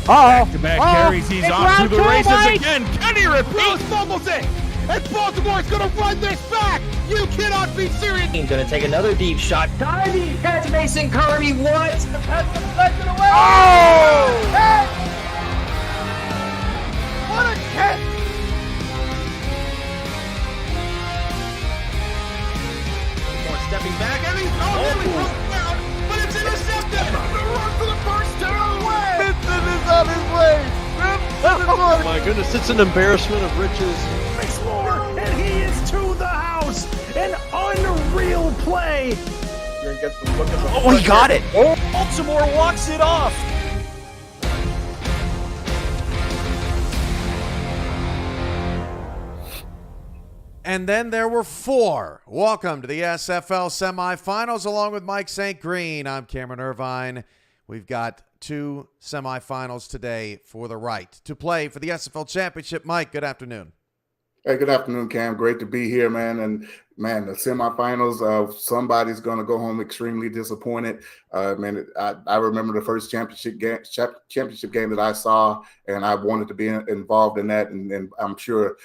Back-to-back carries. He's It's off to round the two, races Mike. again. Can he repeat? Fumbles it, and Baltimore's going to run this back. You cannot be serious. He's going to take another deep shot. Diving catch, Mason Kirby. What? The pass deflected away. Oh! Hey! What a catch. Stepping back, and he's Nearly broke down, but it's intercepted. The run for the first down away. Vincent is on his way. Oh my goodness, it's an embarrassment of riches. Makes more, and he is to the house. An unreal play. You're gonna get the look at the Oh, he got it. Baltimore walks it off. And then there were four. Welcome to the SFL semifinals along with Mike St. Green. I'm Cameron Irvine. We've got two semifinals today for the right to play for the SFL championship. Mike, good afternoon. Hey, good afternoon, Cam. Great to be here, man. And man, the semifinals, somebody's going to go home extremely disappointed. I remember the first championship game that I saw, and I wanted to be involved in that. And I'm sure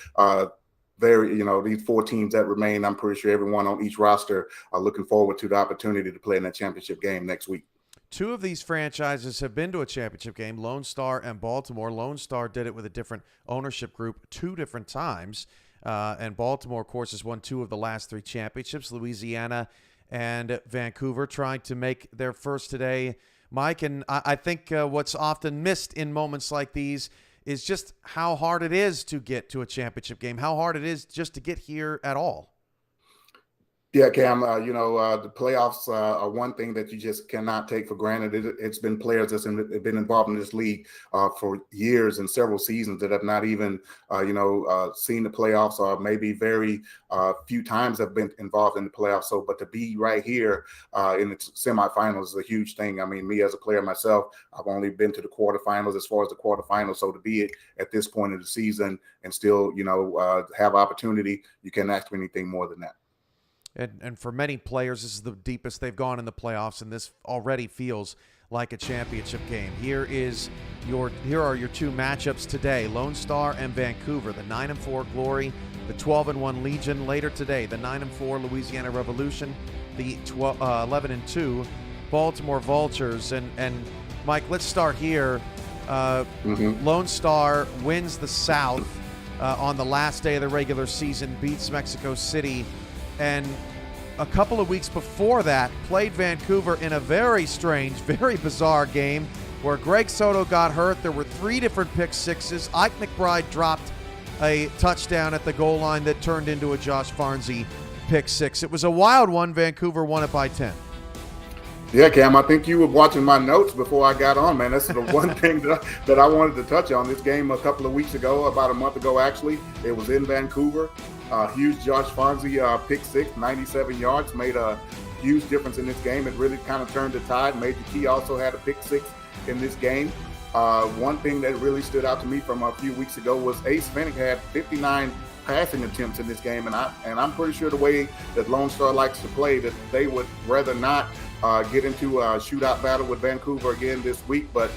these four teams that remain, I'm pretty sure everyone on each roster are looking forward to the opportunity to play in that championship game next week. Two of these franchises have been to a championship game, Lone Star and Baltimore. Lone Star did it with a different ownership group two different times. And Baltimore, of course, has won two of the last three championships, Louisiana and Vancouver, trying to make their first today. Mike, and I think what's often missed in moments like these is just how hard it is to get to a championship game, how hard it is just to get here at all. Yeah, Cam, the playoffs are one thing that you just cannot take for granted. It's been players that's been involved in this league for years and several seasons that have not even, seen the playoffs, or maybe very few times have been involved in the playoffs. So, but to be right here in the semifinals is a huge thing. I mean, me as a player myself, I've only been to the quarterfinals as far as the quarterfinals. So to be at this point of the season and still, have opportunity, you can't ask for anything more than that. And for many players, this is the deepest they've gone in the playoffs, and this already feels like a championship game. Here are your two matchups today: Lone Star and Vancouver, the 9-4 Glory, the 12-1 Legion. Later today, the 9-4 Louisiana Revolution, the 11-2 Baltimore Vultures. And Mike, let's start here. Lone Star wins the South on the last day of the regular season, beats Mexico City. And a couple of weeks before that, played Vancouver in a very strange, very bizarre game where Greg Soto got hurt. There were three different pick sixes. Ike McBride dropped a touchdown at the goal line that turned into a Josh Farnsey pick six. It was a wild one. Vancouver won it by 10. Yeah, Cam, I think you were watching my notes before I got on, man. That's the one thing that I wanted to touch on. This game a couple of weeks ago, about a month ago, actually, it was in Vancouver. Huge Josh Farnsey pick six, 97 yards, made a huge difference in this game. It really kind of turned the tide. Major Key also had a pick six in this game. One thing that really stood out to me from a few weeks ago was Ace Fennick had 59 passing attempts in this game, and I'm pretty sure the way that Lone Star likes to play, that they would rather not get into a shootout battle with Vancouver again this week. But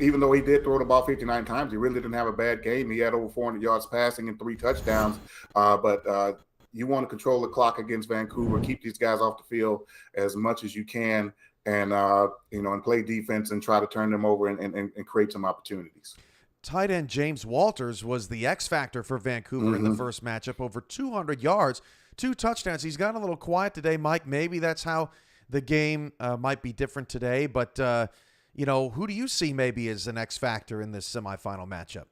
even though he did throw the ball 59 times, he really didn't have a bad game. He had over 400 yards passing and 3 touchdowns. But you want to control the clock against Vancouver, keep these guys off the field as much as you can, and and play defense and try to turn them over and create some opportunities. Tight end James Walters was the X factor for Vancouver in the first matchup, over 200 yards, 2 touchdowns. He's gotten a little quiet today, Mike. Maybe that's how the game might be different today, but who do you see maybe as an X factor in this semifinal matchup?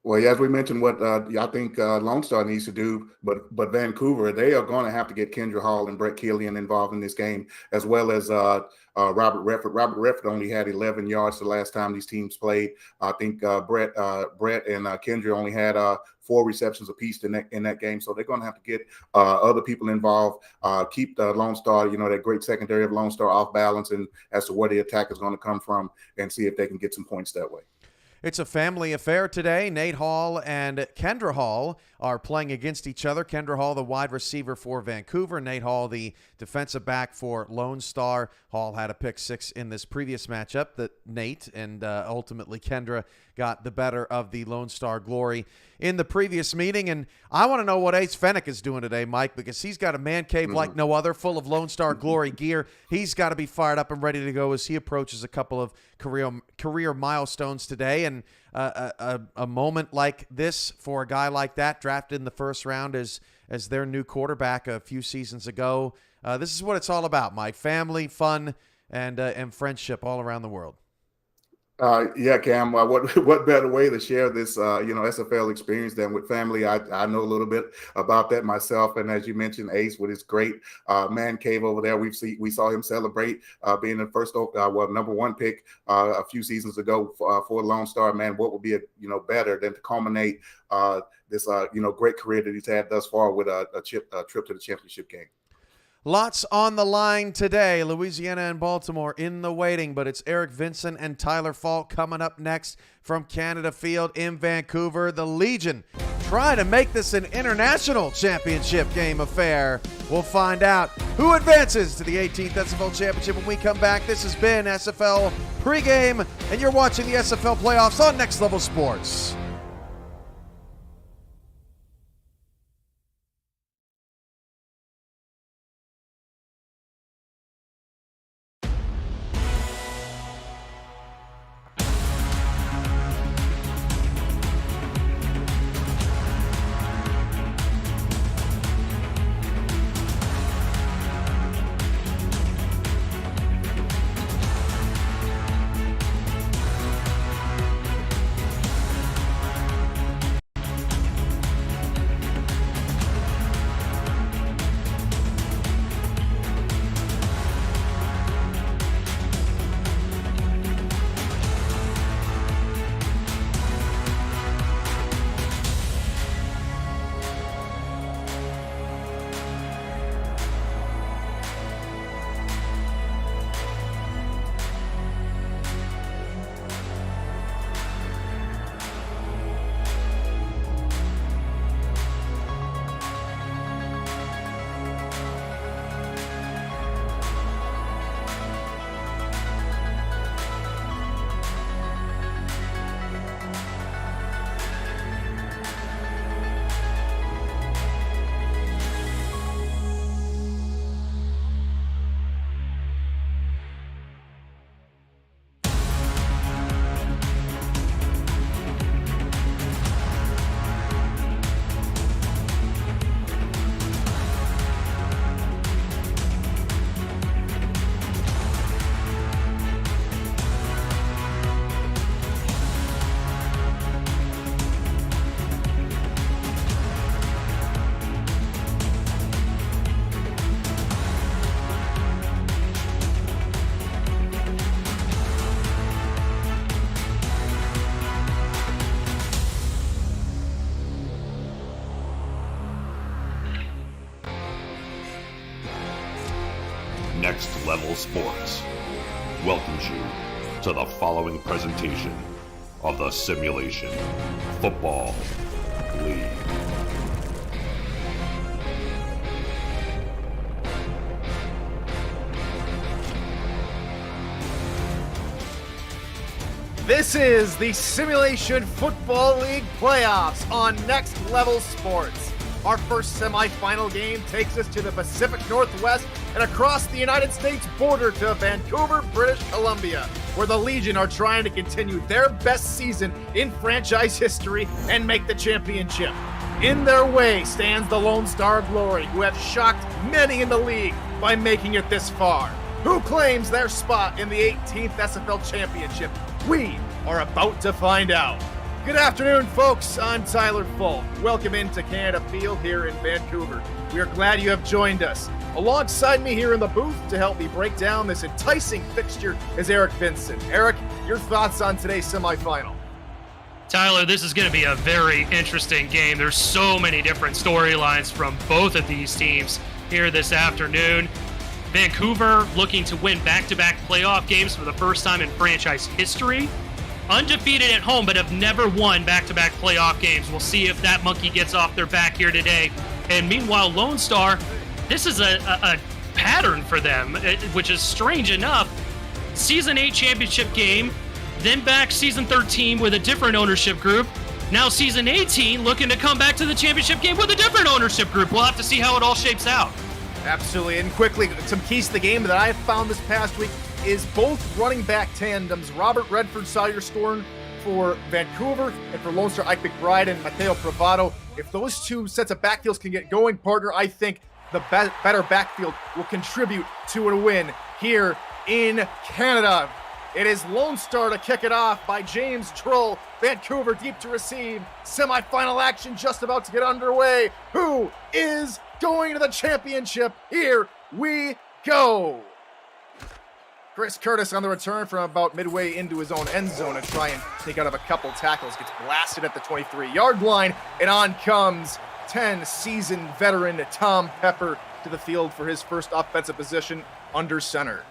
Well, yeah, as we mentioned, what I think Lone Star needs to do, but Vancouver, they are going to have to get Kendra Hall and Brett Killian involved in this game, as well as Robert Redford. Robert Redford only had 11 yards the last time these teams played. I think Brett and Kendra only had 4 receptions apiece in that game. So they're going to have to get other people involved, keep the Lone Star, that great secondary of Lone Star off balance and as to where the attack is going to come from, and see if they can get some points that way. It's a family affair today. Nate Hall and Kendra Hall are playing against each other. Kendra Hall, the wide receiver for Vancouver. Nate Hall, the defensive back for Lone Star. Hall had a pick 6 in this previous matchup that Nate and ultimately Kendra got the better of the Lone Star glory in the previous meeting. And I want to know what Ace Fennick is doing today, Mike, because he's got a man cave like no other, full of Lone Star glory gear. He's got to be fired up and ready to go as he approaches a couple of career milestones today. And a moment like this for a guy like that, drafted in the first round as their new quarterback a few seasons ago. This is what it's all about, Mike. Family, fun, and friendship all around the world. Yeah, Cam, what better way to share this, SFL experience than with family? I know a little bit about that myself. And as you mentioned, Ace with his great man cave over there, we saw him celebrate being the first, number 1 pick a few seasons ago for Lone Star. Man, what would be better than to culminate this great career that he's had thus far with a trip to the championship game. Lots on the line today. Louisiana and Baltimore in the waiting, but it's Eric Vincent and Tyler Falk coming up next from Canada Field in Vancouver. The Legion trying to make this an international championship game affair. We'll find out who advances to the 18th SFL Championship when we come back. This has been SFL Pregame, and you're watching the SFL Playoffs on Next Level Sports. Next Level Sports welcomes you to the following presentation of the Simulation Football League. This is the Simulation Football League playoffs on Next Level Sports. Our first semifinal game takes us to the Pacific Northwest and across the United States border to Vancouver, British Columbia, where the Legion are trying to continue their best season in franchise history and make the championship. In their way stands the Lone Star Glory, who have shocked many in the league by making it this far. Who claims their spot in the 18th SFL Championship? We are about to find out. Good afternoon, folks. I'm Tyler Falk. Welcome into Canada Field here in Vancouver. We are glad you have joined us. Alongside me here in the booth to help me break down this enticing fixture is Eric Vincent. Eric, your thoughts on today's semifinal? Tyler, this is going to be a very interesting game. There's so many different storylines from both of these teams here this afternoon. Vancouver looking to win back-to-back playoff games for the first time in franchise history. undefeated at home, but have never won back-to-back playoff games. We'll see if that monkey gets off their back here today. And meanwhile, Lone Star, this is a pattern for them, which is strange enough. Season 8 championship game, then back Season 13 with a different ownership group. Now Season 18 looking to come back to the championship game with a different ownership group. We'll have to see how it all shapes out. Absolutely. And quickly, some keys to the game that I have found this past week is both running back tandems. Robert Redford, Sawyer Storn for Vancouver, and for Lone Star, Ike McBride and Mateo Pravado. If those two sets of backfields can get going, partner, I think the better backfield will contribute to a win here in Canada. It is Lone Star to kick it off by James Trull. Vancouver deep to receive. Semifinal action just about to get underway. Who is going to the championship? Here we go. Chris Curtis on the return from about midway into his own end zone to try and take out of a couple tackles. Gets blasted at the 23-yard line, and on comes 10-season veteran Tom Pepper to the field for his first offensive position under center.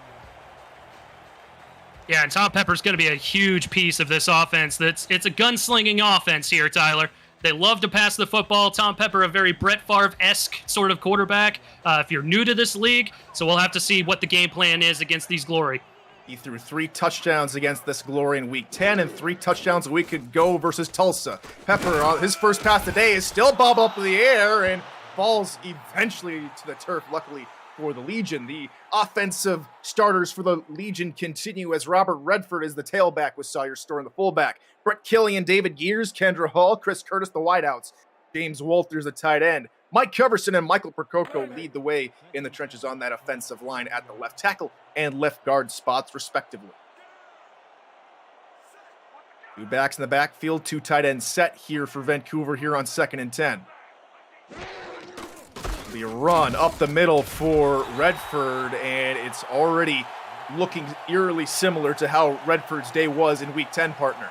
Yeah, and Tom Pepper's going to be a huge piece of this offense. It's a gunslinging offense here, Tyler. They love to pass the football. Tom Pepper, a very Brett Favre-esque sort of quarterback, if you're new to this league. So we'll have to see what the game plan is against these Glory. He threw 3 touchdowns against this Glory in Week 10 and 3 touchdowns a week ago versus Tulsa. Pepper, his first pass today is still bobbed up in the air and falls eventually to the turf, luckily for the Legion. The offensive starters for the Legion continue as Robert Redford is the tailback with Sawyer Storn the fullback. Brett Killian, David Gears, Kendra Hall, Chris Curtis the wideouts. James Walters the tight end. Mike Coverson and Michael Prococo lead the way in the trenches on that offensive line at the left tackle and left guard spots respectively. 2 backs in the backfield, 2 tight ends set here for Vancouver here on 2nd and 10. The run up the middle for Redford, and it's already looking eerily similar to how Redford's day was in Week 10, partner.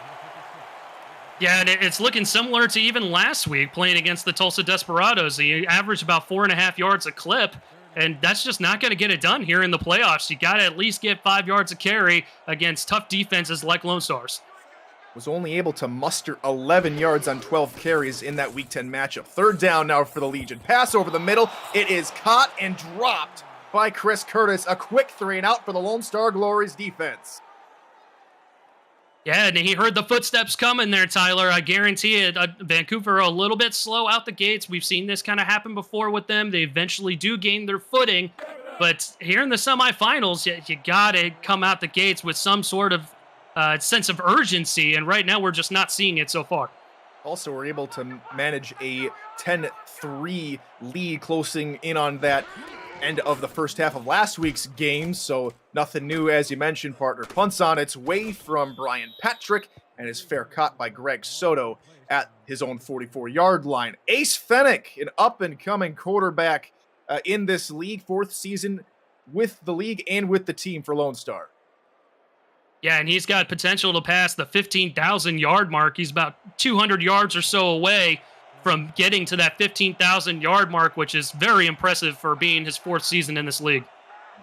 Yeah, and it's looking similar to even last week playing against the Tulsa Desperados. He averaged about 4.5 yards a clip, and that's just not going to get it done here in the playoffs. You got to at least get 5 yards a carry against tough defenses like Lone Stars. Was only able to muster 11 yards on 12 carries in that Week 10 matchup. 3rd down now for the Legion. Pass over the middle. It is caught and dropped by Chris Curtis. A quick 3 and out for the Lone Star Glory's defense. Yeah, and he heard the footsteps coming there, Tyler. I guarantee it. Vancouver a little bit slow out the gates. We've seen this kind of happen before with them. They eventually do gain their footing. But here in the semifinals, you got to come out the gates with some sort of sense of urgency, and right now we're just not seeing it so far. Also, we're able to manage a 10-3 lead, closing in on that end of the first half of last week's game, so nothing new as you mentioned, partner. Punts on its way from Brian Patrick, and is fair caught by Greg Soto at his own 44-yard line. Ace Fennick, an up-and-coming quarterback in this league, 4th season with the league and with the team for Lone Star. Yeah, and he's got potential to pass the 15,000-yard mark. He's about 200 yards or so away from getting to that 15,000-yard mark, which is very impressive for being his 4th season in this league.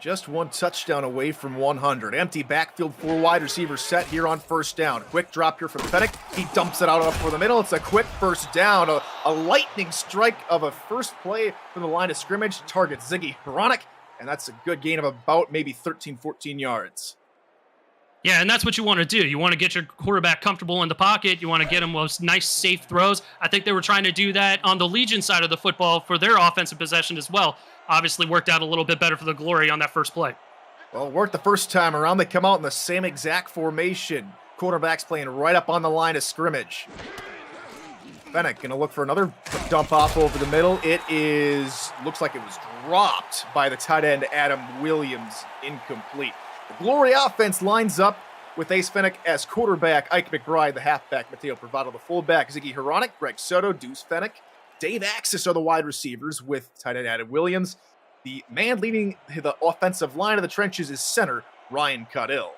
Just 1 touchdown away from 100. Empty backfield, 4 wide receivers set here on 1st down. Quick drop here from Fennick. He dumps it out up for the middle. It's a quick 1st down. A lightning strike of a first play from the line of scrimmage. Targets Ziggy Hronik, and that's a good gain of about maybe 13, 14 yards. Yeah, and that's what you want to do. You want to get your quarterback comfortable in the pocket. You want to get him those nice, safe throws. I think they were trying to do that on the Legion side of the football for their offensive possession as well. Obviously worked out a little bit better for the Glory on that first play. Well, it worked the first time around. They come out in the same exact formation. Quarterback's playing right up on the line of scrimmage. Fennick going to look for another dump off over the middle. It is, looks like it was dropped by the tight end Adam Williams. Incomplete. The Glory offense lines up with Ace Fennick as quarterback, Ike McBride, the halfback, Mateo Pravado, the fullback, Ziggy Hronik, Greg Soto, Deuce Fennick, Dave Axis are the wide receivers with tight end Adam Williams. The man leading the offensive line of the trenches is center Ryan Caudill.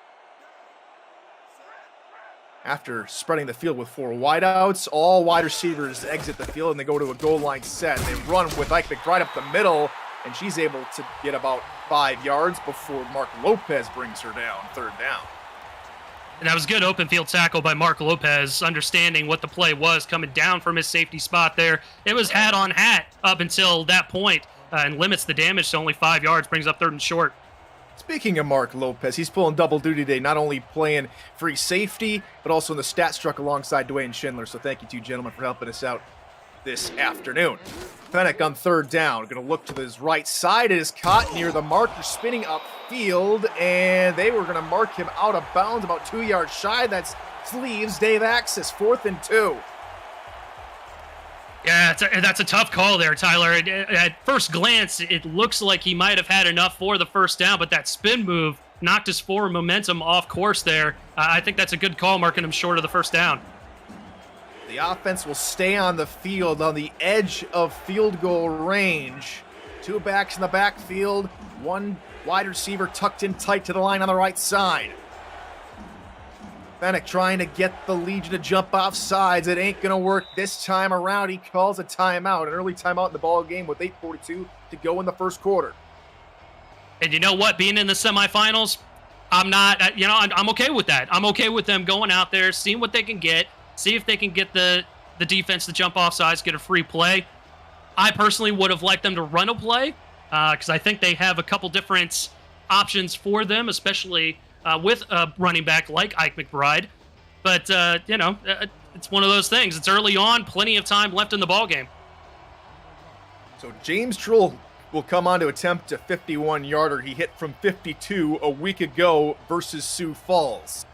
After spreading the field with 4 wideouts, all wide receivers exit the field and they go to a goal line set. They run with Ike McBride up the middle, and she's able to get about 5 yards before Mark Lopez brings her down, 3rd down. And that was good open field tackle by Mark Lopez, understanding what the play was, coming down from his safety spot there. It was hat on hat up until that point, and limits the damage to only 5 yards, brings up 3rd and short. Speaking of Mark Lopez, he's pulling double duty today, not only playing free safety, but also in the stat struck alongside Dwayne Schindler. So thank you two gentlemen for helping us out this afternoon. Fennec on 3rd down, going to look to his right side. It is caught near the marker, spinning upfield, and they were going to mark him out of bounds about 2 yards shy. That's leaves Dave Axis, 4th and 2. Yeah, that's a tough call there, Tyler. At first glance, it looks like he might have had enough for the first down, but that spin move knocked his forward momentum off course there. I think that's a good call, marking him short of the first down. The offense will stay on the field on the edge of field goal range. 2 backs in the backfield, 1 wide receiver tucked in tight to the line on the right side. Fennec trying to get the Legion to jump off sides. It ain't going to work this time around. He calls a timeout, an early timeout in the ball game with 8:42 to go in the first quarter. And you know what? Being in the semifinals, I'm okay with that. I'm okay with them going out there, seeing what they can get, see if they can get the defense to jump off sides, get a free play. I personally would have liked them to run a play because I think they have a couple different options for them, especially with a running back like Ike McBride. But, it's one of those things. It's early on, plenty of time left in the ballgame. So James Troll will come on to attempt a 51-yarder he hit from 52 a week ago versus Sioux Falls.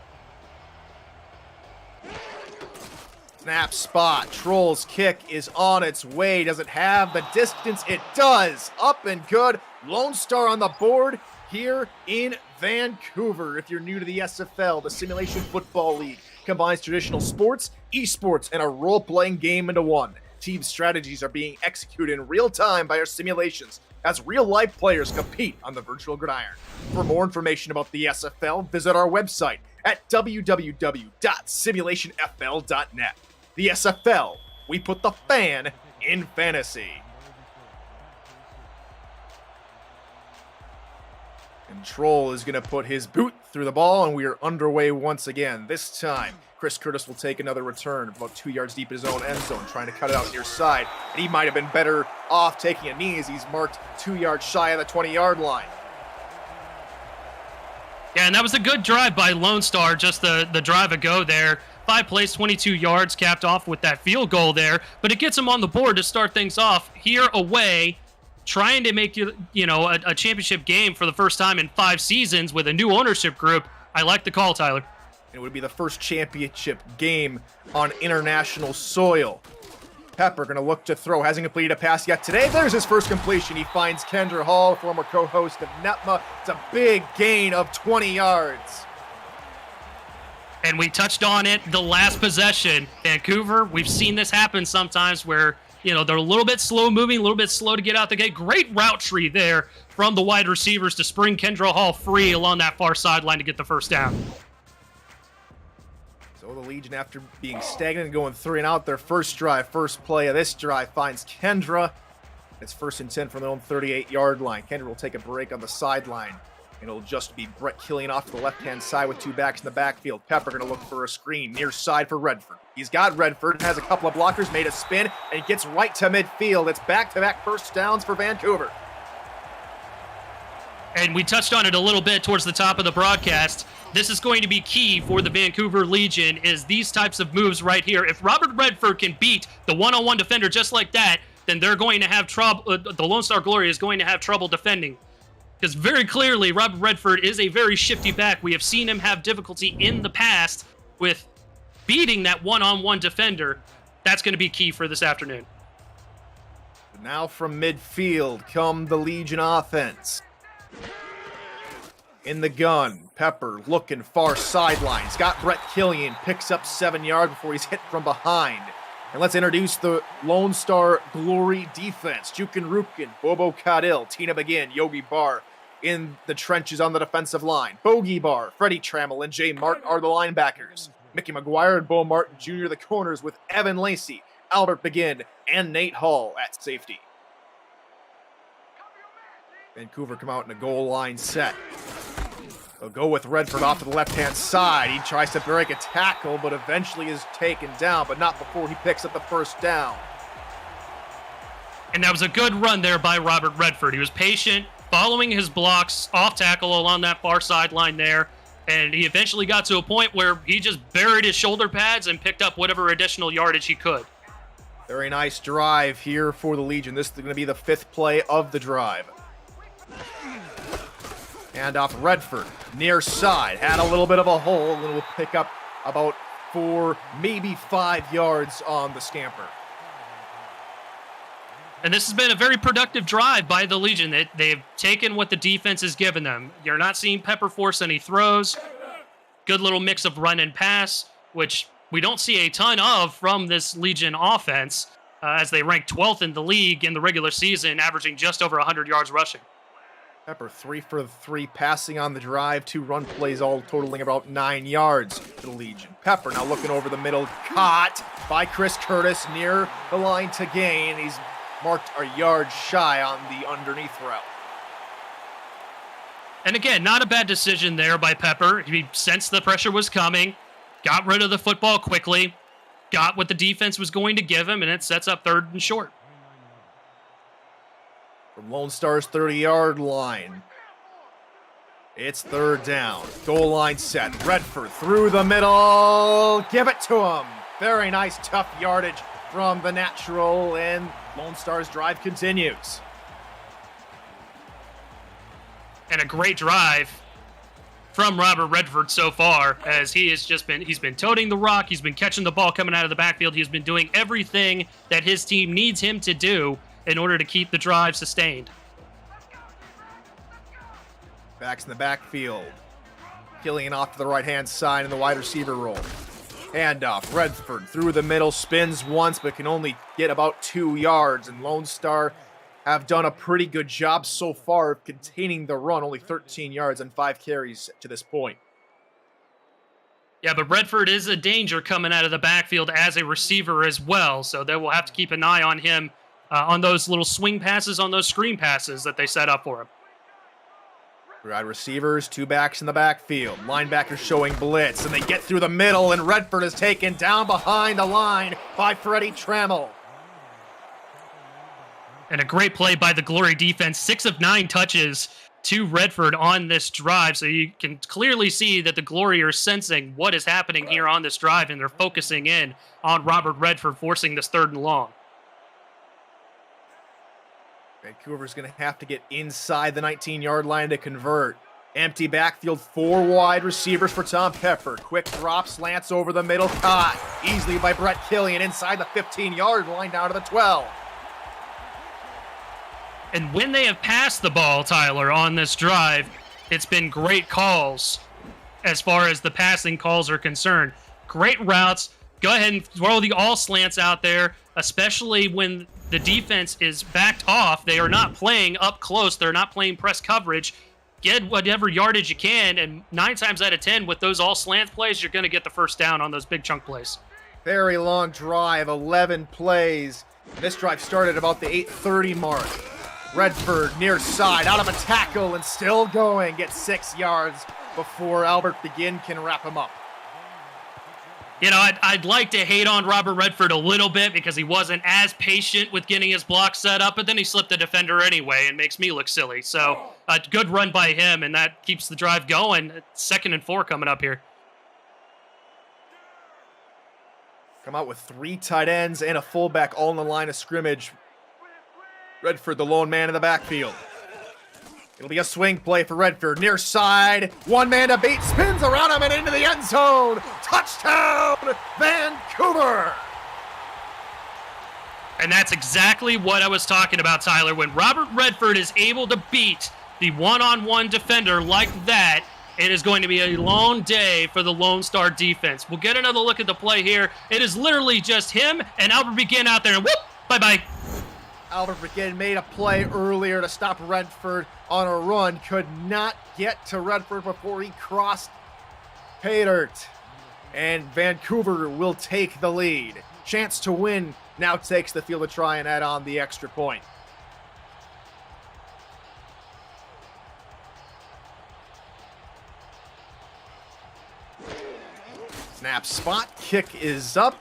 Snap spot. Troll's kick is on its way. Does it have the distance? It does. Up and good. Lone Star on the board here in Vancouver. If you're new to the SFL, the Simulation Football League combines traditional sports, esports, and a role-playing game into one. Team strategies are being executed in real time by our simulations as real-life players compete on the virtual gridiron. For more information about the SFL, visit our website at www.simulationfl.net. The SFL, we put the fan in fantasy. And Troll is going to put his boot through the ball, and we are underway once again. This time, Chris Curtis will take another return about 2 yards deep in his own end zone, trying to cut it out near side. And he might have been better off taking a knee as he's marked 2 yards shy of the 20-yard line. Yeah, and that was a good drive by Lone Star, just the drive ago there. 5 plays, 22 yards, capped off with that field goal there. But it gets him on the board to start things off here away, trying to make a championship game for the first time in 5 seasons with a new ownership group. I like the call, Tyler. It would be the first championship game on international soil. Pepper going to look to throw. Hasn't completed a pass yet today. There's his first completion. He finds Kendra Hall, former co-host of NETMA. It's a big gain of 20 yards. And we touched on it the last possession. Vancouver, we've seen this happen sometimes where, they're a little bit slow moving, a little bit slow to get out the gate. Great route tree there from the wide receivers to spring Kendra Hall free along that far sideline to get the first down. So the Legion, after being stagnant and going 3 and out, their first play of this drive finds Kendra. It's 1st and 10 from their own 38-yard line. Kendra will take a break on the sideline. And it'll just be Brett Killian off to the left-hand side with 2 backs in the backfield. Pepper going to look for a screen near side for Redford. He's got Redford, has a couple of blockers, made a spin, and gets right to midfield. It's back-to-back first downs for Vancouver. And we touched on it a little bit towards the top of the broadcast. This is going to be key for the Vancouver Legion, is these types of moves right here. If Robert Redford can beat the one-on-one defender just like that, then they're going to have trouble. The Lone Star Glory is going to have trouble defending. Because very clearly, Robert Redford is a very shifty back. We have seen him have difficulty in the past with beating that one-on-one defender. That's going to be key for this afternoon. Now from midfield come the Legion offense. In the gun, Pepper looking far sidelines. Got Brett Killian, picks up 7 yards before he's hit from behind. And let's introduce the Lone Star Glory defense. Jukin Rukin, Bobo Cadil, Tina Begin, Yogi Barr in the trenches on the defensive line. Bogey Barr, Freddie Trammell, and Jay Martin are the linebackers. Mickey McGuire and Bo Martin Jr. the corners with Evan Lacy, Albert Begin, and Nate Hall at safety. Vancouver come out in a goal line set. They'll go with Redford off to the left-hand side. He tries to break a tackle, but eventually is taken down, but not before he picks up the first down. And that was a good run there by Robert Redford. He was patient, following his blocks off tackle along that far sideline there, and he eventually got to a point where he just buried his shoulder pads and picked up whatever additional yardage he could. Very nice drive here for the Legion. This is going to be the 5th play of the drive. And off Redford, near side, had a little bit of a hole, and will pick up about 4, maybe 5 yards on the scamper. And this has been a very productive drive by the Legion. They've taken what the defense has given them. You're not seeing Pepper force any throws. Good little mix of run and pass, which we don't see a ton of from this Legion offense, as they rank 12th in the league in the regular season, averaging just over 100 yards rushing. Pepper 3 for 3 passing on the drive, 2 run plays, all totaling about 9 yards for the Legion. Pepper now looking over the middle, caught by Chris Curtis near the line to gain. He's marked a yard shy on the underneath route. And again, not a bad decision there by Pepper. He sensed the pressure was coming, got rid of the football quickly, got what the defense was going to give him, and it sets up 3rd and short. From Lone Star's 30-yard line, it's 3rd down. Goal line set. Redford through the middle. Give it to him. Very nice, tough yardage from the natural, and Lone Star's drive continues. And a great drive from Robert Redford so far, as he's been toting the rock, he's been catching the ball coming out of the backfield, he's been doing everything that his team needs him to do in order to keep the drive sustained. Backs in the backfield. Killian off to the right-hand side in the wide receiver role. Handoff, Redford through the middle, spins once, but can only get about 2 yards. And Lone Star have done a pretty good job so far of containing the run, only 13 yards and 5 carries to this point. Yeah, but Redford is a danger coming out of the backfield as a receiver as well, so they will have to keep an eye on him on those little swing passes, on those screen passes that they set up for him. Wide receivers, 2 backs in the backfield. Linebackers showing blitz, and they get through the middle, and Redford is taken down behind the line by Freddie Trammell. And a great play by the Glory defense. 6 of 9 touches to Redford on this drive, so you can clearly see that the Glory are sensing what is happening here on this drive, and they're focusing in on Robert Redford, forcing this 3rd and long. Vancouver's going to have to get inside the 19-yard line to convert. Empty backfield, 4 wide receivers for Tom Pepper. Quick drop, slants over the middle, caught easily by Brett Killian inside the 15-yard line down to the 12. And when they have passed the ball, Tyler, on this drive, it's been great calls as far as the passing calls are concerned. Great routes. Go ahead and throw the all slants out there, especially when the defense is backed off. They are not playing up close. They're not playing press coverage. Get whatever yardage you can, and 9 times out of 10 with those all slant plays, you're going to get the first down on those big chunk plays. Very long drive, 11 plays. This drive started about the 8:30 mark. Redford near side, out of a tackle and still going. Gets 6 yards before Albert Begin can wrap him up. You know, I'd like to hate on Robert Redford a little bit because he wasn't as patient with getting his block set up, but then he slipped the defender anyway and makes me look silly. So a good run by him, and that keeps the drive going. 2nd and 4 coming up here. Come out with 3 tight ends and a fullback all in the line of scrimmage. Redford, the lone man in the backfield. It'll be a swing play for Redford. Near side, 1 man to beat, spins around him and into the end zone. Touchdown, Vancouver! And that's exactly what I was talking about, Tyler. When Robert Redford is able to beat the one-on-one defender like that, it is going to be a long day for the Lone Star defense. We'll get another look at the play here. It is literally just him and Albert Begin out there, and whoop, bye-bye. Albert Begin made a play earlier to stop Redford on a run. Could not get to Redford before he crossed pay dirt. And Vancouver will take the lead. Chance to win now takes the field to try and add on the extra point. Snap spot, kick is up,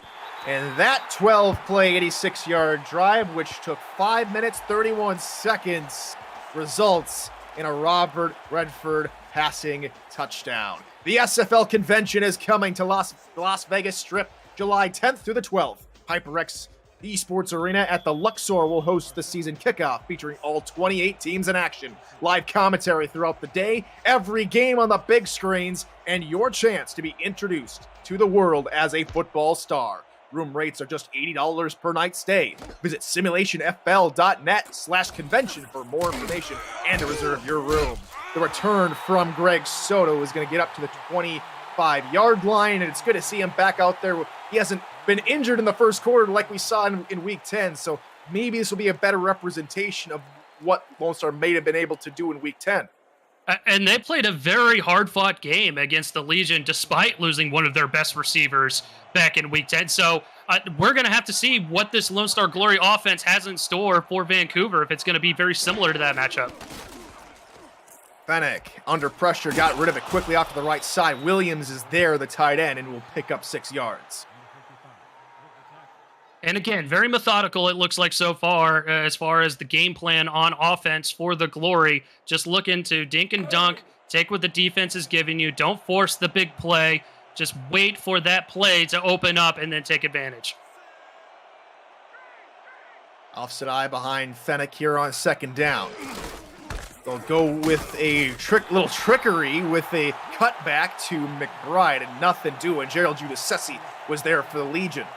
and that 12-play, 86-yard drive, which took 5 minutes, 31 seconds, results in a Robert Redford passing touchdown. The SFL convention is coming to Las Vegas Strip July 10th through the 12th. HyperX Esports Arena at the Luxor will host the season kickoff, featuring all 28 teams in action, live commentary throughout the day, every game on the big screens, and your chance to be introduced to the world as a football star. Room rates are just $80 per night stay. Visit simulationfl.net/convention for more information and to reserve your room. The return from Greg Soto is going to get up to the 25-yard line, and it's good to see him back out there. He hasn't been injured in the first quarter like we saw in Week 10, so maybe this will be a better representation of what Lone Star may have been able to do in Week 10. And they played a very hard-fought game against the Legion despite losing one of their best receivers back in Week 10. So we're going to have to see what this Lone Star Glory offense has in store for Vancouver, if it's going to be very similar to that matchup. Fennec, under pressure, got rid of it quickly off to the right side. Williams is there, the tight end, and will pick up 6 yards. And again, very methodical, it looks like so far as the game plan on offense for the Glory. Just looking to dink and dunk, take what the defense is giving you. Don't force the big play. Just wait for that play to open up and then take advantage. Offset eye behind Fennec here on second down. They'll go with a little trickery with a cutback to McBride and nothing doing. Gerald Giudice was there for the Legion.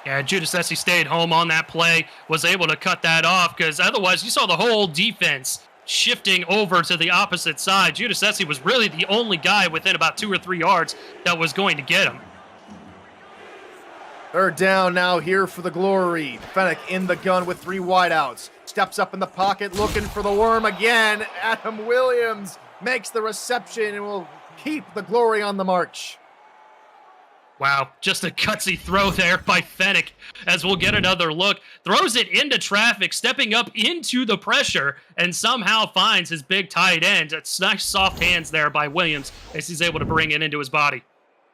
Yeah, Giudice stayed home on that play, was able to cut that off, because otherwise you saw the whole defense shifting over to the opposite side. Giudice was really the only guy within about 2 or 3 yards that was going to get him. Third down now here for the Glory. Fennec in the gun with 3 wideouts. Steps up in the pocket looking for the worm again. Adam Williams makes the reception and will keep the Glory on the march. Wow, just a gutsy throw there by Fennec, as we'll get another look. Throws it into traffic, stepping up into the pressure, and somehow finds his big tight end. It's nice soft hands there by Williams as he's able to bring it into his body.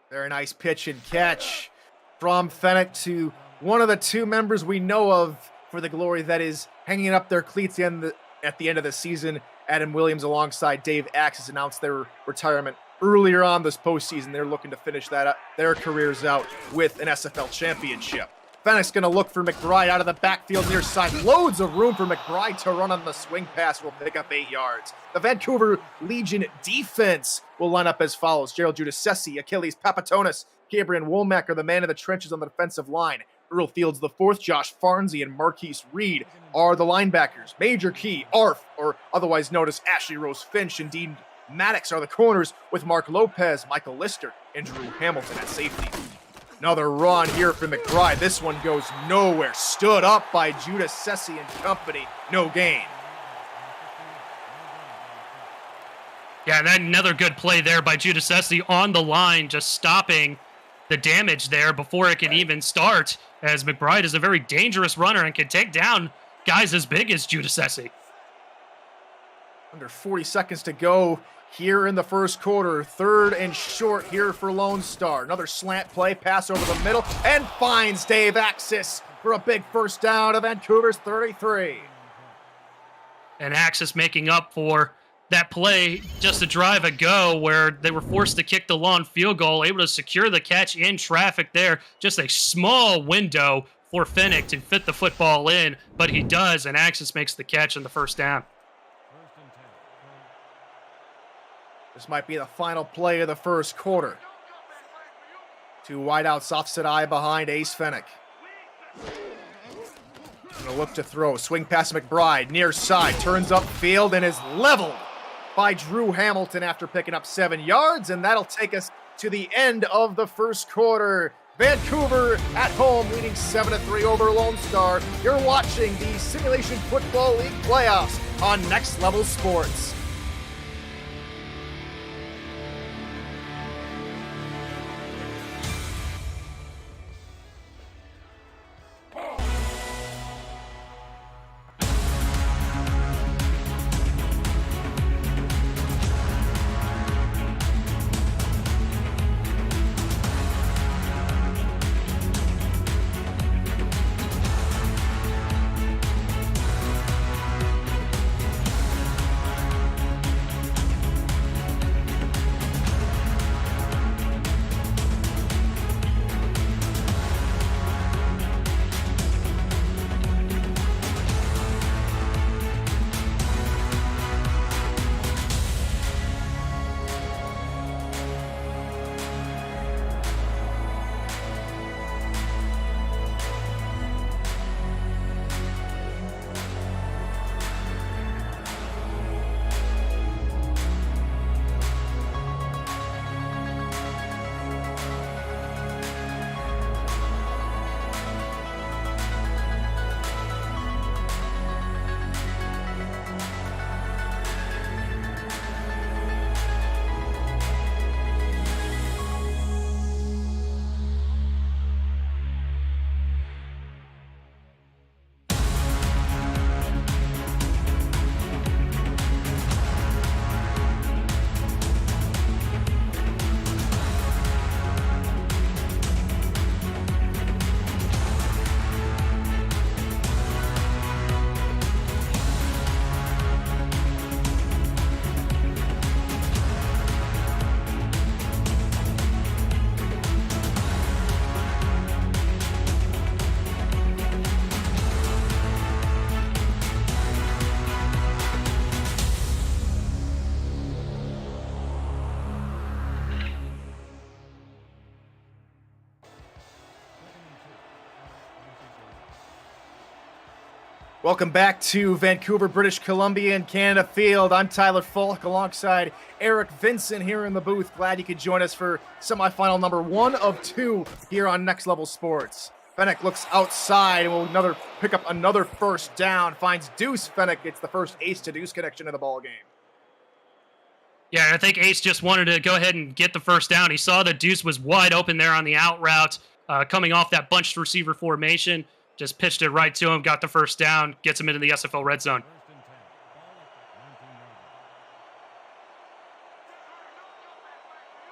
Very nice pitch and catch from Fennec to one of the 2 members we know of for the Glory that is hanging up their cleats at the end of the season. Adam Williams alongside Dave Axis announced their retirement earlier on this postseason. They're looking to finish their careers out with an SFL championship. Fennec's going to look for McBride out of the backfield near side. Loads of room for McBride to run on the swing pass. Will pick up 8 yards. The Vancouver Legion defense will line up as follows. Gerald Giudice, Achilles Papatonis, Gabriel Womack are the man of the trenches on the defensive line. Earl Fields the 4th, Josh Farnsey, and Marquise Reed are the linebackers. Major Key, Arf, or otherwise known as Ashley Rose Finch, and Dean Maddox are the corners, with Mark Lopez, Michael Lister, and Drew Hamilton at safety. Another run here for McBride. This one goes nowhere. Stood up by Giudice and company. No gain. Yeah, and then another good play there by Giudice on the line, just stopping the damage there before it can even start, as McBride is a very dangerous runner and can take down guys as big as Giudice. Under 40 seconds to go here in the first quarter. 3rd and short here for Lone Star. Another slant play, pass over the middle, and finds Dave Axis for a big first down to Vancouver's 33. And Axis making up for that play just a drive ago where they were forced to kick the long field goal, able to secure the catch in traffic there. Just a small window for Fennec to fit the football in, but he does, and Axis makes the catch on the first down. This might be the final play of the first quarter. 2 wideouts offset eye behind Ace Fennec. Gonna look to throw. Swing past McBride, near side, turns upfield and is leveled by Drew Hamilton after picking up 7 yards, and that'll take us to the end of the first quarter. Vancouver at home leading 7-3 over Lone Star. You're watching the Simulation Football League playoffs on Next Level Sports. Welcome back to Vancouver, British Columbia and Canada Field. I'm Tyler Falk alongside Eric Vincent here in the booth. Glad you could join us for semifinal number 1 of 2 here on Next Level Sports. Fenech looks outside and will pick up another first down. Finds Deuce Fenech. It's the first ace to Deuce connection of the ball game. Yeah, I think Ace just wanted to go ahead and get the first down. He saw that Deuce was wide open there on the out route, coming off that bunched receiver formation. Just pitched it right to him, got the first down, gets him into the SFL red zone.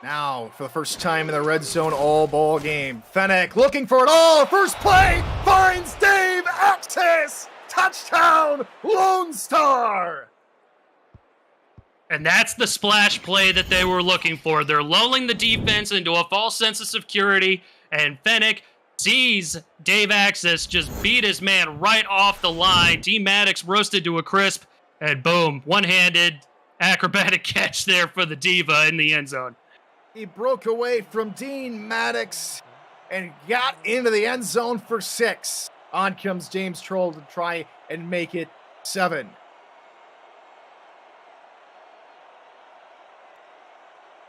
Now, for the first time in the red zone all ball game, Fenech looking for it all. First play finds Dave Axis. Touchdown, Lone Star. And that's the splash play that they were looking for. They're lulling the defense into a false sense of security, and Fenech sees Dave Axis just beat his man right off the line. D. Maddox roasted to a crisp, and boom, one-handed acrobatic catch there for the Diva in the end zone. He broke away from Dean Maddox and got into the end zone for 6. On comes James Troll to try and make it 7.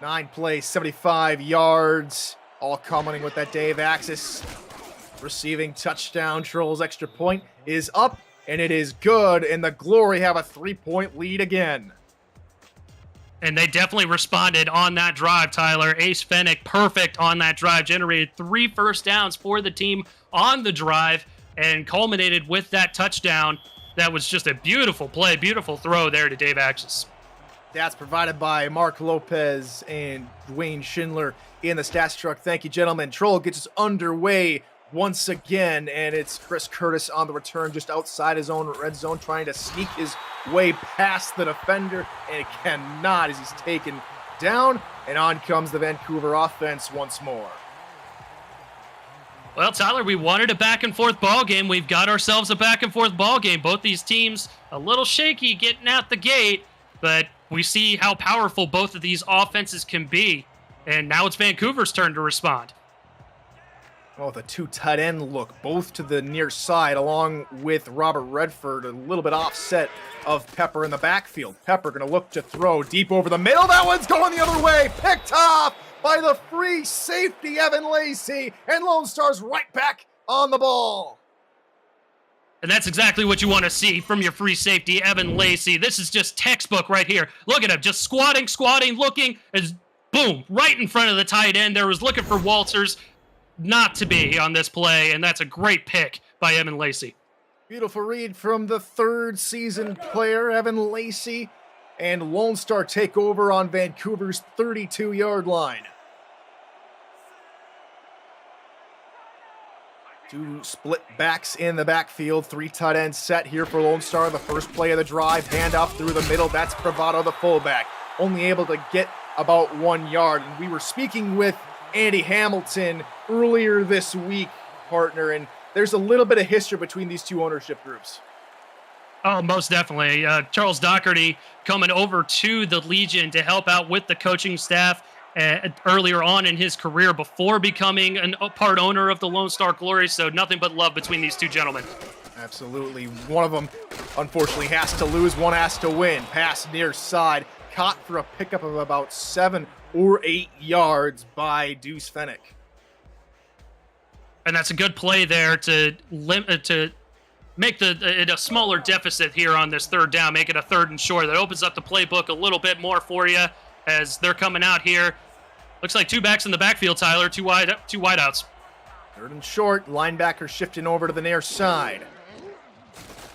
9 plays, 75 yards. All culminating with that Dave Axis receiving touchdown. Troll's extra point is up, and it is good, and the Glory have a 3-point lead again. And they definitely responded on that drive, Tyler. Ace Fenech, perfect on that drive, generated 3 first downs for the team on the drive, and culminated with that touchdown. That was just a beautiful play, beautiful throw there to Dave Axis. Stats provided by Mark Lopez and Dwayne Schindler in the stats truck. Thank you, gentlemen. Troll gets us underway once again, and it's Chris Curtis on the return just outside his own red zone, trying to sneak his way past the defender, and it cannot as he's taken down, and on comes the Vancouver offense once more. Well, Tyler, we wanted a back-and-forth ball game. We've got ourselves a back-and-forth ball game. Both these teams a little shaky getting out the gate, but we see how powerful both of these offenses can be, and now it's Vancouver's turn to respond. Well, with a 2 tight end look, both to the near side, along with Robert Redford, a little bit offset of Pepper in the backfield. Pepper going to look to throw deep over the middle. That one's going the other way. Picked off by the free safety, Evan Lacy, and Lone Star's right back on the ball. And that's exactly what you want to see from your free safety, Evan Lacy. This is just textbook right here. Look at him, just squatting, looking, as boom, right in front of the tight end. There was looking for Walters, not to be on this play, and that's a great pick by Evan Lacy. Beautiful read from the third season player, Evan Lacy, and Lone Star take over on Vancouver's 32-yard line. 2 split backs in the backfield, 3 tight ends set here for Lone Star. The first play of the drive, handoff through the middle. That's Bravado, the fullback, only able to get about 1 yard. And we were speaking with Andy Hamilton earlier this week, partner, and there's a little bit of history between these two ownership groups. Oh, most definitely. Charles Doherty coming over to the Legion to help out with the coaching staff earlier on in his career before becoming a part owner of the Lone Star Glory. So nothing but love between these two gentlemen. Absolutely. One of them, unfortunately, has to lose. One has to win. Pass near side. Caught for a pickup of about 7 or 8 yards by Deuce Fenech. And that's a good play there to make it a smaller deficit here on this third down, make it a 3rd and short. That opens up the playbook a little bit more for you as they're coming out here. Looks like 2 backs in the backfield, Tyler, 2 wideouts. 3rd and short, linebacker shifting over to the near side.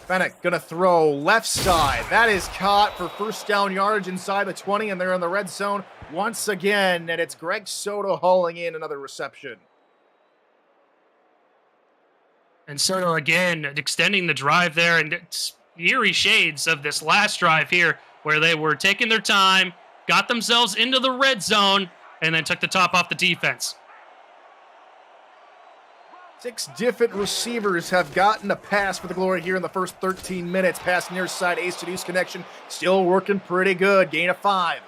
Fenech gonna throw left side. That is caught for first down yardage inside the 20, and they're in the red zone once again, and it's Greg Soto hauling in another reception. And Soto again extending the drive there, and it's eerie shades of this last drive here where they were taking their time, got themselves into the red zone, and then took the top off the defense. 6 different receivers have gotten a pass for the Glory here in the first 13 minutes. Pass near side, ace to deuce connection, still working pretty good. Gain of 5.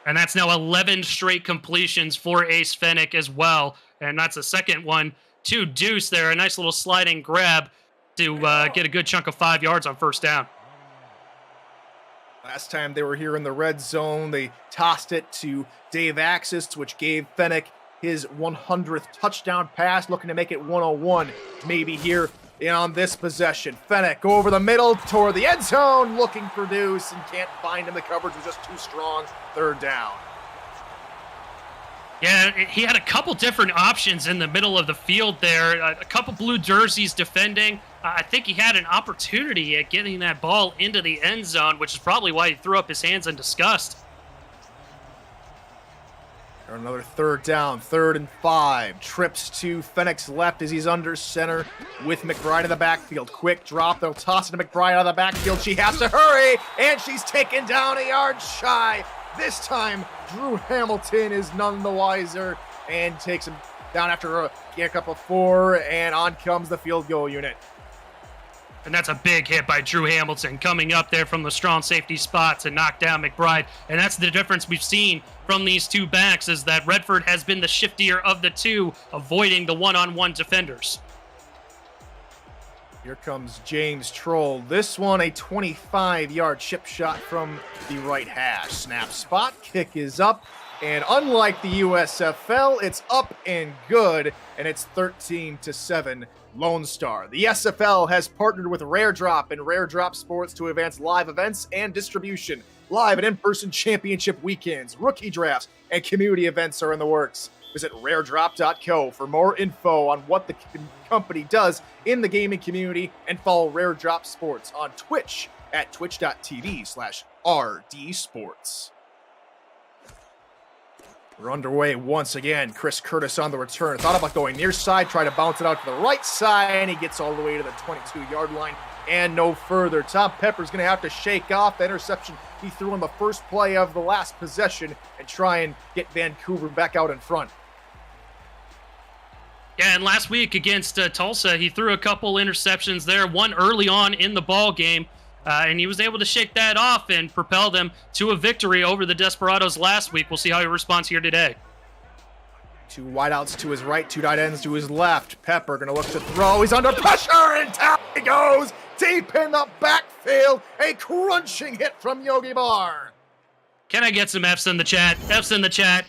And that's now 11 straight completions for Ace Fenech as well. And that's the second one to Deuce there. A nice little sliding grab. to get a good chunk of 5 yards on first down. Last time they were here in the red zone, they tossed it to Dave Axis, which gave Fennec his 100th touchdown pass, looking to make it 101 maybe here on this possession. Fennec go over the middle toward the end zone, looking for Deuce, and can't find him. The coverage was just too strong. Third down. Yeah, he had a couple different options in the middle of the field there. A couple blue jerseys defending. I think he had an opportunity at getting that ball into the end zone, which is probably why he threw up his hands in disgust. Another third down, 3rd and 5. Trips to Fennec's left as he's under center with McBride in the backfield. Quick drop. They'll toss it to McBride out of the backfield. She has to hurry, and she's taken down a yard shy. This time, Drew Hamilton is none the wiser and takes him down after a kick up of 4, and on comes the field goal unit. And that's a big hit by Drew Hamilton coming up there from the strong safety spot to knock down McBride. And that's the difference we've seen from these two backs, is that Redford has been the shiftier of the two, avoiding the one-on-one defenders. Here comes James Troll. This one a 25-yard chip shot from the right hash. Snap spot, kick is up, and unlike the USFL, it's up and good, and it's 13-7. Lone Star. The SFL has partnered with Rare Drop and Rare Drop Sports to advance live events and distribution. Live and in-person championship weekends, rookie drafts, and community events are in the works. Visit raredrop.co for more info on what the company does in the gaming community, and follow Rare Drop Sports on Twitch at twitch.tv/rdsports. We're underway once again. Chris Curtis on the return. Thought about going near side, try to bounce it out to the right side, and he gets all the way to the 22-yard line and no further. Tom Pepper's going to have to shake off the interception he threw on the first play of the last possession and try and get Vancouver back out in front. Yeah, and last week against Tulsa, he threw a couple interceptions there, one early on in the ball game. And he was able to shake that off and propel them to a victory over the Desperados last week. We'll see how he responds here today. 2 wideouts to his right, 2 tight ends to his left. Pepper going to look to throw. He's under pressure, and down he goes. Deep in the backfield. A crunching hit from Yogi Bar. Can I get some F's in the chat? F's in the chat.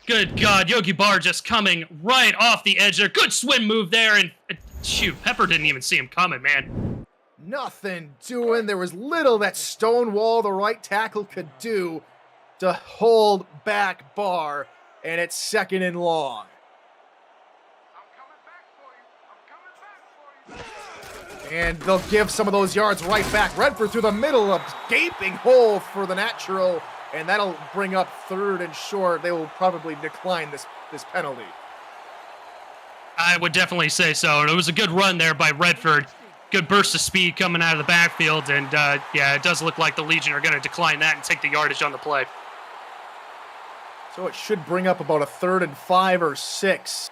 Good God, Yogi Bar just coming right off the edge there. Good swim move there. And shoot, Pepper didn't even see him coming, man. Nothing doing. There was little that Stonewall, the right tackle, could do to hold back Barr, and it's 2nd and long. And they'll give some of those yards right back. Redford through the middle, a gaping hole for the natural, and that'll bring up 3rd and short. They will probably decline this penalty. I would definitely say so. It was a good run there by Redford. Good burst of speed coming out of the backfield, and yeah, it does look like the Legion are going to decline that and take the yardage on the play. So it should bring up about a 3rd and 5 or 6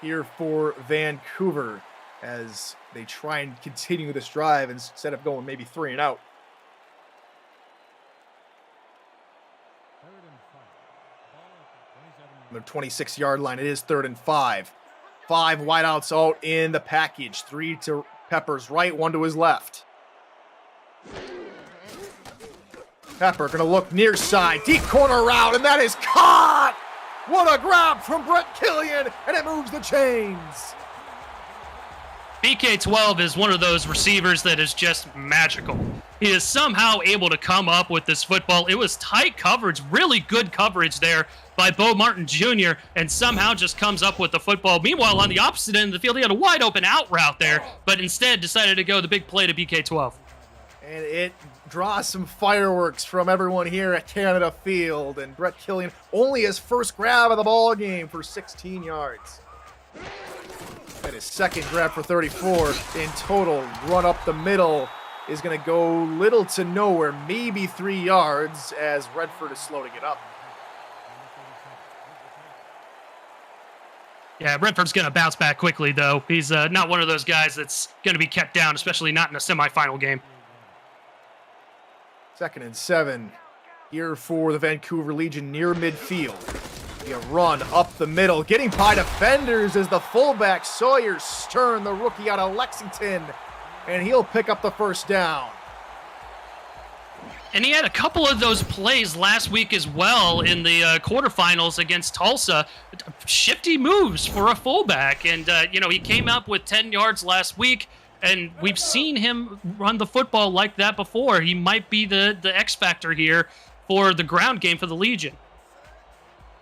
here for Vancouver as they try and continue this drive instead of going maybe 3 and out. On the 26-yard line, it is 3rd and 5. 5 wideouts out in the package. 3 to Pepper's right, 1 to his left. Pepper going to look near side, deep corner route, and that is caught! What a grab from Brett Killian, and it moves the chains. BK12 is one of those receivers that is just magical. He is somehow able to come up with this football. It was tight coverage, really good coverage there by Bo Martin Jr., and somehow just comes up with the football. Meanwhile, on the opposite end of the field, he had a wide open out route there, but instead decided to go the big play to BK12. And it draws some fireworks from everyone here at Canada Field, and Brett Killian only his first grab of the ball game for 16 yards. And his 2nd grab for 34 in total. Run up the middle is going to go little to nowhere, maybe 3 yards, as Redford is slow to get up. Yeah, Redford's going to bounce back quickly, though. He's not one of those guys that's going to be kept down, especially not in a semifinal game. 2nd and 7 here for the Vancouver Legion near midfield. A run up the middle, getting by defenders as the fullback Sawyer Stern, the rookie out of Lexington, and he'll pick up the first down. And he had a couple of those plays last week as well in the quarterfinals against Tulsa. Shifty moves for a fullback. And, he came up with 10 yards last week, and we've seen him run the football like that before. He might be the X factor here for the ground game for the Legion.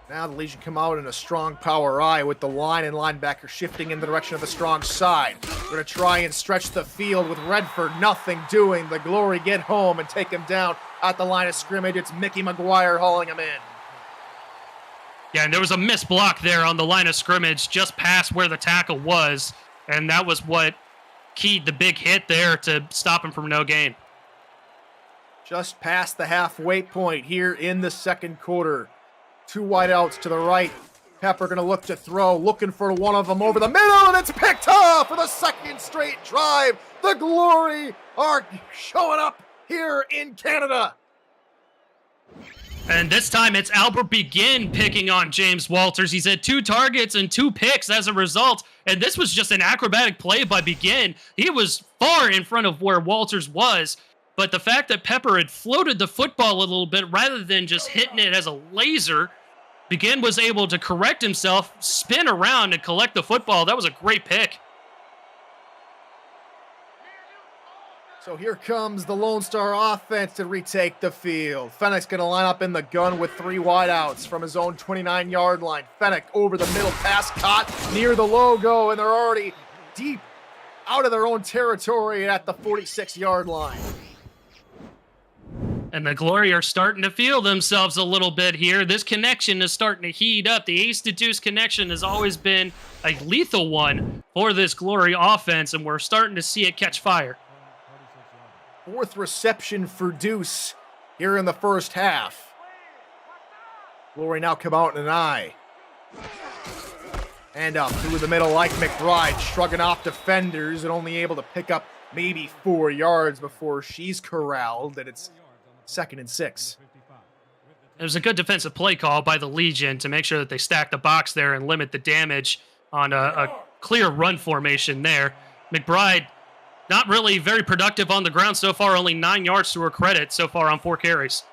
Now the Legion come out in a strong power I with the line and linebacker shifting in the direction of the strong side. We're going to try and stretch the field with Redford. Nothing doing. The Glory get home and take him down at the line of scrimmage. It's Mickey McGuire hauling him in. Yeah, and there was a missed block there on the line of scrimmage just past where the tackle was. And that was what keyed the big hit there to stop him from no gain. Just past the halfway point here in the second quarter. 2 wideouts to the right. Pepper going to look to throw, looking for one of them over the middle, and it's picked off for the second straight drive. The Glory are showing up here in Canada. And this time it's Albert Begin picking on James Walters. He's had 2 targets and 2 picks as a result. And this was just an acrobatic play by Begin. He was far in front of where Walters was. But the fact that Pepper had floated the football a little bit rather than just hitting it as a laser, Begin was able to correct himself, spin around, and collect the football. That was a great pick. So here comes the Lone Star offense to retake the field. Fennick's going to line up in the gun with 3 wideouts from his own 29-yard line. Fennick over the middle, pass caught near the logo, and they're already deep out of their own territory at the 46-yard line. And the Glory are starting to feel themselves a little bit here. This connection is starting to heat up. The ace to deuce connection has always been a lethal one for this Glory offense, and we're starting to see it catch fire. 4th reception for Deuce here in the first half. Glory now come out in an I. And up through the middle like McBride, shrugging off defenders and only able to pick up maybe 4 yards before she's corralled, and it's 2nd and 6. It was a good defensive play call by the Legion to make sure that they stack the box there and limit the damage on a clear run formation there. McBride, not really very productive on the ground so far, only 9 yards to her credit so far on 4 carries.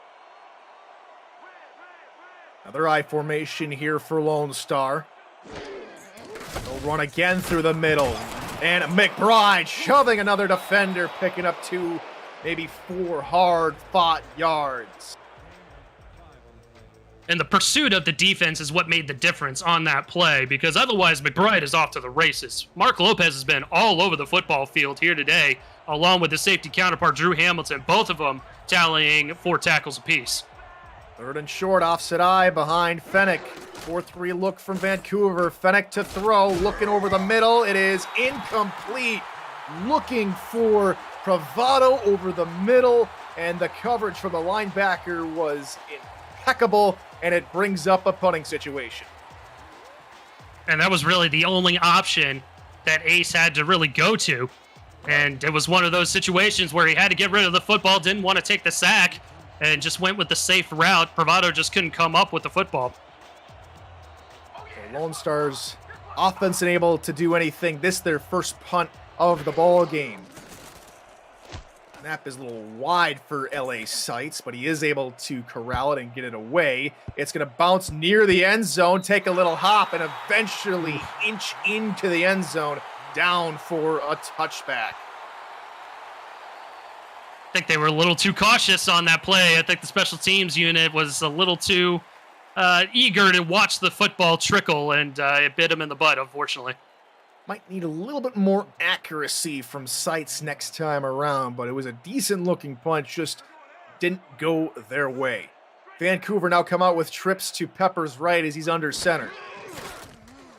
Another I formation here for Lone Star. They'll run again through the middle. And McBride shoving another defender, picking up 2, maybe 4 hard-fought yards. And the pursuit of the defense is what made the difference on that play, because otherwise McBride is off to the races. Mark Lopez has been all over the football field here today, along with the safety counterpart Drew Hamilton, both of them tallying 4 tackles apiece. 3rd and short, offset I behind Fennick. 4-3 look from Vancouver. Fennick to throw, looking over the middle. It is incomplete. Looking for Pravado over the middle, and the coverage from the linebacker was impeccable, and it brings up a punting situation. And that was really the only option that Ace had to really go to. And it was one of those situations where he had to get rid of the football, didn't want to take the sack, and just went with the safe route. Pravado just couldn't come up with the football. The Lone Stars offense unable to do anything. This their first punt of the ball game. Snap is a little wide for LA Sights, but he is able to corral it and get it away. It's going to bounce near the end zone, take a little hop, and eventually inch into the end zone, down for a touchback. I think they were a little too cautious on that play. I think the special teams unit was a little too eager to watch the football trickle, and it bit him in the butt, unfortunately. Might need a little bit more accuracy from Sights next time around, but it was a decent-looking punch, just didn't go their way. Vancouver now come out with trips to Pepper's right as he's under center.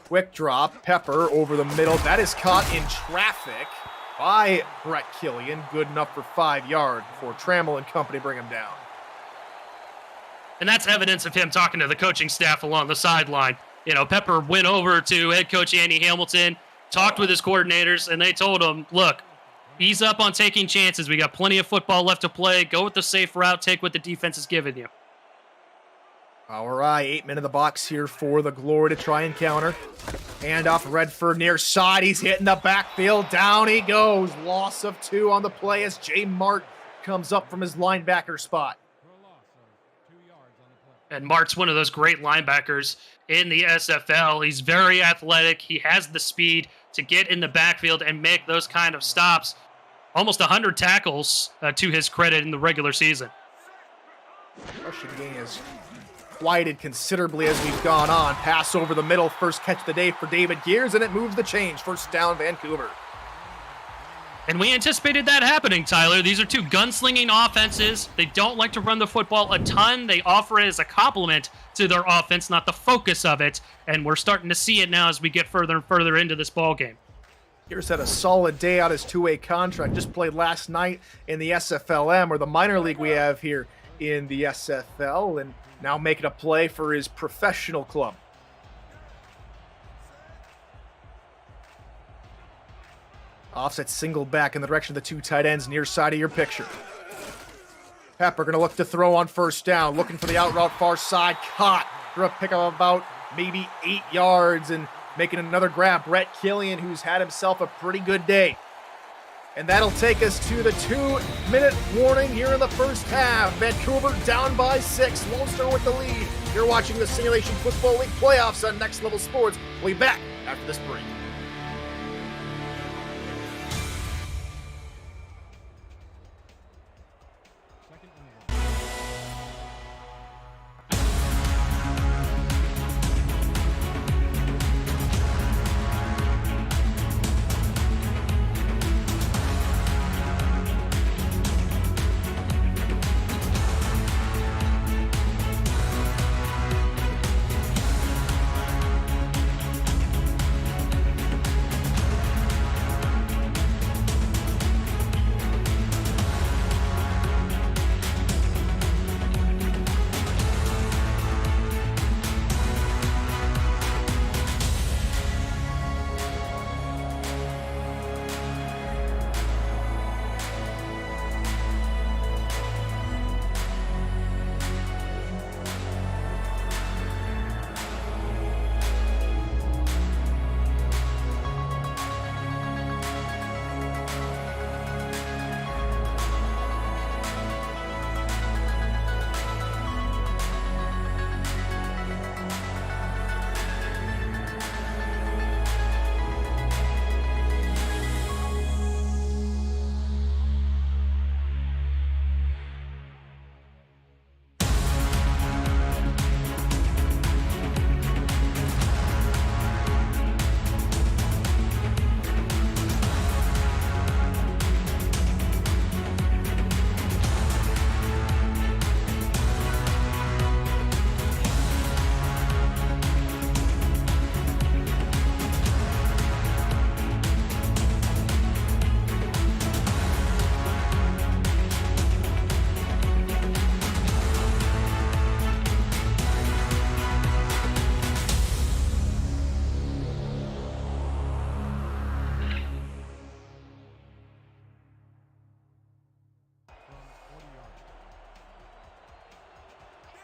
Quick drop, Pepper over the middle. That is caught in traffic by Brett Killian. Good enough for 5 yards before Trammell and company bring him down. And that's evidence of him talking to the coaching staff along the sideline. You know, Pepper went over to head coach Andy Hamilton, talked with his coordinators, and they told him, look, ease up on taking chances. We got plenty of football left to play. Go with the safe route. Take what the defense is giving you. All right, 8 men in the box here for the Glory to try and counter. Hand off Redford near side. He's hitting the backfield. Down he goes. Loss of 2 on the play as Jay Mart comes up from his linebacker spot. And Mart's one of those great linebackers in the SFL. He's very athletic. He has the speed to get in the backfield and make those kind of stops. Almost 100 tackles to his credit in the regular season. Rushing game has quieted considerably as we've gone on. Pass over the middle, first catch of the day for David Gears, and it moves the change. First down, Vancouver. And we anticipated that happening, Tyler. These are 2 gunslinging offenses. They don't like to run the football a ton. They offer it as a complement to their offense, not the focus of it. And we're starting to see it now as we get further and further into this ball game. Gears had a solid day on his 2-way contract. Just played last night in the SFLM, or the minor league we have here in the SFL, and now making a play for his professional club. Offset single back in the direction of the 2 tight ends near side of your picture. Pepper going to look to throw on first down, looking for the out route far side, caught for a pickup of about maybe 8 yards, and making another grab, Brett Killian, who's had himself a pretty good day. And that'll take us to the 2-minute warning here in the first half. Vancouver down by 6, Lone Star with the lead. You're watching the Simulation Football League playoffs on Next Level Sports. We'll be back after this break.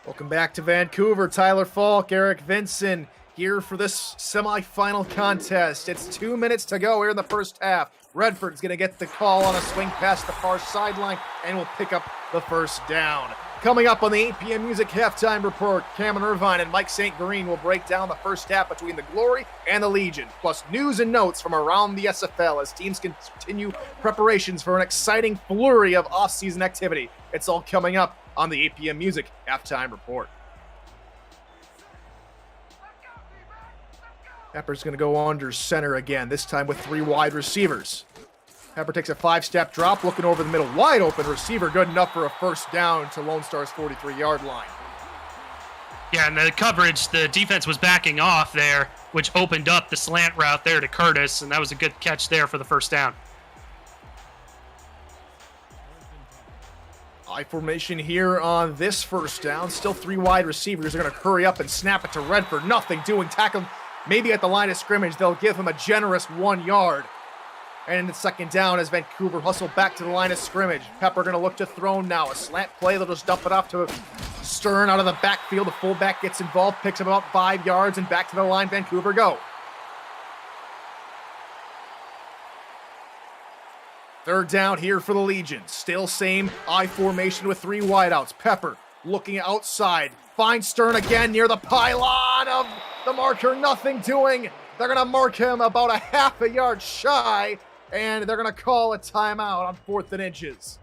Welcome back to Vancouver. Tyler Falk, Eric Vinson here for this semifinal contest. It's 2 minutes to go here in the first half. Redford's going to get the call on a swing past the far sideline and will pick up the first down. Coming up on the 8 p.m. Music Halftime Report, Cameron Irvine and Mike St. Green will break down the first half between the Glory and the Legion, plus news and notes from around the SFL as teams continue preparations for an exciting flurry of off-season activity. It's all coming up on the 8 p.m. Music Halftime Report. Pepper's going to go under center again, this time with 3 wide receivers. Pepper takes a 5-step drop, looking over the middle. Wide open receiver, good enough for a first down to Lone Star's 43-yard line. Yeah, and the coverage, the defense was backing off there, which opened up the slant route there to Curtis, and that was a good catch there for the first down. I formation here on this first down. Still 3 wide receivers. They're going to hurry up and snap it to Redford. Nothing doing. Tackle maybe at the line of scrimmage. They'll give him a generous 1 yard. And in the second down as Vancouver hustle back to the line of scrimmage. Pepper going to look to throw now. A slant play. They'll just dump it off to Stern out of the backfield. The fullback gets involved, picks up about 5 yards, and back to the line Vancouver go. Third down here for the Legion. Still same I formation with 3 wideouts. Pepper looking outside. Finds Stern again near the pylon of the marker. Nothing doing. They're going to mark him about a half a yard shy, and they're going to call a timeout on 4th and inches.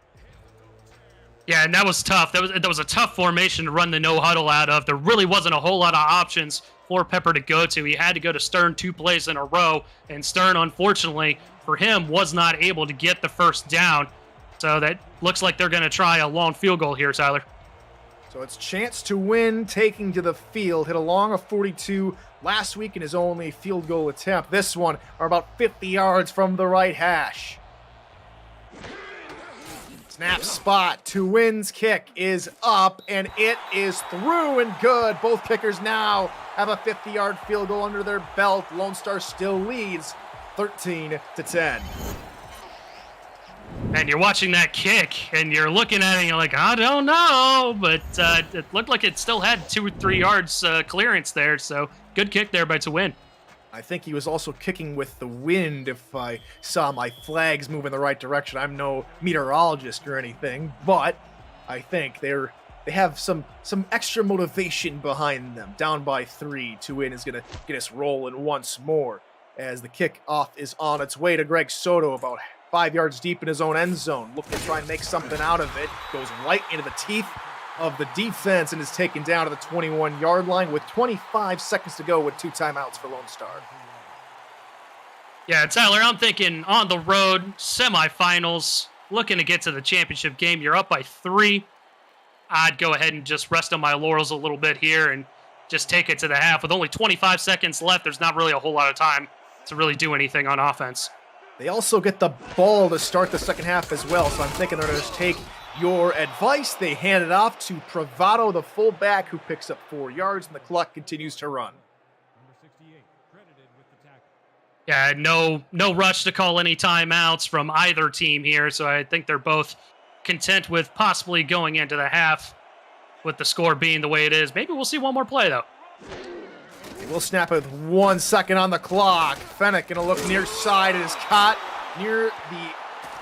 Yeah, and that was tough. That was a tough formation to run the no huddle out of. There really wasn't a whole lot of options for Pepper to go to. He had to go to Stern 2 plays in a row, and Stern, unfortunately for him, was not able to get the first down. So that looks like they're going to try a long field goal here, Tyler. So it's chance to win, taking to the field. Hit a long of 42 last week in his only field goal attempt. This one are about 50 yards from the right hash. Snap spot. To Win's kick is up, and it is through and good. Both kickers now have a 50-yard field goal under their belt. Lone Star still leads 13-10. And you're watching that kick, and you're looking at it, and you're like, I don't know, but it looked like it still had 2 or 3 yards clearance there, so good kick there by To Win. I think he was also kicking with the wind if I saw my flags move in the right direction. I'm no meteorologist or anything, but I think they have some extra motivation behind them. Down by 3, To Win is going to get us rolling once more as the kickoff is on its way to Greg Soto about 5 yards deep in his own end zone. Looking to try and make something out of it. Goes right into the teeth of the defense and is taken down to the 21-yard line with 25 seconds to go with 2 timeouts for Lone Star. Yeah, Tyler, I'm thinking on the road, semifinals, looking to get to the championship game. You're up by 3. I'd go ahead and just rest on my laurels a little bit here and just take it to the half. With only 25 seconds left, there's not really a whole lot of time to really do anything on offense. They also get the ball to start the second half as well, so I'm thinking they're going to just take your advice. They hand it off to Pravado, the fullback, who picks up 4 yards, and the clock continues to run. Yeah, no rush to call any timeouts from either team here, so I think they're both content with possibly going into the half with the score being the way it is. Maybe we'll see one more play, though. We'll snap it with 1 second on the clock. Fennec going to look near side. It is caught near the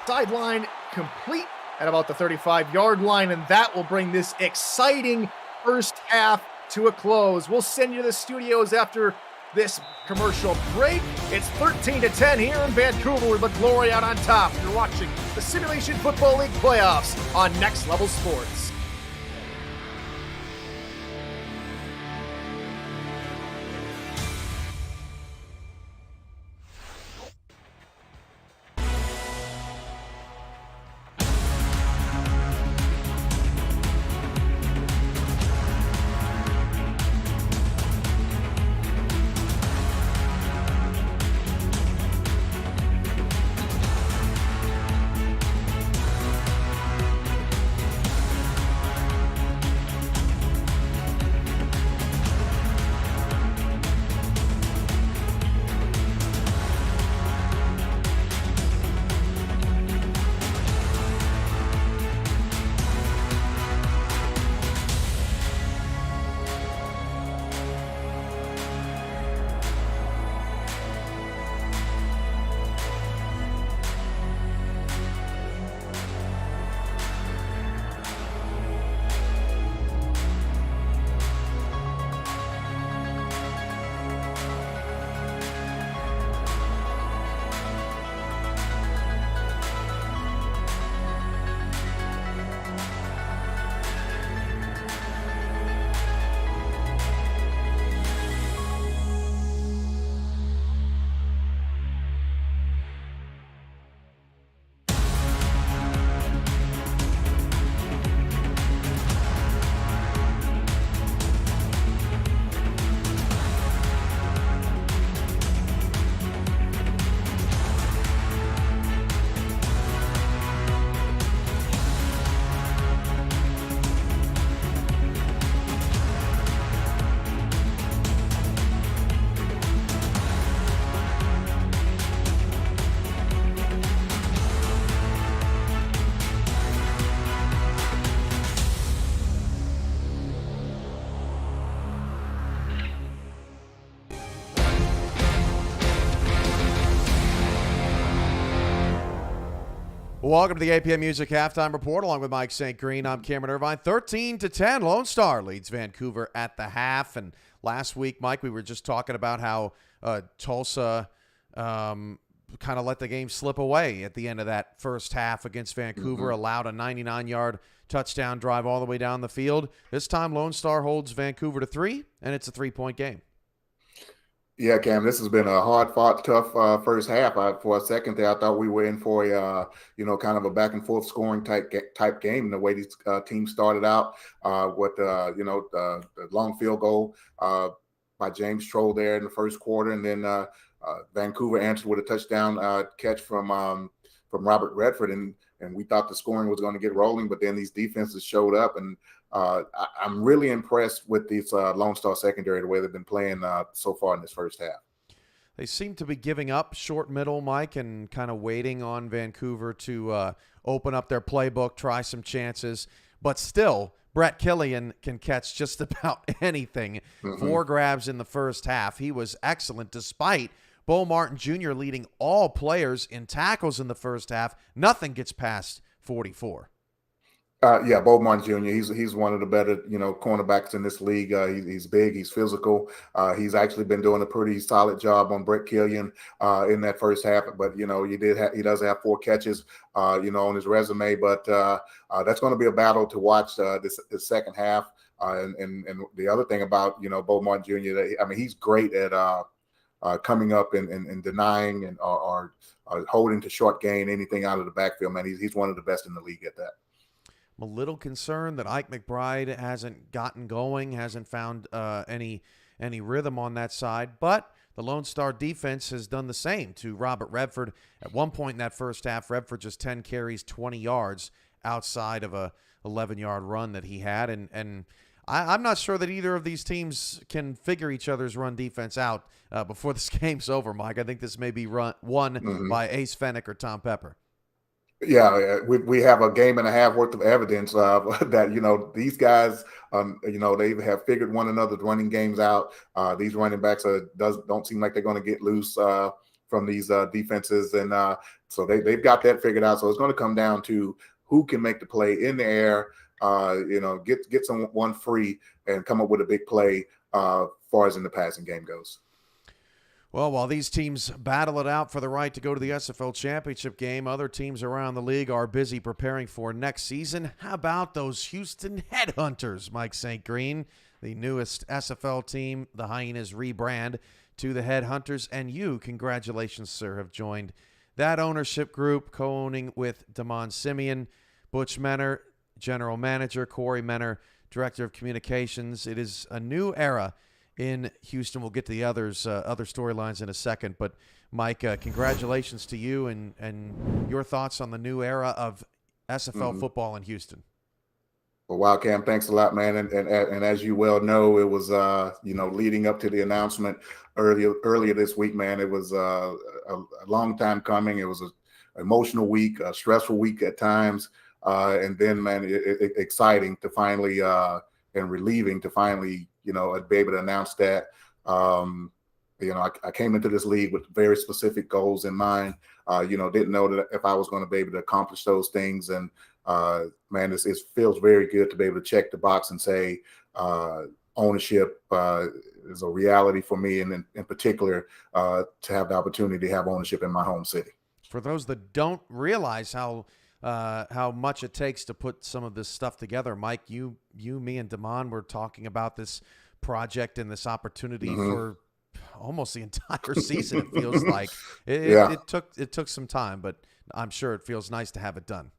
sideline, complete at about the 35-yard line, and that will bring this exciting first half to a close. We'll send you to the studios after this commercial break. It's 13-10 here in Vancouver with the Glory out on top. You're watching the Simulation Football League playoffs on Next Level Sports. Welcome to the APM Music Halftime Report, along with Mike St. Green. I'm Cameron Irvine. 13-10, Lone Star leads Vancouver at the half. And last week, Mike, we were just talking about how Tulsa kind of let the game slip away at the end of that first half against Vancouver, allowed a 99-yard touchdown drive all the way down the field. This time, Lone Star holds Vancouver to 3, and it's a 3-point game. Yeah, Cam, this has been a hard-fought, tough first half. For a second there, I thought we were in for a, kind of a back-and-forth scoring type game. The way these teams started out with, the long field goal by James Troll there in the first quarter, and then Vancouver answered with a touchdown catch from Robert Redford, and we thought the scoring was going to get rolling, but then these defenses showed up, and I'm really impressed with this Lone Star secondary, the way they've been playing so far in this first half. They seem to be giving up short middle, Mike, and kind of waiting on Vancouver to open up their playbook, try some chances. But still, Brett Killian can catch just about anything. 4 grabs in the first half. He was excellent despite Bo Martin Jr. leading all players in tackles in the first half. Nothing gets past 44. Bo Martin Jr. He's one of the better, cornerbacks in this league. He's big. He's physical. He's actually been doing a pretty solid job on Brett Killian in that first half. But he does have 4 catches, on his resume. But that's going to be a battle to watch this second half. And the other thing about Bo Martin Jr. He's great at coming up and denying and or holding to short gain anything out of the backfield. Man, he's one of the best in the league at that. I'm a little concerned that Ike McBride hasn't gotten going, hasn't found any rhythm on that side. But the Lone Star defense has done the same to Robert Redford. At one point in that first half, Redford just 10 carries, 20 yards outside of a 11-yard run that he had. And I'm not sure that either of these teams can figure each other's run defense out before this game's over, Mike. I think this may be won by Ace Fennick or Tom Pepper. Yeah, we have a game and a half worth of evidence that these guys they have figured one another's running games out. These running backs don't seem like they're going to get loose from these defenses, and so they've got that figured out. So it's going to come down to who can make the play in the air, get someone free and come up with a big play far as in the passing game goes. Well, while these teams battle it out for the right to go to the SFL championship game, other teams around the league are busy preparing for next season. How about those Houston Headhunters, Mike St. Green? The newest SFL team, the Hyenas, rebrand to the Headhunters. And you, congratulations, sir, have joined that ownership group, co-owning with Damon Simeon, Butch Menner, general manager, Corey Menner, director of communications. It is a new era in Houston. We'll get to the other storylines in a second. But, Mike, congratulations to you and your thoughts on the new era of SFL football in Houston. Well, wow, Cam, thanks a lot, man. And as you well know, it was, leading up to the announcement earlier this week, man. It was a long time coming. It was an emotional week, a stressful week at times. And then, man, exciting to finally and relieving to finally, be able to announce that. I came into this league with very specific goals in mind. Didn't know that if I was going to be able to accomplish those things. And man, it feels very good to be able to check the box and say ownership is a reality for me, and in particular, to have the opportunity to have ownership in my home city. For those that don't realize how much it takes to put some of this stuff together, Mike, you, me, and Damon were talking about this project and this opportunity for almost the entire season. It feels like it took some time, but I'm sure it feels nice to have it done.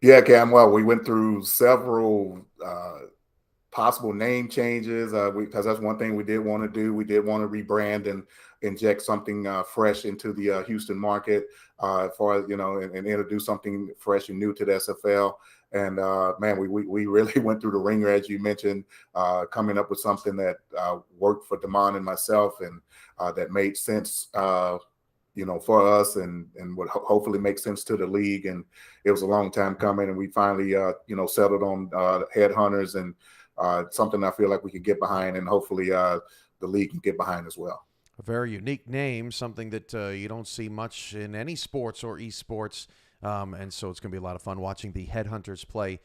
Yeah, Cam. Well, we went through several possible name changes because that's one thing we did want to do. We did want to rebrand and inject something fresh into the Houston market, and introduce something fresh and new to the SFL. And man, we really went through the ringer, as you mentioned, coming up with something that worked for Damon and myself, and that made sense, for us, and would hopefully make sense to the league. And it was a long time coming, and we finally, settled on Headhunters, and something I feel like we could get behind, and hopefully the league can get behind as well. A very unique name, something that you don't see much in any sports or esports And so it's going to be a lot of fun watching the Headhunters play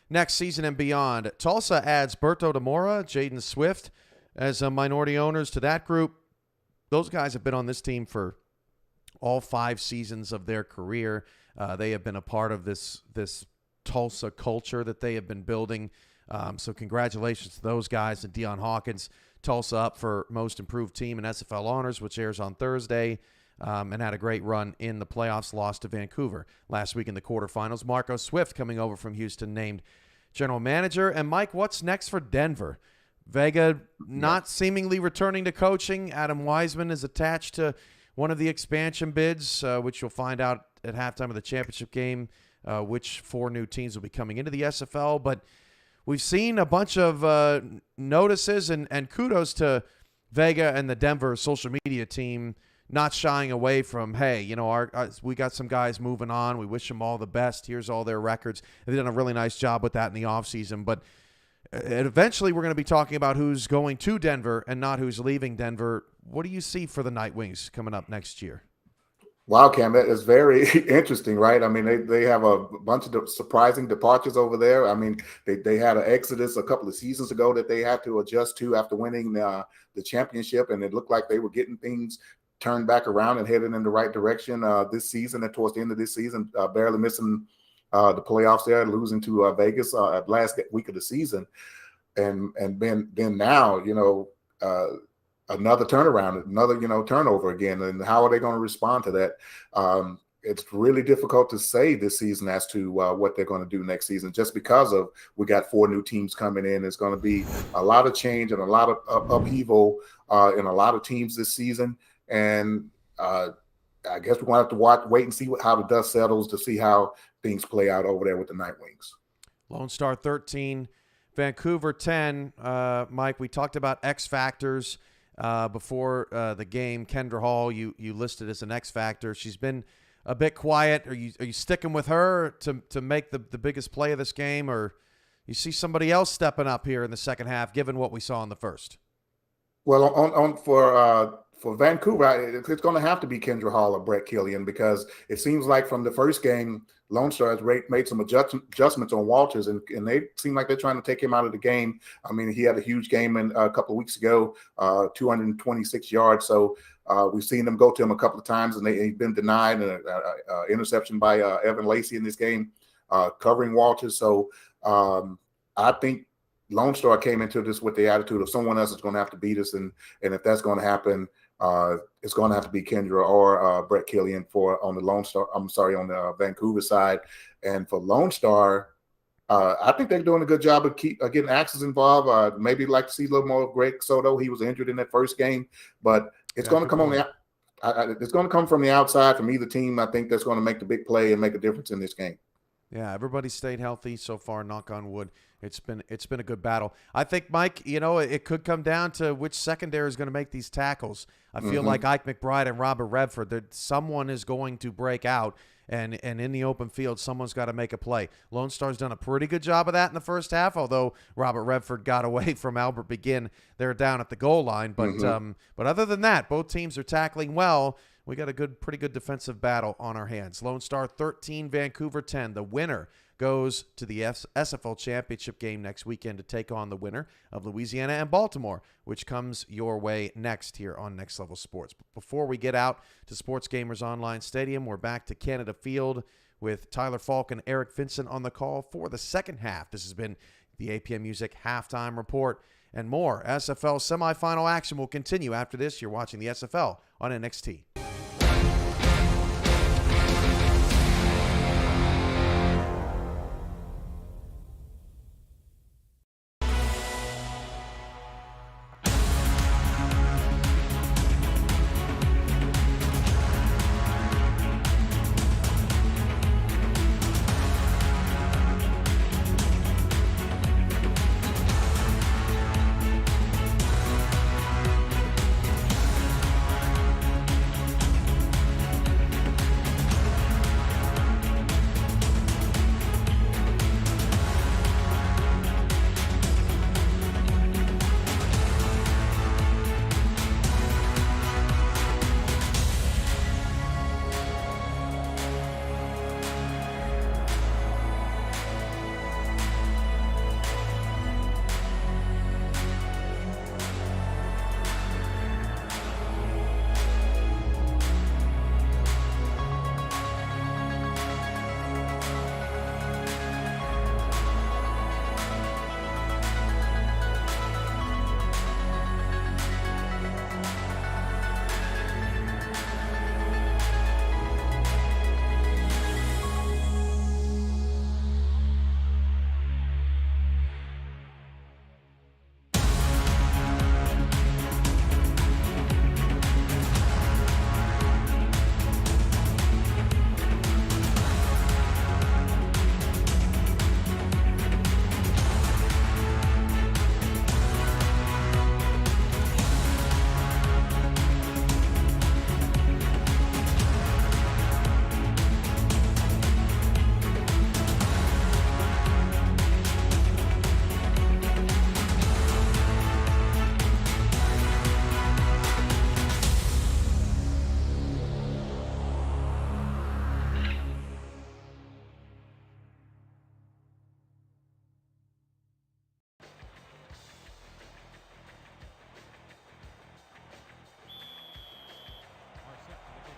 next season and beyond. Tulsa adds Berto Demora, Jaden Swift as minority owners to that group. Those guys have been on this team for all 5 seasons of their career. They have been a part of this Tulsa culture that they have been building. So congratulations to those guys. And Deion Hawkins, Tulsa up for Most Improved Team in SFL Honors, which airs on Thursday, and had a great run in the playoffs, lost to Vancouver last week in the quarterfinals. Marco Swift coming over from Houston, named general manager. And Mike, what's next for Denver? Vega not seemingly returning to coaching. Adam Wiseman is attached to one of the expansion bids, which you'll find out at halftime of the championship game, which 4 new teams will be coming into the SFL. But we've seen a bunch of notices and kudos to Vega and the Denver social media team not shying away from, hey, you know, we got some guys moving on. We wish them all the best. Here's all their records. They've done a really nice job with that in the offseason. But eventually we're going to be talking about who's going to Denver and not who's leaving Denver. What do you see for the Night Wings coming up next year? Wow, Cam, that is very interesting, right? I mean, they have a bunch of surprising departures over there. I mean, they had an exodus a couple of seasons ago that they had to adjust to after winning the championship, and it looked like they were getting things turned back around and headed in the right direction this season. And towards the end of this season, barely missing the playoffs there, losing to Vegas last week of the season, and then now, you know, another turnaround, another, you know, turnover again. And how are they going to respond to that? It's really difficult to say this season as to what they're going to do next season, just because of we got 4 new teams coming in. It's going to be a lot of change and a lot of upheaval in a lot of teams this season. And I guess we're going to have to wait and see how the dust settles to see how things play out over there with the Night Wings. Lone Star 13, Vancouver 10. Mike, we talked about X factors before the game. Kendra Hall, you listed as an X factor. She's been a bit quiet. Are you sticking with her to make the biggest play of this game, or you see somebody else stepping up here in the second half, given what we saw in the first? Well, for Vancouver, it's going to have to be Kendra Hall or Brett Killian, because it seems like from the first game, Lone Star has made some adjustments on Walters, and they seem like they're trying to take him out of the game. I mean, he had a huge game a couple of weeks ago, 226 yards. So we've seen them go to him a couple of times, and he's been denied an interception by Evan Lacy in this game, covering Walters. So I think Lone Star came into this with the attitude of someone else is going to have to beat us, and if that's going to happen, it's going to have to be Kendra or Brett Killian on the Vancouver side. And for Lone Star, I think they're doing a good job of getting Axis involved. Maybe like to see a little more of Greg Soto. He was injured in that first game, but it's going to come it's going to come from the outside from either team. I think that's going to make the big play and make a difference in this game. Yeah, everybody stayed healthy so far, knock on wood. It's been a good battle. I think, Mike, you know, it could come down to which secondary is going to make these tackles. I feel like Ike McBride and Robert Redford, someone is going to break out, and in the open field, someone's got to make a play. Lone Star's done a pretty good job of that in the first half, although Robert Redford got away from Albert Begin. They're down at the goal line. But other than that, both teams are tackling well. We got a pretty good defensive battle on our hands. Lone Star 13, Vancouver 10. The winner goes to the SFL championship game next weekend to take on the winner of Louisiana and Baltimore, which comes your way next here on Next Level Sports. But before we get out to Sports Gamers Online Stadium, we're back to Canada Field with Tyler Falk and Eric Vincent on the call for the second half. This has been the APM Music Halftime Report and more. SFL semifinal action will continue after this. You're watching the SFL on NXT.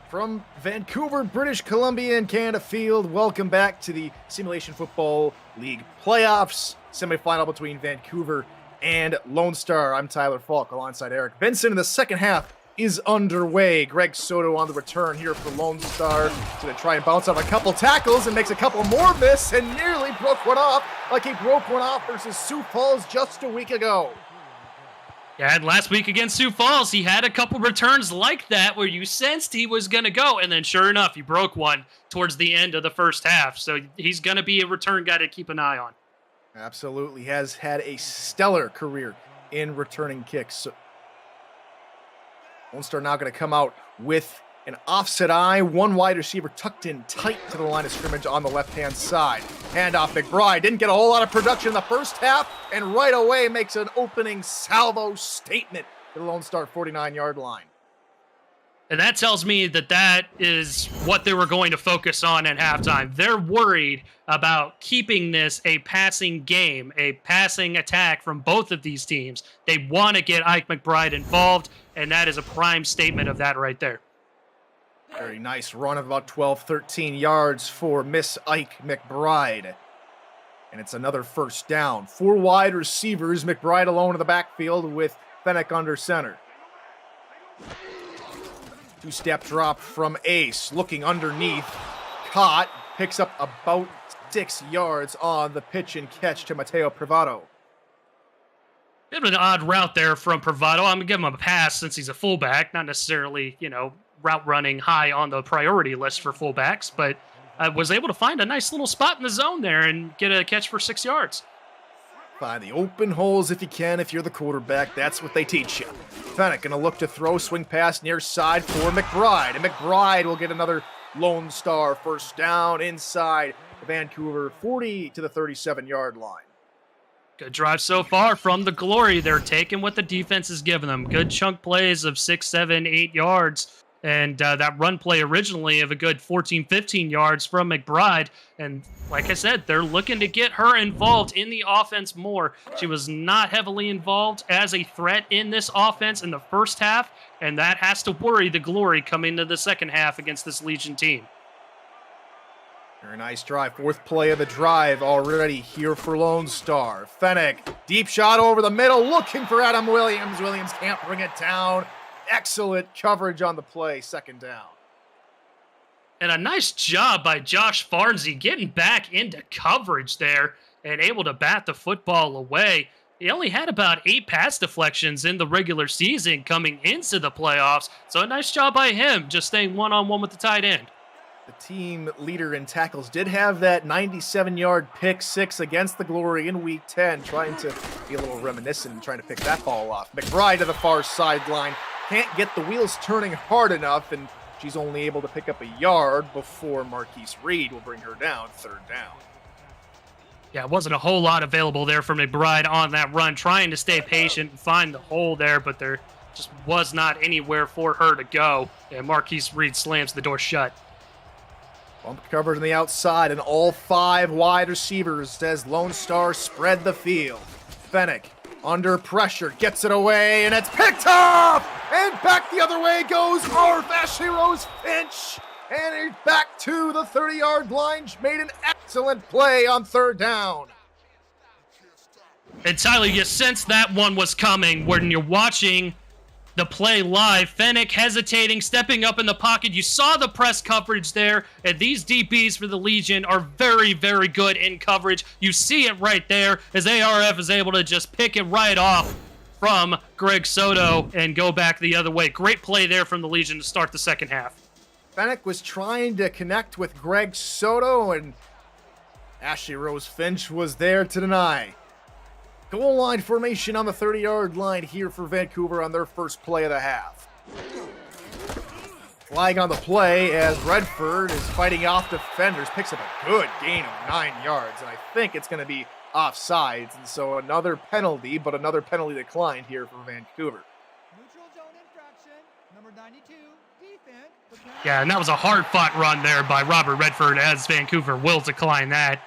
From Vancouver, British Columbia, and Canada Field, welcome back to the Simulation Football League Playoffs semifinal between Vancouver and Lone Star. I'm Tyler Falk alongside Eric Benson, and the second half is underway. Greg Soto on the return here for Lone Star. He's going to try and bounce off a couple tackles and makes a couple more miss and nearly broke one off like he broke one off versus Sioux Falls just a week ago. Yeah, and last week against Sioux Falls, he had a couple returns like that where you sensed he was going to go, and then sure enough, he broke one towards the end of the first half. So he's going to be a return guy to keep an eye on. Absolutely. Has had a stellar career in returning kicks. Lone Star now going to come out with an offset eye, one wide receiver tucked in tight to the line of scrimmage on the left-hand side. Handoff, McBride didn't get a whole lot of production in the first half, and right away makes an opening salvo statement to the Lone Star 49-yard line. And that tells me that that is what they were going to focus on at halftime. They're worried about keeping this a passing game, a passing attack from both of these teams. They want to get Ike McBride involved, and that is a prime statement of that right there. Very nice run of about 12, 13 yards for Miss Ike McBride. And it's another first down. 4 wide receivers, McBride alone in the backfield with Fennick under center. 2-step drop from Ace, looking underneath. Caught, picks up about 6 yards on the pitch and catch to Mateo Privado. Bit of an odd route there from Privado. I'm going to give him a pass since he's a fullback, not necessarily, route running high on the priority list for fullbacks, but I was able to find a nice little spot in the zone there and get a catch for 6 yards. Find the open holes if you can, if you're the quarterback. That's what they teach you. Fennick going to look to throw, swing pass near side for McBride. And McBride will get another Lone Star first down inside the Vancouver 40 to the 37-yard line. Good drive so far from the Glory. They're taking what the defense is giving them. Good chunk plays of 6, 7, 8 yards. And that run play originally of a good 14, 15 yards from McBride. And like I said, they're looking to get her involved in the offense more. She was not heavily involved as a threat in this offense in the first half, and that has to worry the Glory coming into the second half against this Legion team. Very nice drive. 4th play of the drive already here for Lone Star. Fennick, deep shot over the middle, looking for Adam Williams. Williams can't bring it down. Excellent coverage on the play, second down. And a nice job by Josh Farnsey getting back into coverage there and able to bat the football away. He only had about 8 pass deflections in the regular season coming into the playoffs, so a nice job by him just staying one-on-one with the tight end. The team leader in tackles did have that 97-yard pick 6 against the Glory in Week 10, trying to be a little reminiscent and trying to pick that ball off. McBride to the far sideline. Can't get the wheels turning hard enough, and she's only able to pick up a yard before Marquise Reed will bring her down, 3rd down. Yeah, it wasn't a whole lot available there from McBride on that run, trying to stay patient and find the hole there, but there just was not anywhere for her to go, and Marquise Reed slams the door shut. Bump coverage on the outside, and all 5 wide receivers as Lone Star spread the field. Fennick under pressure, gets it away, and it's picked up! And back the other way goes Ashley Rose Finch! And he's back to the 30-yard line. Made an excellent play on 3rd down. And Tyler, you sensed that one was coming when you're watching the play live. Fennick hesitating, stepping up in the pocket. You saw the press coverage there, and these DBs for the Legion are very, very good in coverage. You see it right there as ARF is able to just pick it right off from Greg Soto and go back the other way. Great play there from the Legion to start the second half. Fennick was trying to connect with Greg Soto, and Ashley Rose Finch was there to deny. Goal line formation on the 30-yard line here for Vancouver on their first play of the half. Flag on the play as Redford is fighting off defenders, picks up a good gain of 9 yards, and I think it's going to be offsides, and so another penalty, but another penalty declined here for Vancouver. Neutral zone infraction, number 92, defense. Yeah, and that was a hard-fought run there by Robert Redford as Vancouver will decline that.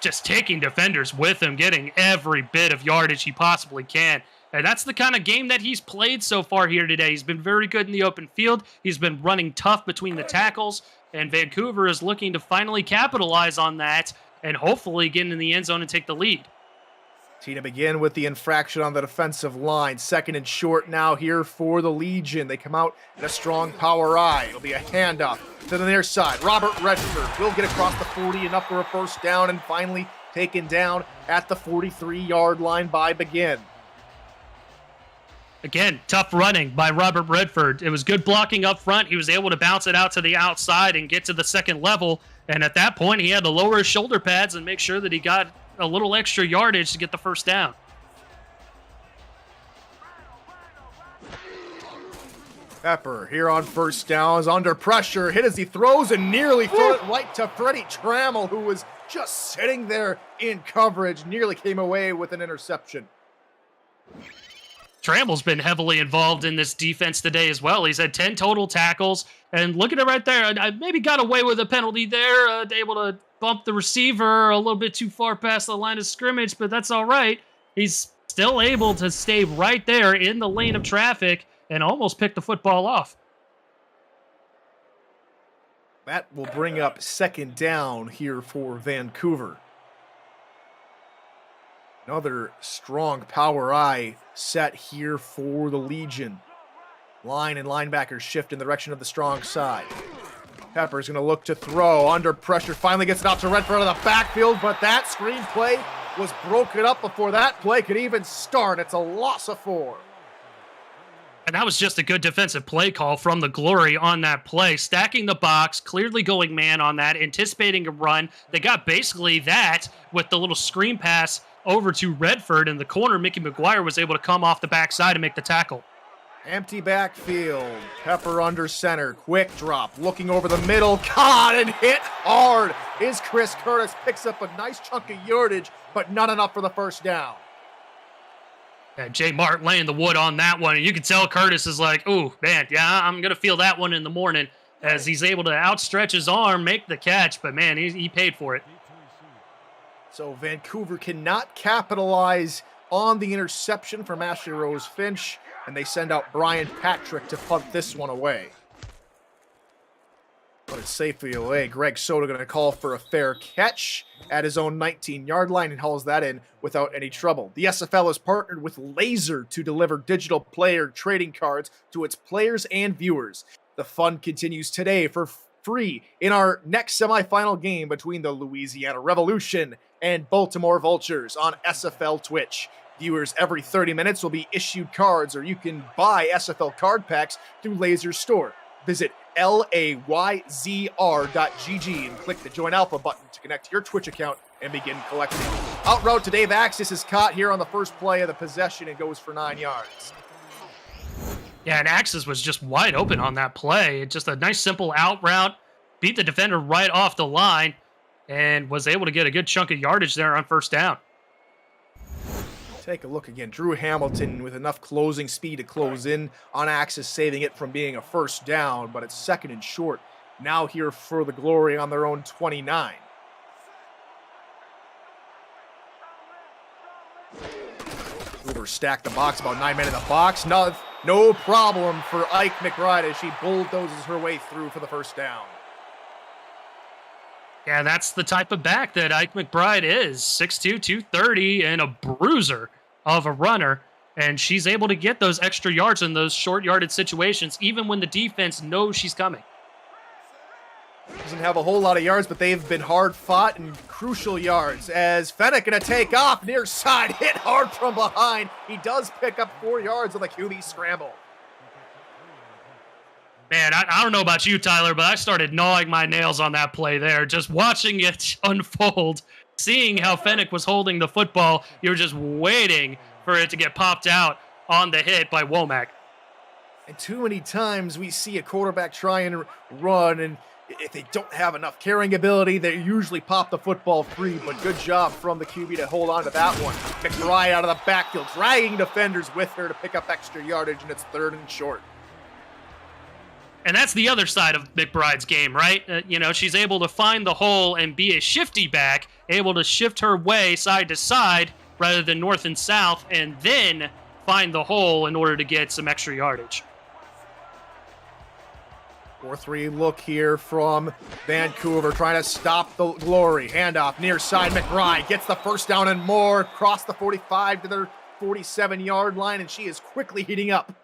Just taking defenders with him, getting every bit of yardage he possibly can. And that's the kind of game that he's played so far here today. He's been very good in the open field. He's been running tough between the tackles, and Vancouver is looking to finally capitalize on that and hopefully get in the end zone and take the lead. To begin with the infraction on the defensive line. Second and short now here for the Legion. They come out in a strong power I. It'll be a handoff to the near side. Robert Redford will get across the 40, enough for a first down, and finally taken down at the 43-yard line by Begin. Again, tough running by Robert Redford. It was good blocking up front. He was able to bounce it out to the outside and get to the second level. And at that point, he had to lower his shoulder pads and make sure that he got a little extra yardage to get the first down. Pepper here on first down is under pressure. Hit as he throws and nearly threw it right to Freddie Trammell, who was just sitting there in coverage. Nearly came away with an interception. Trammell's been heavily involved in this defense today as well. He's had 10 total tackles, and look at it right there. I maybe got away with a penalty there, able to bump the receiver a little bit too far past the line of scrimmage, but that's all right. He's still able to stay right there in the lane of traffic and almost pick the football off. That will bring up second down here for Vancouver. Another strong power I set here for the Legion. Line and linebackers shift in the direction of the strong side. Pepper's going to look to throw. Under pressure. Finally gets it out to Redford out of the backfield, but that screenplay was broken up before that play could even start. It's a loss of 4. And that was just a good defensive play call from the Glory on that play. Stacking the box, clearly going man on that, anticipating a run. They got basically that with the little screen pass over to Redford, and the corner, Mickey McGuire, was able to come off the backside and make the tackle. Empty backfield. Pepper under center. Quick drop. Looking over the middle. Caught and hit hard. Is Chris Curtis. Picks up a nice chunk of yardage, but not enough for the first down. Yeah, Jay Martin laying the wood on that one. And you can tell Curtis is like, ooh, man, yeah, I'm going to feel that one in the morning, as he's able to outstretch his arm, make the catch. But, man, he paid for it. So Vancouver cannot capitalize on the interception from Ashley Rose Finch, and they send out Brian Patrick to punt this one away. But it's safely away. Greg Soto going to call for a fair catch at his own 19-yard line and hauls that in without any trouble. The SFL has partnered with Laser to deliver digital player trading cards to its players and viewers. The fun continues today for free in our next semifinal game between the Louisiana Revolution and Baltimore Vultures on SFL Twitch. Viewers every 30 minutes will be issued cards, or you can buy SFL card packs through Laser's store. Visit layzr.gg and click the Join Alpha button to connect your Twitch account and begin collecting. Out route to Dave Axis is caught here on the first play of the possession and goes for 9 yards. Yeah, and Axis was just wide open on that play. Just a nice, simple out route. Beat the defender right off the line and was able to get a good chunk of yardage there on first down. Take a look again. Drew Hamilton with enough closing speed to close in on Axis, saving it from being a first down, but it's second and short. Now here for the Glory on their own 29. Hoover stacked the box, about 9 men in the box. No problem for Ike McBride as she bulldozes her way through for the first down. Yeah, that's the type of back that Ike McBride is. 6'2", 230, and a bruiser of a runner. And she's able to get those extra yards in those short-yarded situations, even when the defense knows she's coming. Doesn't have a whole lot of yards, but they've been hard-fought and crucial yards. As Fennec going to take off near side, hit hard from behind. He does pick up 4 yards on the QB scramble. Man, I don't know about you, Tyler, but I started gnawing my nails on that play there. Just watching it unfold, seeing how Fennec was holding the football, you're just waiting for it to get popped out on the hit by Womack. And too many times we see a quarterback try and run, and if they don't have enough carrying ability, they usually pop the football free, but good job from the QB to hold on to that one. McBride out of the backfield, dragging defenders with her to pick up extra yardage, and it's third and short. And that's the other side of McBride's game, right? She's able to find the hole and be a shifty back, able to shift her way side to side rather than north and south, and then find the hole in order to get some extra yardage. 4-3 look here from Vancouver, trying to stop the Glory. Handoff near side. McBride gets the first down and more, across the 45 to their 47-yard line, and she is quickly heating up.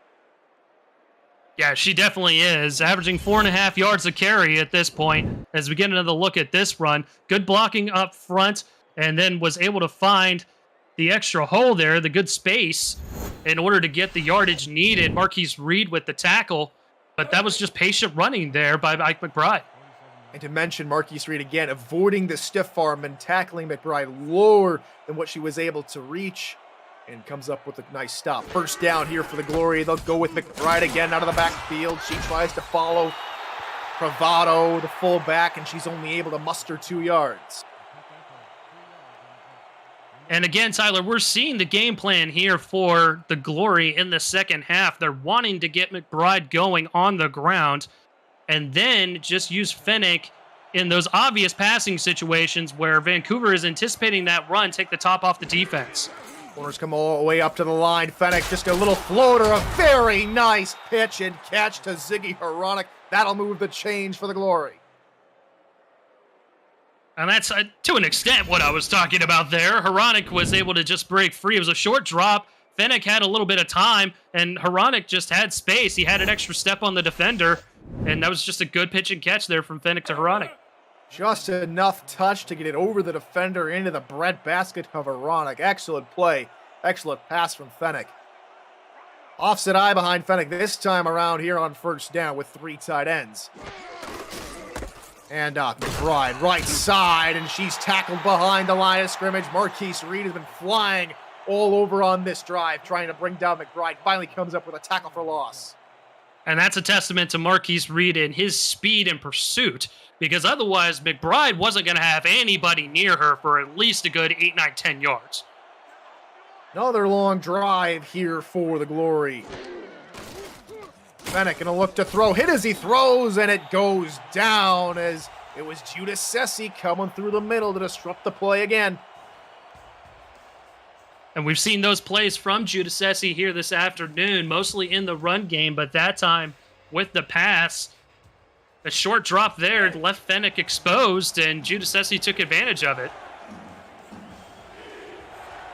Yeah, she definitely is, averaging 4.5 yards a carry at this point. As we get another look at this run, good blocking up front, and then was able to find the extra hole there, the good space, in order to get the yardage needed. Marquise Reed with the tackle, but that was just patient running there by Mike McBride. And to mention Marquise Reed again, avoiding the stiff arm and tackling McBride lower than what she was able to reach, and comes up with a nice stop. First down here for the Glory. They'll go with McBride again out of the backfield. She tries to follow Bravado, the fullback, and she's only able to muster 2 yards. And again, Tyler, we're seeing the game plan here for the Glory in the second half. They're wanting to get McBride going on the ground and then just use Fennick in those obvious passing situations where Vancouver is anticipating that run, take the top off the defense. Corners come all the way up to the line. Fennick, just a little floater, a very nice pitch and catch to Ziggy Hronek. That'll move the change for the Glory. And that's, to an extent, what I was talking about there. Hronek was able to just break free. It was a short drop. Fennick had a little bit of time, and Hronek just had space. He had an extra step on the defender, and that was just a good pitch and catch there from Fennick to Hronek. Just enough touch to get it over the defender into the breadbasket of Hronek. Excellent play. Excellent pass from Fennick. Offset eye behind Fennick this time around here on first down with 3 tight ends. And McBride, right side, and she's tackled behind the line of scrimmage. Marquise Reed has been flying all over on this drive, trying to bring down McBride. Finally comes up with a tackle for loss. And that's a testament to Marquise Reed and his speed and pursuit, because otherwise McBride wasn't going to have anybody near her for at least a good 8, 9, 10 yards. Another long drive here for the Glory. Fennick gonna look to throw, hit as he throws, and it goes down as it was Judas Sessi coming through the middle to disrupt the play again. And we've seen those plays from Judas Sessi here this afternoon, mostly in the run game, but that time with the pass, a short drop there left Fennick exposed, and Judas Sessi took advantage of it.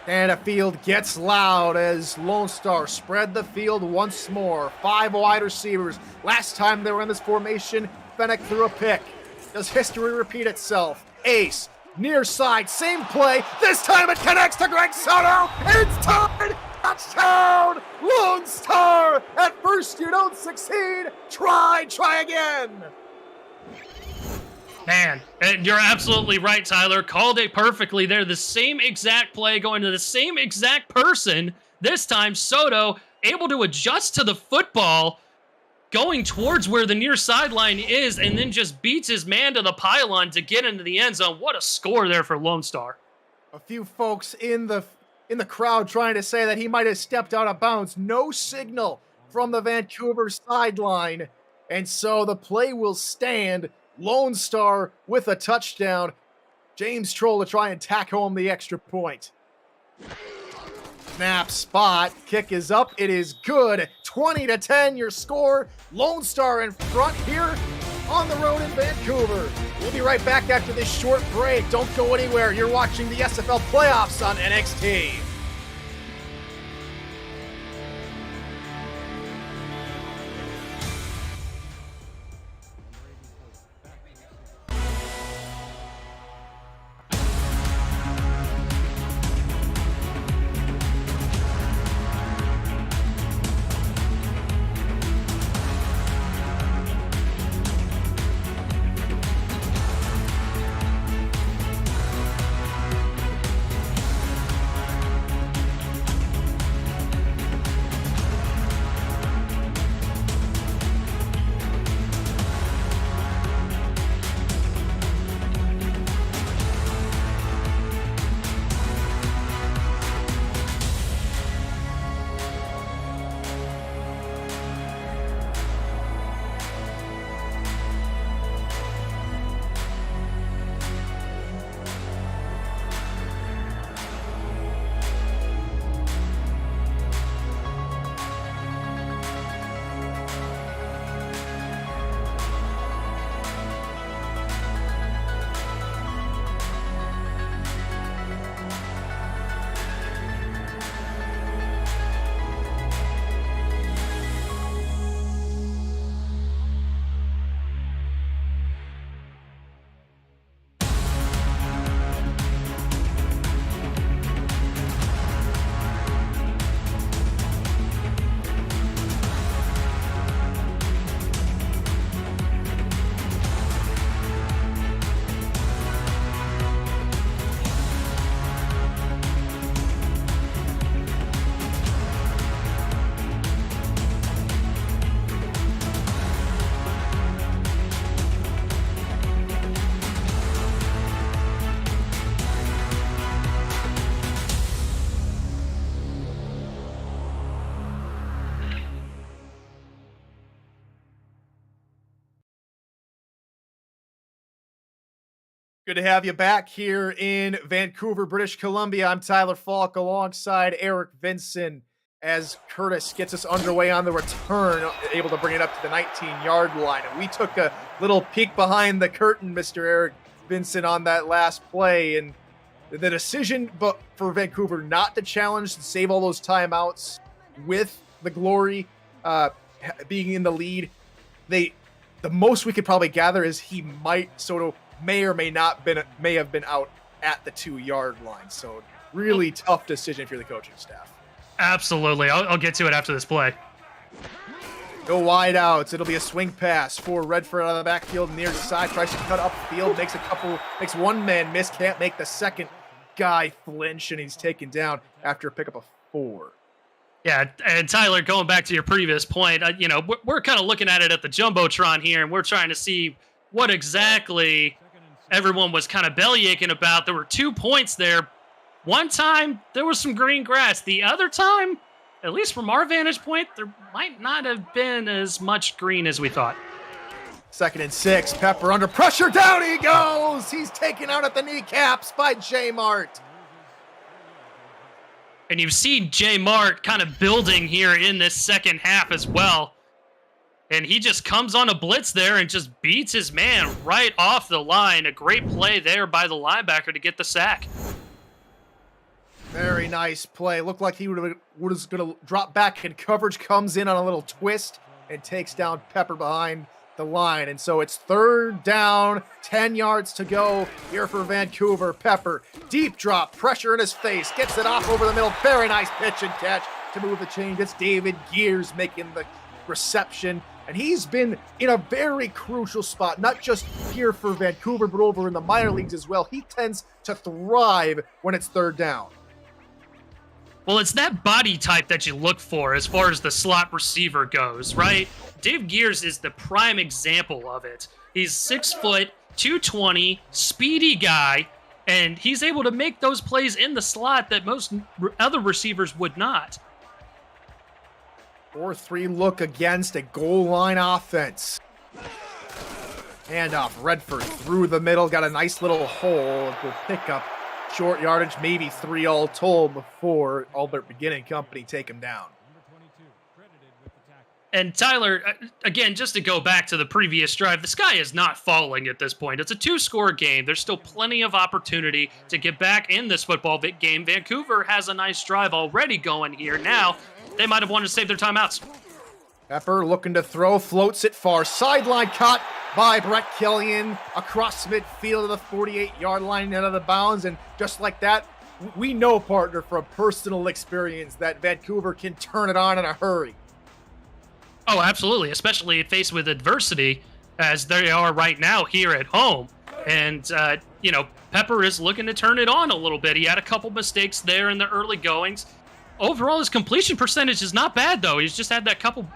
And the field gets loud as Lone Star spread the field once more. 5 wide receivers. Last time they were in this formation, Fennick threw a pick. Does history repeat itself? Ace, near side, same play. This time it connects to Greg Soto. And it's tied. Touchdown! Lone Star! At first you don't succeed. Try again. Man, and you're absolutely right, Tyler. Called it perfectly there. The same exact play going to the same exact person. This time, Soto able to adjust to the football, going towards where the near sideline is, and then just beats his man to the pylon to get into the end zone. What a score there for Lone Star. A few folks in the crowd trying to say that he might have stepped out of bounds. No signal from the Vancouver sideline, and so the play will stand. Lone Star with a touchdown. James Troll to try and tack home the extra point. Snap, spot, kick is up, it is good. 20-10 your score. Lone Star in front here on the road in Vancouver. We'll be right back after this short break. Don't go anywhere. You're watching the SFL playoffs on NXT. Good to have you back here in Vancouver, British Columbia. I'm Tyler Falk alongside Eric Vinson as Curtis gets us underway on the return, able to bring it up to the 19-yard line. And we took a little peek behind the curtain, Mr. Eric Vinson, on that last play. And the decision for Vancouver not to challenge and save all those timeouts with the Glory being in the lead, the most we could probably gather is he may or may have been out at the 2-yard line. So really tough decision if you're the coaching staff. Absolutely. I'll get to it after this play. No wide outs. It'll be a swing pass for Redford out of the backfield near the side. Tries to cut upfield. Makes one man miss. Can't make the second guy flinch, and he's taken down after a pickup of 4. Yeah, and Tyler, going back to your previous point, we're kind of looking at it at the Jumbotron here, and we're trying to see what exactly everyone was kind of bellyaching about. There were 2 points there. One time, there was some green grass. The other time, at least from our vantage point, there might not have been as much green as we thought. 2nd and 6. Pepper under pressure. Down he goes. He's taken out at the kneecaps by J Mart. And you've seen J Mart kind of building here in this second half as well. And he just comes on a blitz there and just beats his man right off the line. A great play there by the linebacker to get the sack. Very nice play. Looked like he was going to drop back, and coverage comes in on a little twist and takes down Pepper behind the line. And so it's 3rd down, 10 yards to go here for Vancouver. Pepper, deep drop, pressure in his face, gets it off over the middle. Very nice pitch and catch to move the chain. It's David Gears making the reception. And he's been in a very crucial spot, not just here for Vancouver, but over in the minor leagues as well. He tends to thrive when it's 3rd down. Well, it's that body type that you look for as far as the slot receiver goes, right? Dave Gears is the prime example of it. He's 6 foot, 220, speedy guy, and he's able to make those plays in the slot that most other receivers would not. 4-3 look against a goal line offense. Handoff, Redford through the middle, got a nice little hole. Will pick up short yardage, maybe 3 all told before Albert Beginning Company take him down. And Tyler, again, just to go back to the previous drive, the sky is not falling at this point. It's a 2-score game. There's still plenty of opportunity to get back in this football game. Vancouver has a nice drive already going here. Now, they might have wanted to save their timeouts. Pepper looking to throw, floats it far sideline, caught by Brett Killian across midfield of the 48-yard line out of the bounds. And just like that, we know, partner, from personal experience that Vancouver can turn it on in a hurry. Oh, absolutely, especially faced with adversity as they are right now here at home. And, Pepper is looking to turn it on a little bit. He had a couple mistakes there in the early goings. Overall, his completion percentage is not bad, though. He's just had that couple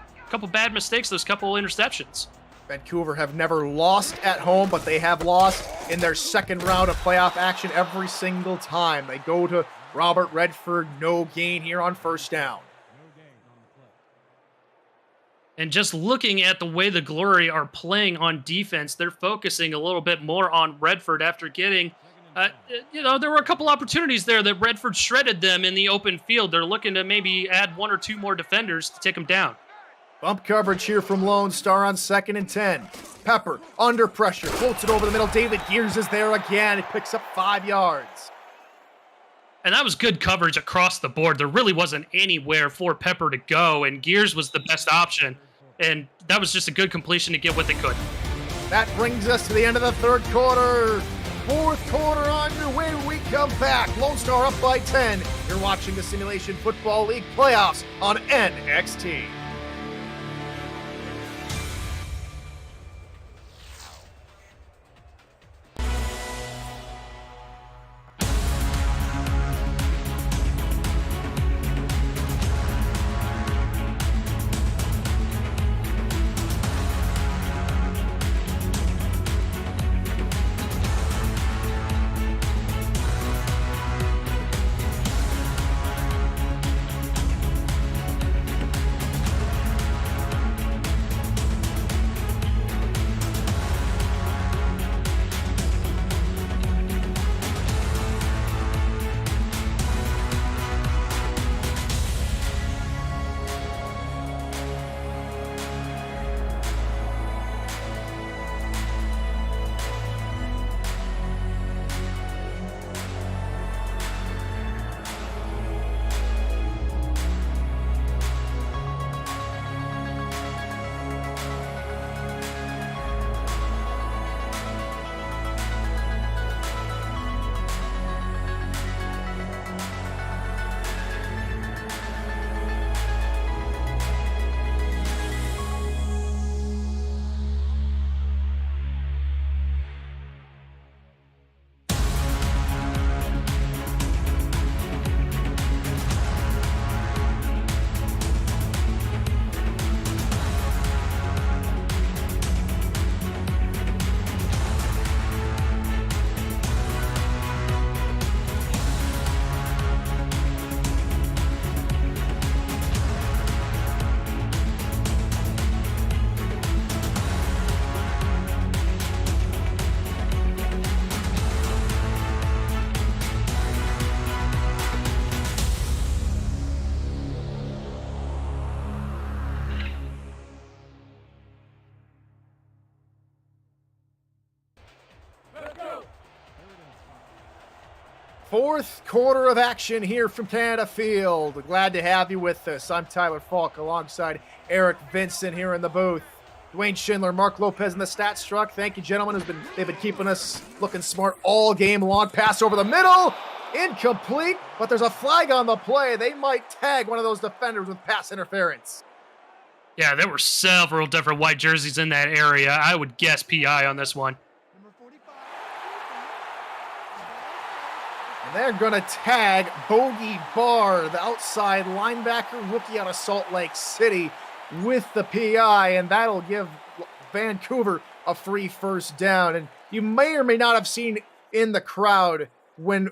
bad mistakes, those couple interceptions. Vancouver have never lost at home, but they have lost in their second round of playoff action every single time. They go to Robert Redford, no gain here on 1st down. And just looking at the way the Glory are playing on defense, they're focusing a little bit more on Redford after getting, there were a couple opportunities there that Redford shredded them in the open field. They're looking to maybe add 1 or 2 more defenders to take them down. Bump coverage here from Lone Star on 2nd and 10. Pepper under pressure, floats it over the middle. David Gears is there again. He picks up 5 yards. And that was good coverage across the board. There really wasn't anywhere for Pepper to go, and Gears was the best option. And that was just a good completion to get what they could. That brings us to the end of the 3rd quarter. 4th quarter underway when we come back. Lone Star up by 10. You're watching the Simulation Football League playoffs on NXT. Fourth quarter of action here from Canada Field. Glad to have you with us. I'm Tyler Falk alongside Eric Vincent here in the booth. Dwayne Schindler, Mark Lopez in the stats truck. Thank you, gentlemen. They've been keeping us looking smart all game long. Pass over the middle. Incomplete, but there's a flag on the play. They might tag one of those defenders with pass interference. Yeah, there were several different white jerseys in that area. I would guess PI on this one. Number 45. And they're going to tag Bogey Barr, the outside linebacker rookie out of Salt Lake City, with the PI, and that'll give Vancouver a free first down. And you may or may not have seen in the crowd when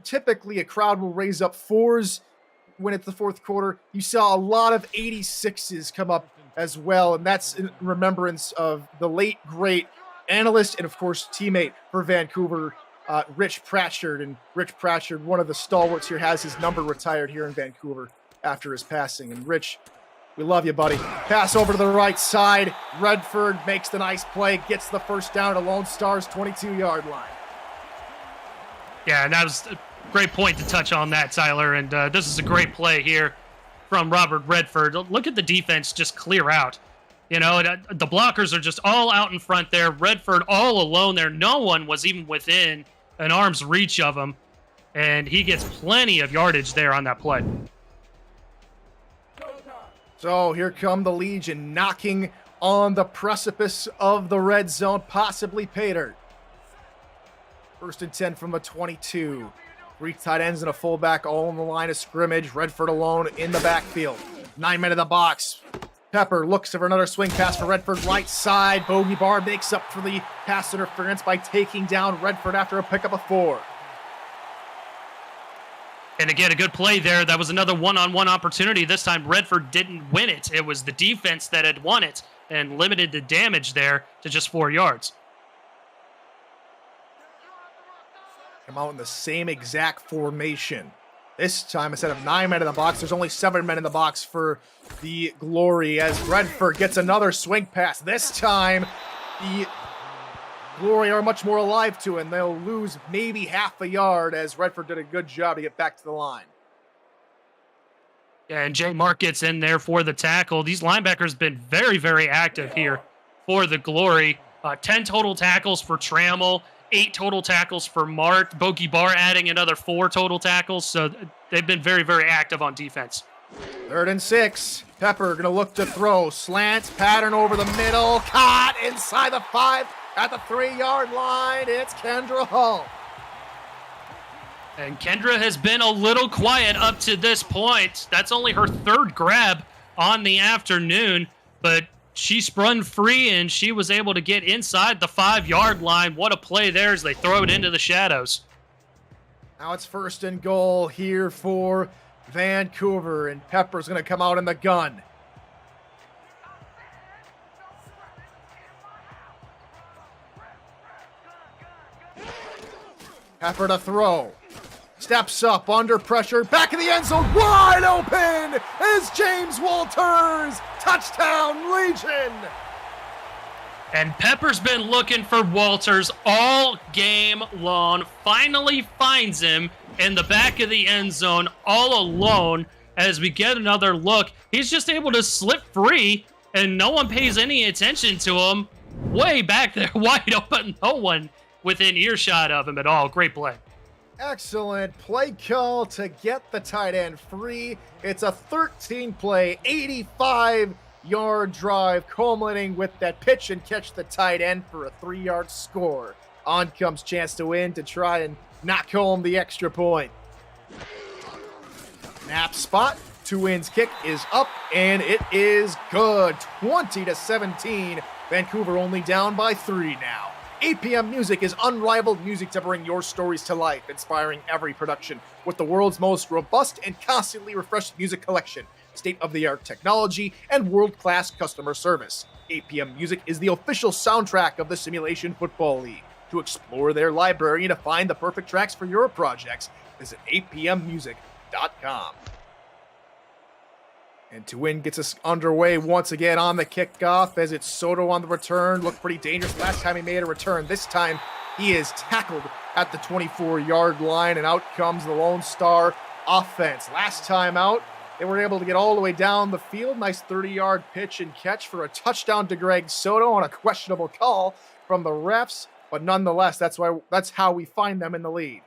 typically a crowd will raise up fours when it's the fourth quarter. You saw a lot of 86s come up as well, and that's in remembrance of the late, great analyst and, of course, teammate for Vancouver, Rich Pratchard. And Rich Pratchard, one of the stalwarts here, has his number retired here in Vancouver after his passing. And Rich, we love you, buddy. Pass over to the right side. Redford makes the nice play, gets the first down at Lone Star's 22-yard line. Yeah, and that was a great point to touch on that, Tyler. And this is a great play here from Robert Redford. Look at the defense just clear out. You know, the blockers are just all out in front there. Redford all alone there. No one was even within an arm's reach of him. And he gets plenty of yardage there on that play. So here come the Legion, knocking on the precipice of the red zone, possibly pay dirt. First and 10 from the 22. Three tight ends and a fullback all on the line of scrimmage. Redford alone in the backfield. 9 men in the box. Pepper looks for another swing pass for Redford, right side. Bogey Barr makes up for the pass interference by taking down Redford after a pickup of 4. And again, a good play there. That was another one-on-one opportunity. This time, Redford didn't win it. It was the defense that had won it and limited the damage there to just 4 yards. Come out in the same exact formation. This time, instead of 9 men in the box, there's only 7 men in the box for the Glory as Redford gets another swing pass. This time, the Glory are much more alive to it, and they'll lose maybe half a yard as Redford did a good job to get back to the line. Yeah, and Jay Mark gets in there for the tackle. These linebackers been very, very active here for the Glory. 10 total tackles for Trammell, 8 total tackles for Mark. Bogey Barr adding another 4 total tackles. So they've been very, very active on defense. 3rd and 6. Pepper going to look to throw. Slants, pattern over the middle. Caught inside the 5 at the 3-yard line. It's Kendra Hull. And Kendra has been a little quiet up to this point. That's only her 3rd grab on the afternoon, but she sprung free and she was able to get inside the 5-yard line. What a play there as they throw it into the shadows. Now it's 1st and goal here for Vancouver, and Pepper's going to come out in the gun. Pepper to throw. Steps up, under pressure, back in the end zone, wide open is James Walters. Touchdown, Legion. And Pepper's been looking for Walters all game long. Finally finds him in the back of the end zone all alone. As we get another look, he's just able to slip free and no one pays any attention to him. Way back there, wide open, no one within earshot of him at all. Great play. Excellent play call to get the tight end free. It's a 13-play, 85-yard drive, culminating with that pitch and catch the tight end for a 3-yard score. On comes Chance to Win to try and knock home the extra point. Snap spot. To Win's kick is up, and it is good. 20-17. Vancouver only down by 3 now. APM Music is unrivaled music to bring your stories to life, inspiring every production with the world's most robust and constantly refreshed music collection, state-of-the-art technology, and world-class customer service. APM Music is the official soundtrack of the Simulation Football League. To explore their library and to find the perfect tracks for your projects, visit apmmusic.com. And To Win gets us underway once again on the kickoff as it's Soto on the return. Looked pretty dangerous last time he made a return. This time he is tackled at the 24-yard line, and out comes the Lone Star offense. Last time out, they were able to get all the way down the field. Nice 30-yard pitch and catch for a touchdown to Greg Soto on a questionable call from the refs, but nonetheless, that's how we find them in the lead.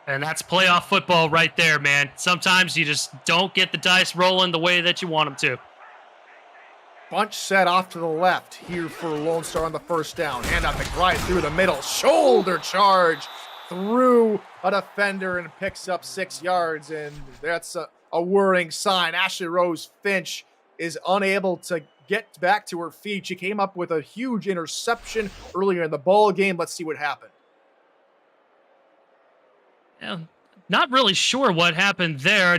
And that's playoff football right there, man. Sometimes you just don't get the dice rolling the way that you want them to. Bunch set off to the left here for Lone Star on the first down. Hand off McBride through the middle. Shoulder charge through a defender and picks up 6 yards. And that's a worrying sign. Ashley Rose Finch is unable to get back to her feet. She came up with a huge interception earlier in the ball game. Let's see what happened. Yeah, not really sure what happened there.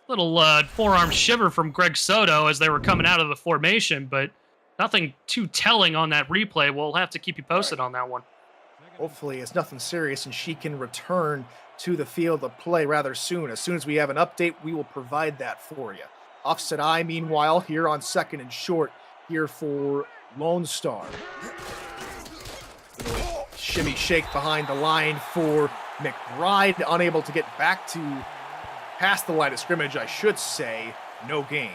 Little forearm shiver from Greg Soto as they were coming out of the formation, but nothing too telling on that replay. We'll have to keep you posted on that one. Hopefully it's nothing serious and she can return to the field of play rather soon. As soon as we have an update, we will provide that for you. Offset eye, meanwhile, here on second and short here for Lone Star. Shimmy shake behind the line for McBride, unable to get back to past the line of scrimmage, I should say. No gain.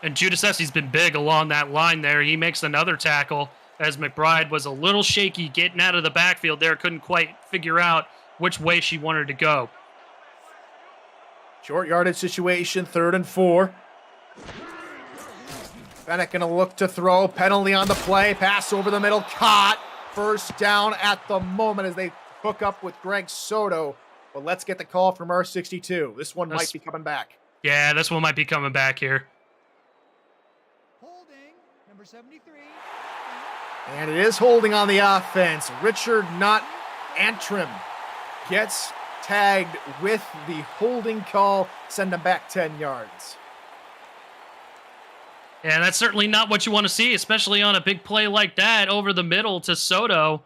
And Giudicessi's been big along that line there. He makes another tackle as McBride was a little shaky getting out of the backfield there. Couldn't quite figure out which way she wanted to go. Short yardage situation, 3rd and 4. Bennett gonna look to throw. Penalty on the play. Pass over the middle. Caught. First down at the moment as they hook up with Greg Soto. But let's get the call from R62. This one might be coming back. Yeah, this one might be coming back here. Holding, number 73. And it is holding on the offense. Richard, not Antrim, gets tagged with the holding call. Send him back 10 yards. Yeah, that's certainly not what you want to see, especially on a big play like that over the middle to Soto.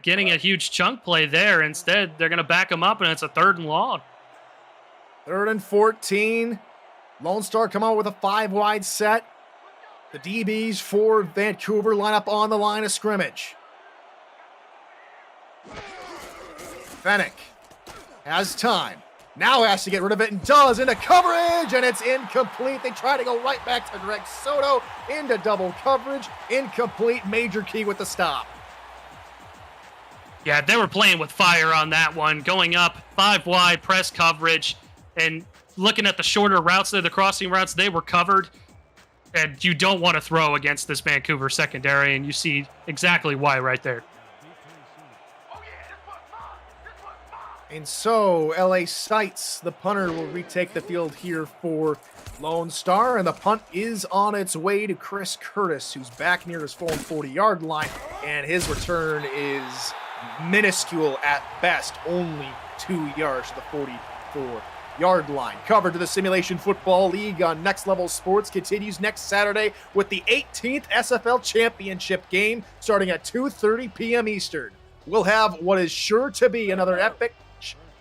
Getting a huge chunk play there. Instead, they're going to back him up, and it's a 3rd and long. 3rd and 14. Lone Star come out with a 5-wide set. The DBs for Vancouver line up on the line of scrimmage. Fennick has time. Now has to get rid of it and does into coverage, and it's incomplete. They try to go right back to Greg Soto into double coverage. Incomplete. Major Key with the stop. Yeah, they were playing with fire on that one, going up 5 wide press coverage and looking at the shorter routes there, the crossing routes, they were covered. And you don't want to throw against this Vancouver secondary, and you see exactly why right there. And so, LA Sights, the punter, will retake the field here for Lone Star, and the punt is on its way to Chris Curtis, who's back near his full 40-yard line, and his return is minuscule at best, only 2 yards to the 44-yard line. Covered to the Simulation Football League on Next Level Sports continues next Saturday with the 18th SFL Championship game starting at 2:30 p.m. Eastern. We'll have what is sure to be another epic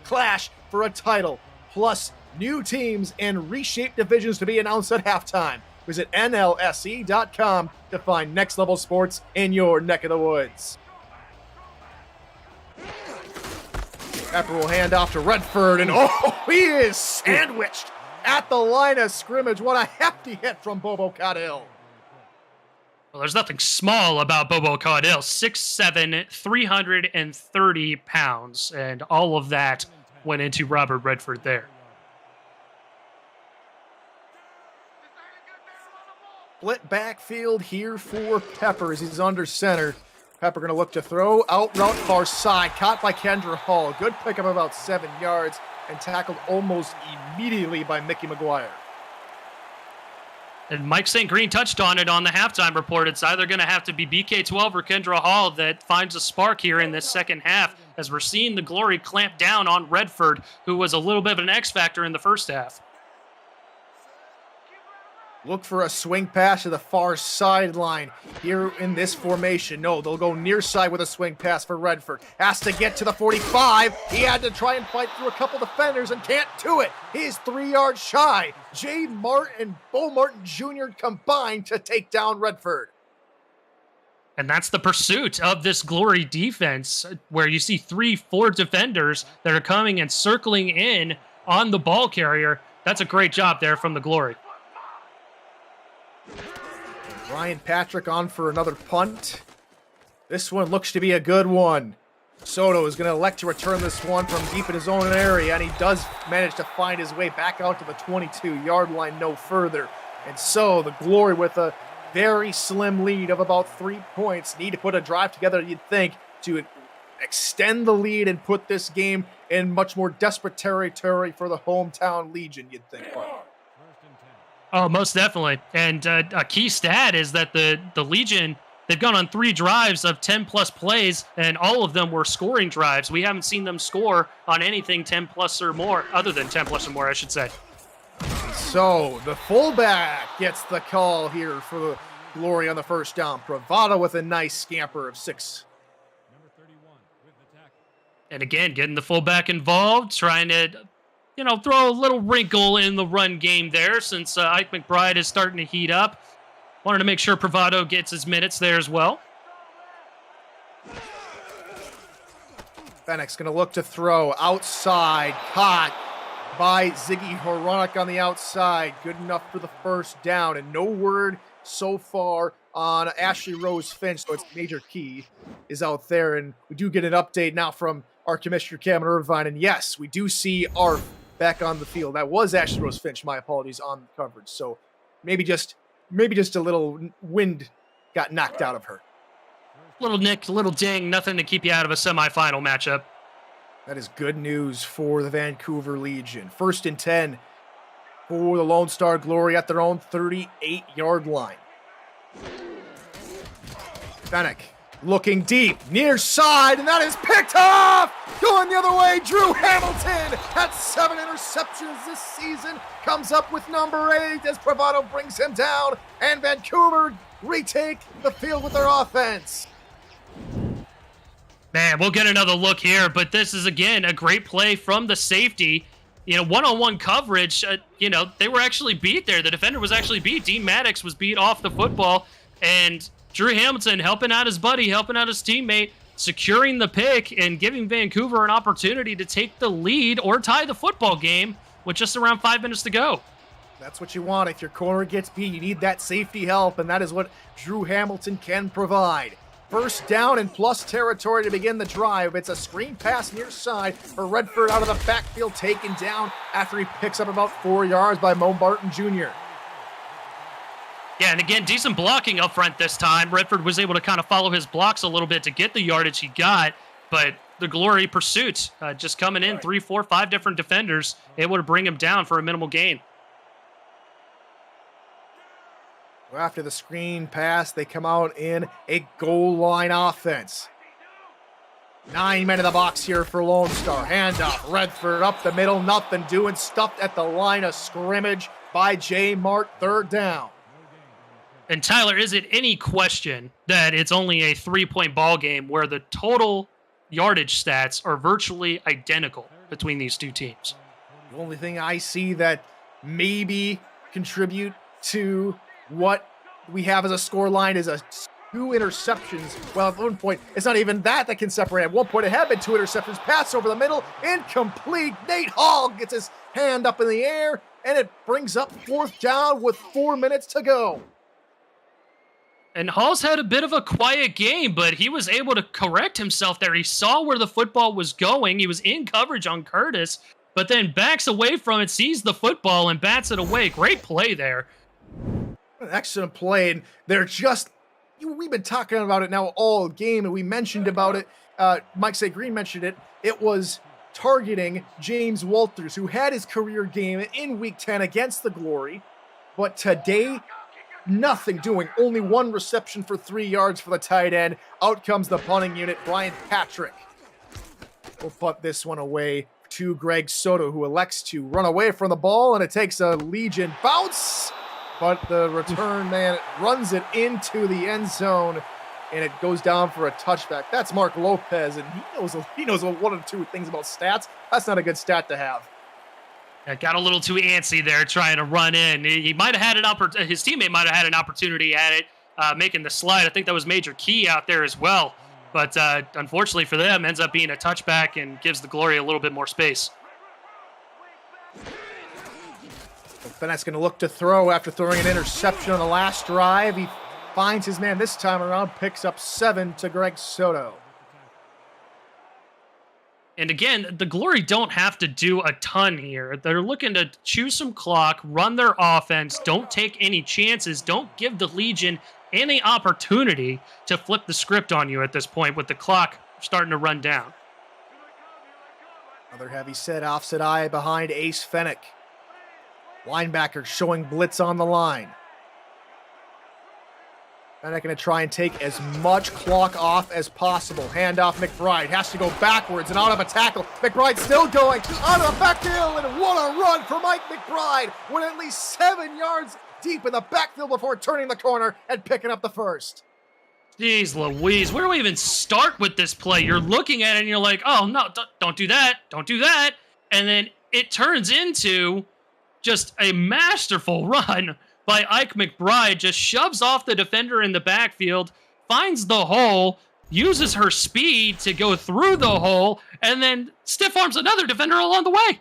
clash for a title, plus new teams and reshaped divisions to be announced at halftime. Visit NLSE.com to find Next Level Sports in your neck of the woods. Pepper will hand off to Redford, and he is sandwiched at the line of scrimmage. What a hefty hit from Bobo Caudill. Well, there's nothing small about Bobo Caudill. 6'7", 330 pounds, and all of that went into Robert Redford there. Split backfield here for Pepper as he's under center. Pepper going to look to throw. Out route far side. Caught by Kendra Hall. Good pickup about 7 yards and tackled almost immediately by Mickey McGuire. And Mike St. Green touched on it on the halftime report. It's either going to have to be BK12 or Kendra Hall that finds a spark here in this second half, as we're seeing the glory clamp down on Redford, who was a little bit of an X factor in the first half. Look for a swing pass to the far sideline here in this formation. No, they'll go near side with a swing pass for Redford. Has to get to the 45. He had to try and fight through a couple defenders and can't do it. He's 3 yards shy. Jay Martin and Bo Martin Jr. combined to take down Redford. And that's the pursuit of this Glory defense, where you see 3-4 defenders that are coming and circling in on the ball carrier. That's a great job there from the Glory. Ryan Patrick on for another punt. This one looks to be a good one. Soto is going to elect to return this one from deep in his own area, and he does manage to find his way back out to the 22-yard line no further. And so the Glory, with a very slim lead of about 3 points, need to put a drive together, you'd think, to extend the lead and put this game in much more desperate territory for the hometown Legion, you'd think. Oh, most definitely. And a key stat is that the Legion, they've gone on 3 drives of 10-plus plays, and all of them were scoring drives. We haven't seen them score on anything 10-plus or more, other than 10-plus or more, I should say. So the fullback gets the call here for the Glory on the first down. Bravado with a nice scamper of 6. And again, getting the fullback involved, trying to, throw a little wrinkle in the run game there, since Ike McBride is starting to heat up. Wanted to make sure Bravado gets his minutes there as well. Fennec's going to look to throw outside, caught by Ziggy Horonik on the outside. Good enough for the first down, and no word so far on Ashley Rose Finch, so it's major key is out there. And we do get an update now from our commissioner, Cameron Irvine, and yes, we do see Arf back on the field. That was Ashley Rose Finch, my apologies, on the coverage. So maybe just a little wind got knocked out of her. Little nick, little ding, nothing to keep you out of a semifinal matchup. That is good news for the Vancouver Legion. 1st and 10 for the Lone Star Glory at their own 38-yard line. Fennec looking deep, near side, and that is picked off! Going the other way, Drew Hamilton had 7 interceptions this season, comes up with number 8 as Bravado brings him down, and Vancouver retake the field with their offense. Man, we'll get another look here, but this is, again, a great play from the safety. One-on-one coverage, they were actually beat there. The defender was actually beat. Dean Maddox was beat off the football, and Drew Hamilton helping out his buddy, helping out his teammate, securing the pick and giving Vancouver an opportunity to take the lead or tie the football game with just around 5 minutes to go. That's what you want. If your corner gets beat, you need that safety help, and that is what Drew Hamilton can provide. 1st down and plus territory to begin the drive. It's a screen pass near side for Redford out of the backfield, taken down after he picks up about 4 yards by Mo Barton Jr. Yeah, and again, decent blocking up front this time. Redford was able to kind of follow his blocks a little bit to get the yardage he got, but the Glory pursuit just coming in 3, 4, 5 different defenders, able to bring him down for a minimal gain. After the screen pass, they come out in a goal line offense. 9 men in the box here for Lone Star. Handoff, Redford up the middle, nothing doing, stuffed at the line of scrimmage by J. Mart, 3rd down. And Tyler, is it any question that it's only a 3-point ball game where the total yardage stats are virtually identical between these two teams? The only thing I see that maybe contribute to what we have as a score line is 2 interceptions. Well, at one point, it's not even that can separate. At one point, it had been 2 interceptions. Pass over the middle, incomplete. Nate Hall gets his hand up in the air, and it brings up 4th down with 4 minutes to go. And Hall's had a bit of a quiet game, but he was able to correct himself there. He saw where the football was going. He was in coverage on Curtis, but then backs away from it, sees the football, and bats it away. Great play there. An excellent play, and they're just, we've been talking about it now all game, and we mentioned about it, Mike St. Green mentioned it, it was targeting James Walters, who had his career game in Week 10 against the Glory, but today, nothing doing, only 1 reception for 3 yards for the tight end. Out comes the punting unit, Brian Patrick. We'll punt this one away to Greg Soto, who elects to run away from the ball, and it takes a Legion bounce. But the return man runs it into the end zone, and it goes down for a touchback. That's Mark Lopez, and he knows 1 or 2 things about stats. That's not a good stat to have. Got a little too antsy there trying to run in. He might have had his teammate might have had an opportunity at it, making the slide. I think that was Major Key out there as well. But unfortunately for them, ends up being a touchback and gives the Glory a little bit more space. Bennett's going to look to throw after throwing an interception on the last drive. He finds his man this time around, picks up 7 to Greg Soto. And again, the Glory don't have to do a ton here. They're looking to choose some clock, run their offense, don't take any chances, don't give the Legion any opportunity to flip the script on you at this point with the clock starting to run down. Another heavy set, offset eye behind Ace Fennick. Linebacker showing blitz on the line. Fennick going to try and take as much clock off as possible. Handoff McBride. Has to go backwards and out of a tackle. McBride still going out of the backfield, and what a run for Mike McBride. Went at least 7 yards deep in the backfield before turning the corner and picking up the first. Jeez Louise, where do we even start with this play? You're looking at it and you're like, oh no, don't do that, don't do that. And then it turns into just a masterful run by Ike McBride, just shoves off the defender in the backfield, finds the hole, uses her speed to go through the hole, and then stiff arms another defender along the way.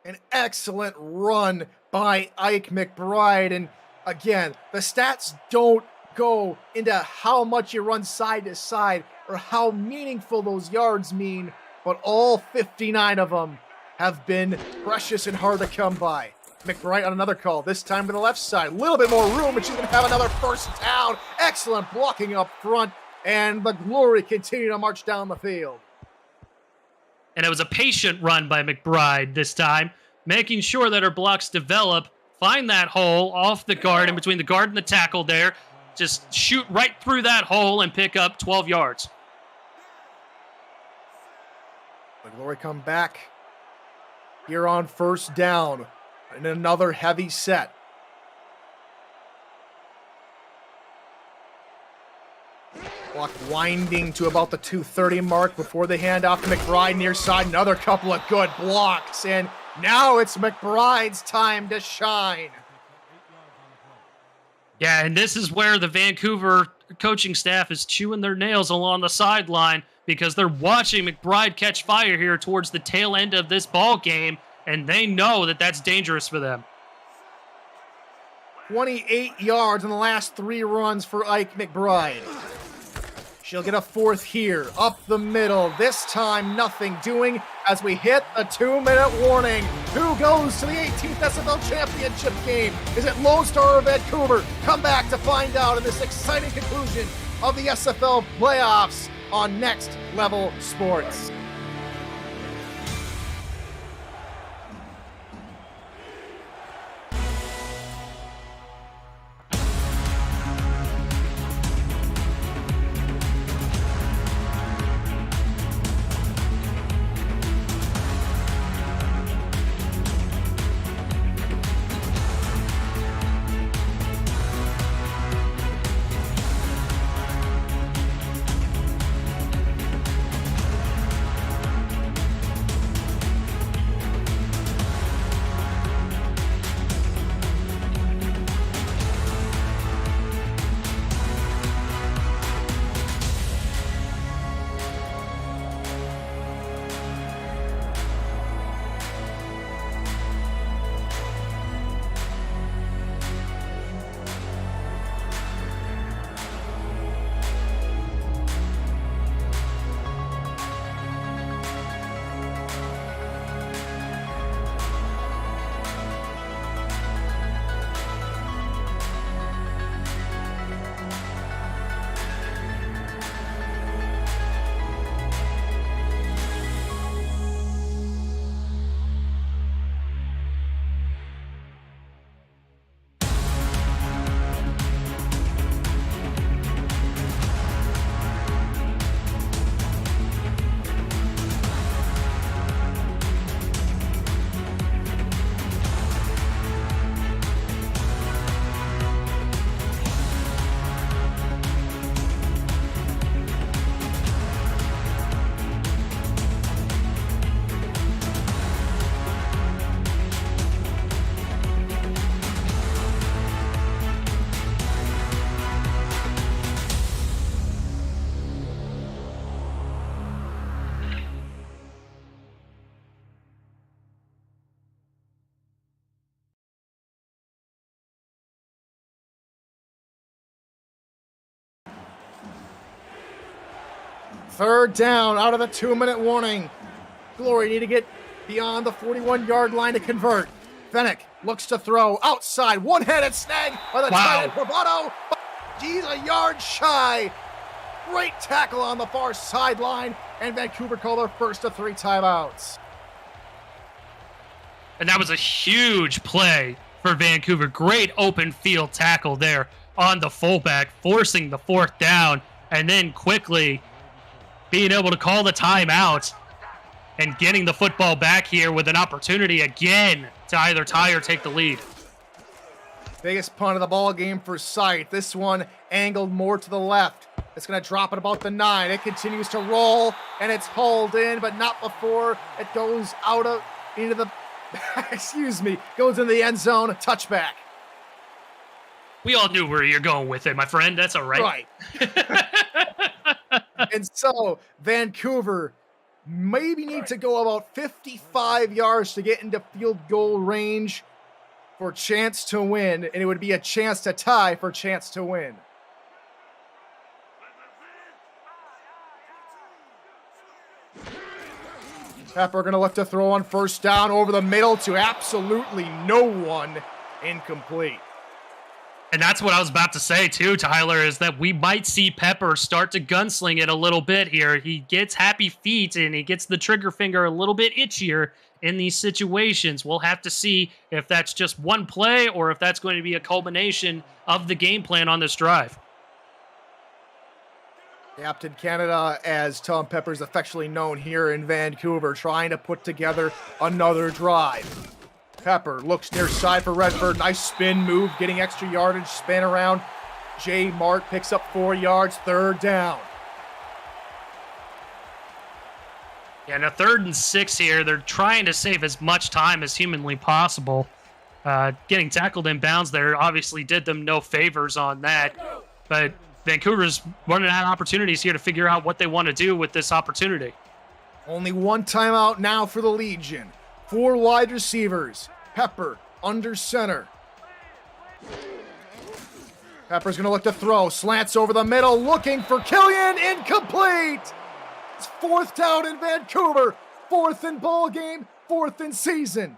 An excellent run by Ike McBride. And again, the stats don't go into how much you run side to side or how meaningful those yards mean, but all 59 of them have been precious and hard to come by. McBride on another call, this time to the left side. A little bit more room, and she's going to have another first down. Excellent blocking up front, and the Glory continue to march down the field. And it was a patient run by McBride this time, making sure that her blocks develop, find that hole off the guard, in between the guard and the tackle there, just shoot right through that hole and pick up 12 yards. The Glory come back here on first down. And another heavy set. Clock winding to about the 2:30 mark before they hand off to McBride near side. Another couple of good blocks. And now it's McBride's time to shine. Yeah, and this is where the Vancouver coaching staff is chewing their nails along the sideline because they're watching McBride catch fire here towards the tail end of this ball game. And they know that that's dangerous for them. 28 yards in the last 3 runs for Ike McBride. She'll get a 4th here, up the middle. This time, nothing doing as we hit a 2-minute warning. Who goes to the 18th SFL Championship game? Is it Lone Star or Vancouver? Come back to find out in this exciting conclusion of the SFL playoffs on Next Level Sports. Third down out of the 2-minute warning. Glory need to get beyond the 41-yard line to convert. Fennec looks to throw outside. One-handed snag by the tight end Bravado. He's a yard shy. Great tackle on the far sideline. And Vancouver call their first of 3 timeouts. And that was a huge play for Vancouver. Great open field tackle there on the fullback, forcing the 4th down, and then quickly being able to call the timeout and getting the football back here with an opportunity again to either tie or take the lead. Biggest punt of the ball game for sight. This one angled more to the left. It's going to drop at about the 9. It continues to roll, and it's hauled in, but not before it goes out of into the goes in the end zone. Touchback. We all knew where you're going with it, my friend. That's all right. Right. And so Vancouver maybe need to go about 55 yards to get into field goal range for chance to win, and it would be a chance to tie for chance to win. Pepper going to look to throw on first down over the middle to absolutely no one. Incomplete. And that's what I was about to say too, Tyler, is that we might see Pepper start to gunsling it a little bit here. He gets happy feet and he gets the trigger finger a little bit itchier in these situations. We'll have to see if that's just one play or if that's going to be a culmination of the game plan on this drive. Captain Canada, as Tom Pepper is affectionately known here in Vancouver, trying to put together another drive. Pepper looks near side for Redford. Nice spin move, getting extra yardage, spin around. J. Mart picks up 4 yards, 3rd down. Yeah, now 3rd and 6 here. They're trying to save as much time as humanly possible. Getting tackled in bounds there obviously did them no favors on that. But Vancouver's running out of opportunities here to figure out what they want to do with this opportunity. Only 1 timeout now for the Legion. 4 wide receivers. Pepper under center. Pepper's going to look to throw. Slants over the middle, looking for Killian. Incomplete. It's 4th down in Vancouver. 4th in ball game. 4th in season.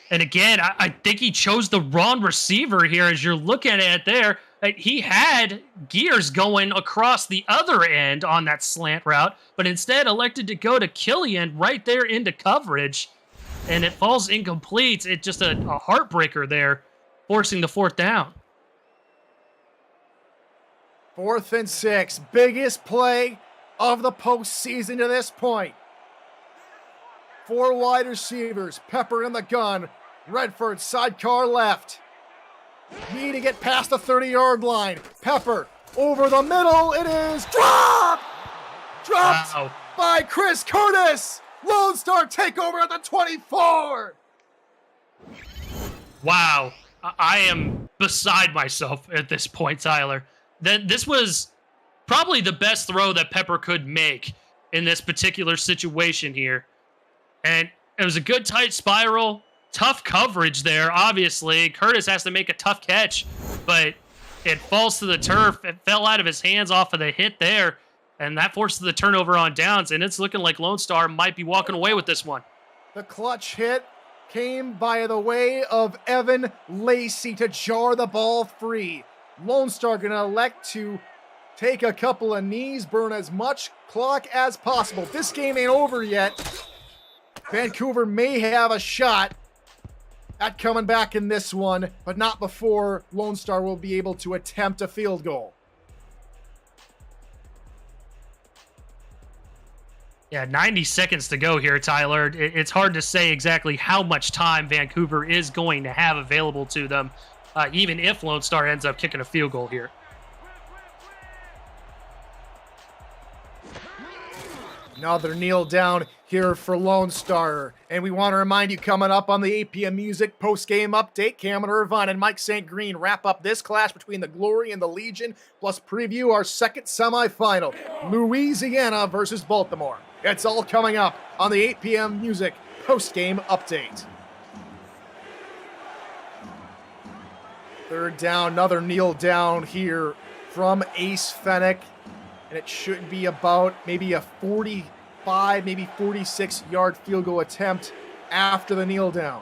And again, I think he chose the wrong receiver here as you're looking at it there. He had gears going across the other end on that slant route, but instead elected to go to Killian right there into coverage, and it falls incomplete. It's just a heartbreaker there, forcing the 4th down. 4th and 6. Biggest play of the postseason to this point. 4 wide receivers. Pepper in the gun. Redford sidecar left. Need to get past the 30-yard line. Pepper over the middle. It is dropped. Dropped by Chris Curtis. Lone Star takeover at the 24. Wow. I am beside myself at this point, Tyler. This was probably the best throw that Pepper could make in this particular situation here. And it was a good tight spiral. Tough coverage there, obviously. Curtis has to make a tough catch, but it falls to the turf. It fell out of his hands off of the hit there, and that forces the turnover on downs, and it's looking like Lone Star might be walking away with this one. The clutch hit came by the way of Evan Lacy to jar the ball free. Lone Star going to elect to take a couple of knees, burn as much clock as possible. This game ain't over yet. Vancouver may have a shot at coming back in this one, but not before Lone Star will be able to attempt a field goal. Yeah, 90 seconds to go here, Tyler. It's hard to say exactly how much time Vancouver is going to have available to them, even if Lone Star ends up kicking a field goal here. Another kneel down here for Lone Star. And we want to remind you, coming up on the 8 p.m. Music post-game update, Cameron Irvine and Mike St. Green wrap up this clash between the Glory and the Legion, plus preview our second semifinal, Louisiana versus Baltimore. It's all coming up on the 8 p.m. Music post-game update. 3rd down, another kneel down here from Ace Fennec. and it should be about maybe a 45, maybe 46-yard field goal attempt after the kneel down.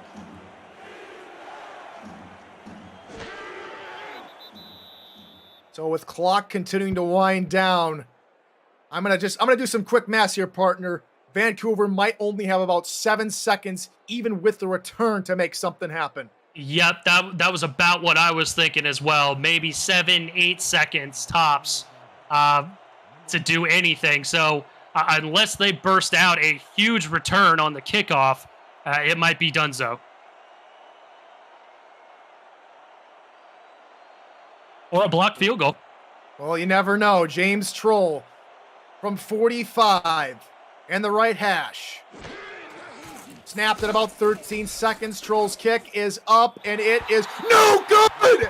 So with clock continuing to wind down, I'm gonna do some quick math here, partner. Vancouver might only have about 7 seconds, even with the return, to make something happen. Yep, that was about what I was thinking as well. Maybe 7-8 seconds tops to do anything. So unless they burst out a huge return on the kickoff, it might be donezo. Or a blocked field goal. Well, you never know. James Troll from 45 and the right hash. Snapped at about 13 seconds. Troll's kick is up, and it is no good!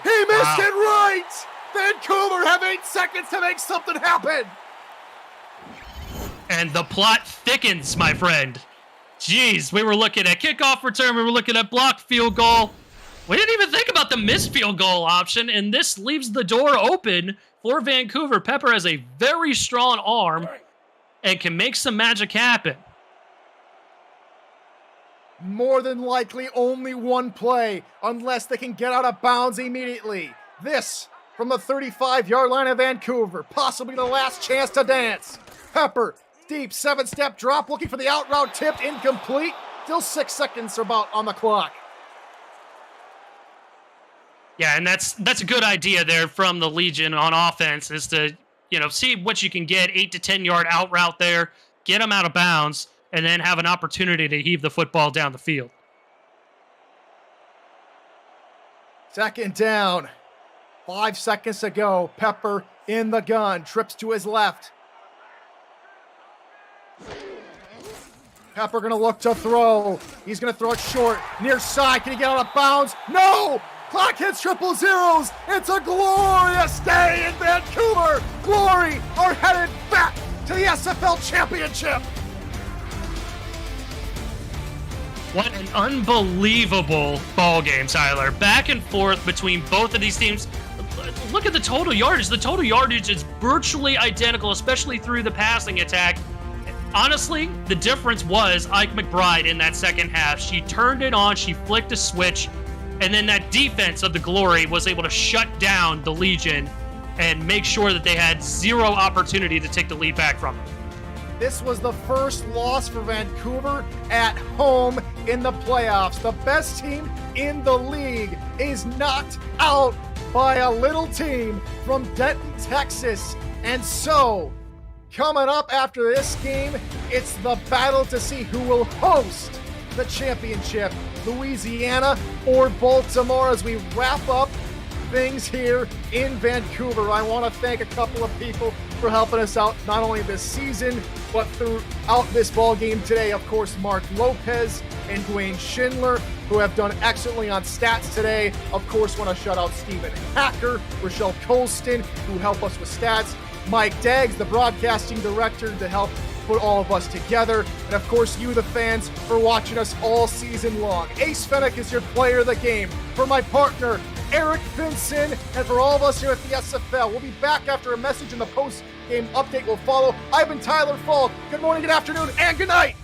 He missed it right! Vancouver have 8 seconds to make something happen! And the plot thickens, my friend. Jeez, we were looking at kickoff return. We were looking at blocked field goal. We didn't even think about the missed field goal option, and this leaves the door open for Vancouver. Pepper has a very strong arm and can make some magic happen. More than likely only one play, unless they can get out of bounds immediately. This from the 35-yard line of Vancouver, possibly the last chance to dance. Pepper, deep 7-step drop, looking for the out route, tipped, incomplete. Still 6 seconds about on the clock. Yeah, and that's a good idea there from the Legion on offense, is to, see what you can get, 8 to 10 yard out route there, get them out of bounds, and then have an opportunity to heave the football down the field. Second down. 5 seconds to go. Pepper in the gun, trips to his left. Pepper gonna look to throw. He's gonna throw it short, near side. Can he get out of bounds? No! Clock hits triple zeros. It's a glorious day in Vancouver. Glory are headed back to the SFL championship. What an unbelievable ball game, Tyler. Back and forth between both of these teams. Look at the total yardage. The total yardage is virtually identical, especially through the passing attack. Honestly, the difference was Ike McBride in that second half. She turned it on, she flicked a switch, and then that defense of the Glory was able to shut down the Legion and make sure that they had zero opportunity to take the lead back from them. This was the first loss for Vancouver at home in the playoffs. The best team in the league is knocked out by a little team from Denton, Texas. And so, coming up after this game, it's the battle to see who will host the championship, Louisiana or Baltimore, as we wrap up things here in Vancouver. I want to thank a couple of people for helping us out, not only this season, but throughout this ball game today. Of course, Mark Lopez and Dwayne Schindler, who have done excellently on stats today. Of course, want to shout out Stephen Hacker, Rochelle Colston, who help us with stats, Mike Daggs, the broadcasting director, to help put all of us together, and of course you, the fans, for watching us all season long. Ace Fennick is your player of the game. For my partner, Eric Vinson, and for all of us here at the SFL, we'll be back after a message, and the post-game update will follow. I've been Tyler Falk. Good morning, good afternoon, and good night!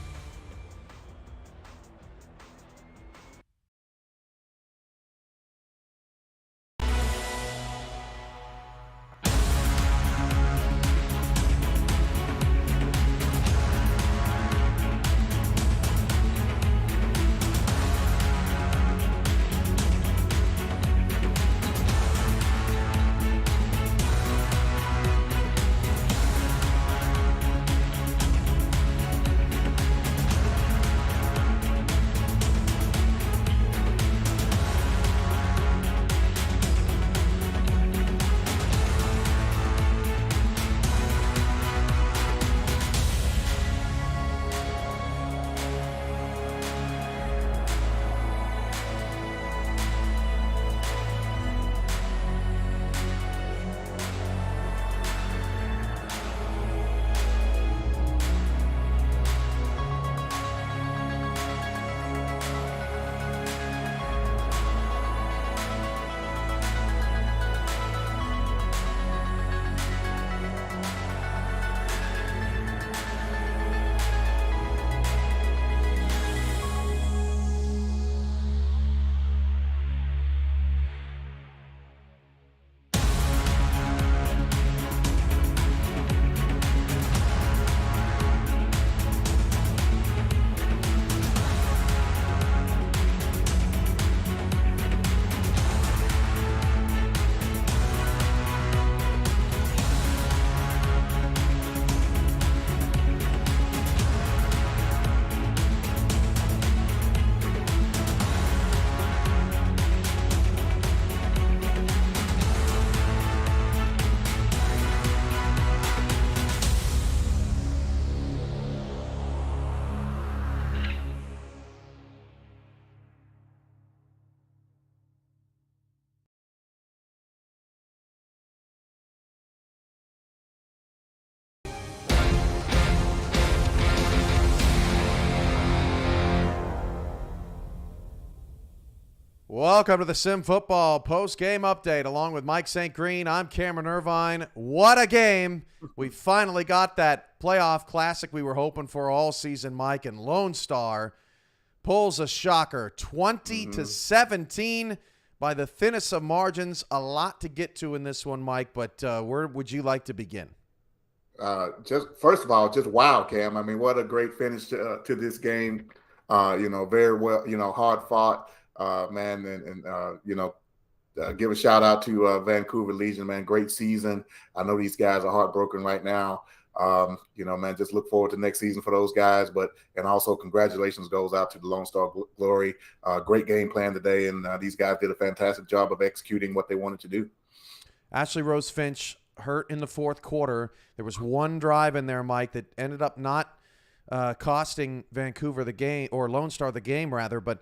Welcome to the Sim Football post-game update. Along with Mike St. Green, I'm Cameron Irvine. What a game. We finally got that playoff classic we were hoping for all season, Mike, and Lone Star pulls a shocker, 20-17 by the thinnest of margins. A lot to get to in this one, Mike, but where would you like to begin? Just first of all, just wow, Cam. I mean, what a great finish to this game. Very well, hard fought, man. And give a shout out to Vancouver Legion, man. Great season. I know these guys are heartbroken right now. Man, just look forward to next season for those guys. And also congratulations goes out to the Lone Star Glory. Great game plan today. And these guys did a fantastic job of executing what they wanted to do. Ashley Rose Finch hurt in the fourth quarter. There was one drive in there, Mike, that ended up not costing Vancouver the game, or Lone Star the game, rather, but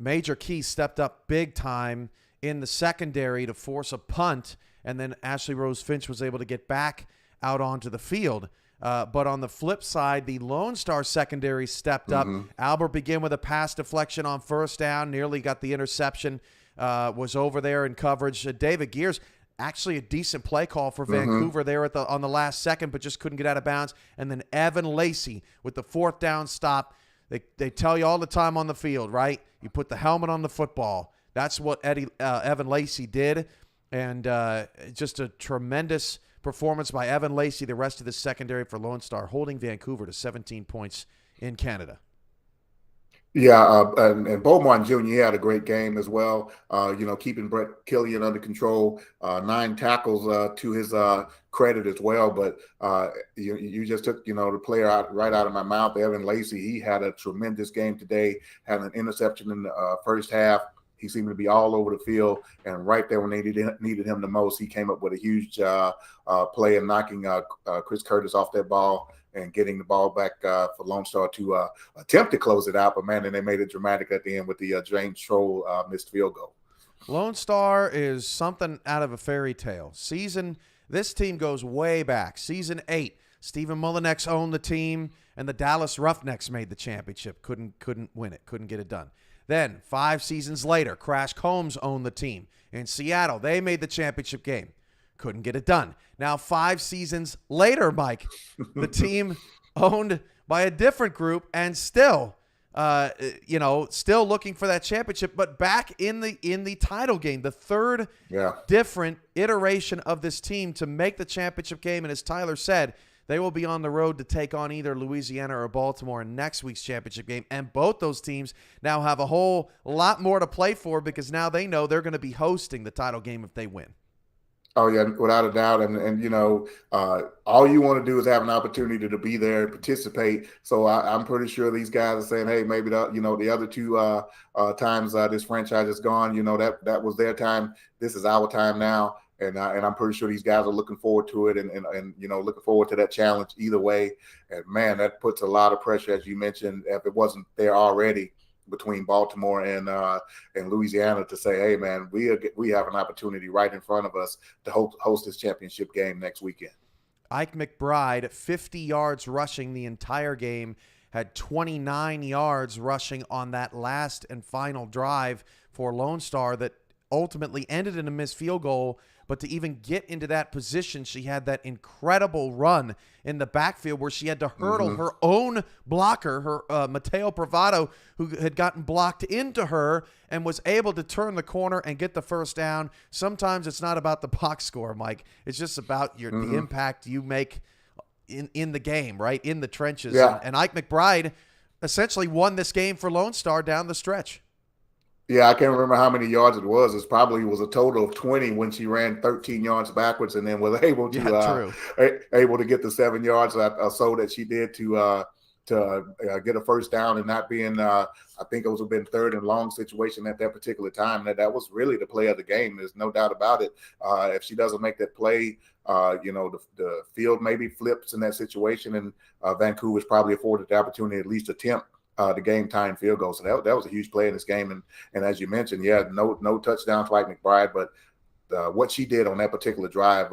Major Key stepped up big time in the secondary to force a punt, and then Ashley Rose Finch was able to get back out onto the field. But on the flip side, the Lone Star secondary stepped up. Albert began with a pass deflection on first down, nearly got the interception, was over there in coverage. David Gears, actually a decent play call for Vancouver there on the last second, but just couldn't get out of bounds. And then Evan Lacy with the fourth down stop. They tell you all the time on the field, right? You put the helmet on the football. That's what Evan Lacy did. And just a tremendous performance by Evan Lacy, the rest of the secondary for Lone Star, holding Vancouver to 17 points in Canada. Yeah, and Beaumont Jr., he had a great game as well, keeping Brett Killian under control, 9 tackles to his credit as well. But you just took, the player right out of my mouth, Evan Lacy. He had a tremendous game today, had an interception in the first half. He seemed to be all over the field, and right there when they needed him the most, he came up with a huge play and knocking Chris Curtis off that ball and getting the ball back for Lone Star to attempt to close it out. But, man, then they made it dramatic at the end with the James Troll missed field goal. Lone Star is something out of a fairy tale. This team goes way back. Season 8, Stephen Mullinex owned the team, and the Dallas Roughnecks made the championship. Couldn't win it. Couldn't get it done. Then 5 seasons later, Crash Combs owned the team. In Seattle, they made the championship game. Couldn't get it done. Now 5 seasons later, Mike, the team owned by a different group and still looking for that championship, but back in the title game, the third different iteration of this team to make the championship game. And as Tyler said, they will be on the road to take on either Louisiana or Baltimore in next week's championship game. And both those teams now have a whole lot more to play for because now they know they're going to be hosting the title game if they win. Oh, yeah, without a doubt. And all you want to do is have an opportunity to be there and participate. So I'm pretty sure these guys are saying, hey, maybe the other 2 times this franchise is gone, that was their time. This is our time now. And I'm pretty sure these guys are looking forward to it and looking forward to that challenge either way. And, man, that puts a lot of pressure, as you mentioned, if it wasn't there already, between Baltimore and Louisiana to say, hey, man, we have an opportunity right in front of us to host this championship game next weekend. Ike McBride, 50 yards rushing the entire game, had 29 yards rushing on that last and final drive for Lone Star that ultimately ended in a missed field goal. But to even get into that position, she had that incredible run in the backfield where she had to hurdle her own blocker, her Mateo Bravado, who had gotten blocked into her and was able to turn the corner and get the first down. Sometimes it's not about the box score, Mike. It's just about the impact you make in the game, right, in the trenches. Yeah. And Ike McBride essentially won this game for Lone Star down the stretch. Yeah, I can't remember how many yards it was. It probably was a total of 20 when she ran 13 yards backwards and then was able to get the 7 yards or so that she did to get a first down and not being I think it was been 3rd and long situation at that particular time. That was really the play of the game. There's no doubt about it. If she doesn't make that play, the field maybe flips in that situation, and Vancouver's probably afforded the opportunity to at least attempt the game time field goal. So that was a huge play in this game. And as you mentioned, no touchdown to Ike McBride, but what she did on that particular drive,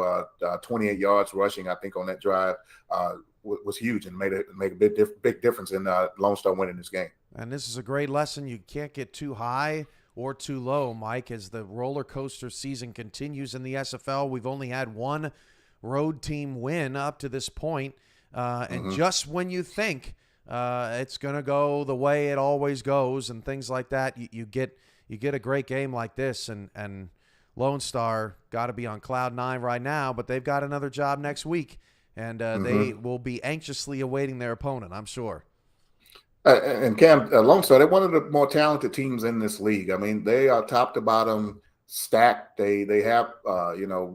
28 yards rushing, I think, on that drive was huge and made a big difference in Lone Star winning this game. And this is a great lesson. You can't get too high or too low, Mike, as the roller coaster season continues in the SFL. We've only had one road team win up to this point. And just when you think it's going to go the way it always goes and things like that, you get a great game like this. And Lone Star got to be on cloud 9 right now, but they've got another job next week. And they will be anxiously awaiting their opponent, I'm sure. And Cam, Lone Star, they're one of the more talented teams in this league. I mean, they are top to bottom stacked. They have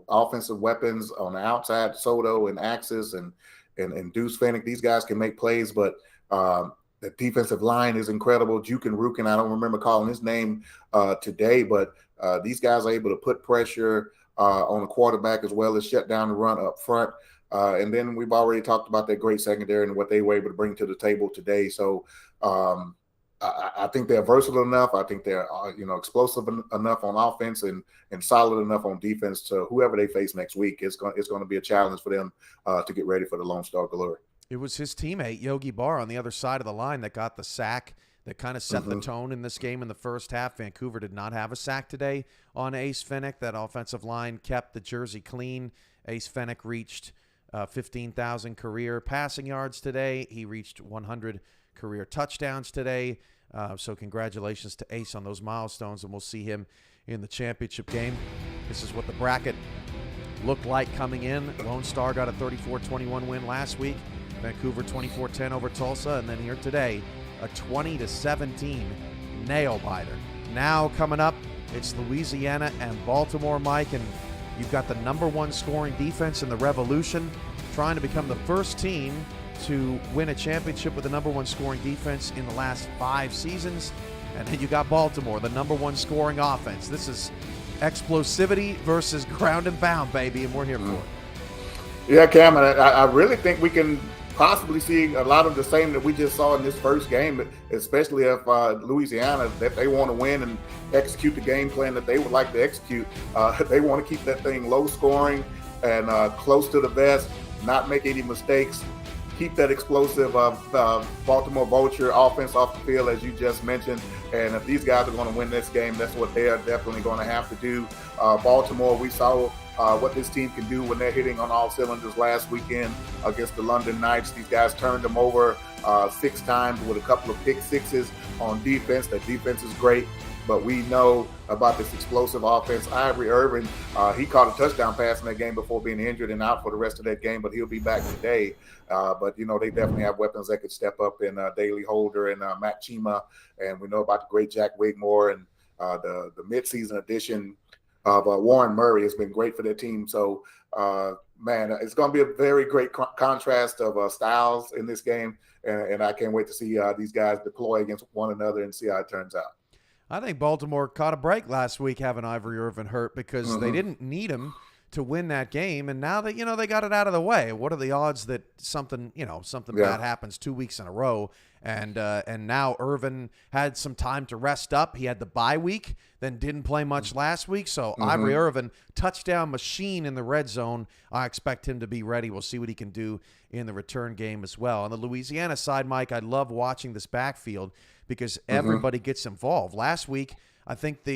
offensive weapons on the outside. Soto and Axis and Deuce Fennick. These guys can make plays, but the defensive line is incredible. Jukin Rukin, I don't remember calling his name today, but these guys are able to put pressure on the quarterback as well as shut down the run up front. And then we've already talked about that great secondary and what they were able to bring to the table today. So I think they're versatile enough. I think they're explosive enough on offense and solid enough on defense to whoever they face next week. It's going to be a challenge for them to get ready for the Lone Star glory. It was his teammate Yogi Barr on the other side of the line that got the sack that kind of set the tone in this game in the first half. Vancouver did not have a sack today on Ace Fennick. That offensive line kept the jersey clean. Ace Fennick reached 15,000 career passing yards today. He reached 100 career touchdowns today. So congratulations to Ace on those milestones, and we'll see him in the championship game. This is what the bracket looked like coming in. Lone Star got a 34-21 win last week. Vancouver 24-10 over Tulsa, and then here today, a 20-17 nail-biter. Now coming up, it's Louisiana and Baltimore, Mike, and you've got the #1 scoring defense in the Revolution, trying to become the first team to win a championship with the #1 scoring defense in the last 5 seasons. And then you got Baltimore, the #1 scoring offense. This is explosivity versus ground and pound, baby, and we're here for it. Yeah, Cam, I really think we can possibly see a lot of the same that we just saw in this first game, especially if Louisiana, if they want to win and execute the game plan that they would like to execute. They want to keep that thing low scoring and close to the vest, not make any mistakes, keep that explosive Baltimore Vulture offense off the field, as you just mentioned. And if these guys are going to win this game, that's what they are definitely going to have to do. Baltimore, we saw what this team can do when they're hitting on all cylinders last weekend against the London Knights. These guys turned them over 6 times with a couple of pick sixes on defense. That defense is great, but we know about this explosive offense. Ivory Irvin, he caught a touchdown pass in that game before being injured and out for the rest of that game, but he'll be back today. But, they definitely have weapons that could step up in Daley Holder and Matt Chima, and we know about the great Jack Wigmore and the midseason addition of Warren Murray has been great for their team. So, man, it's going to be a very great contrast of styles in this game, and I can't wait to see these guys deploy against one another and see how it turns out. I think Baltimore caught a break last week having Ivory Irvin hurt because they didn't need him to win that game, and now that they got it out of the way. What are the odds that something bad happens 2 weeks in a row? And now Irvin had some time to rest up. He had the bye week, then didn't play much last week. So Ivory Irvin, touchdown machine in the red zone. I expect him to be ready. We'll see what he can do in the return game as well. On the Louisiana side, Mike, I love watching this backfield because everybody gets involved. Last week, I think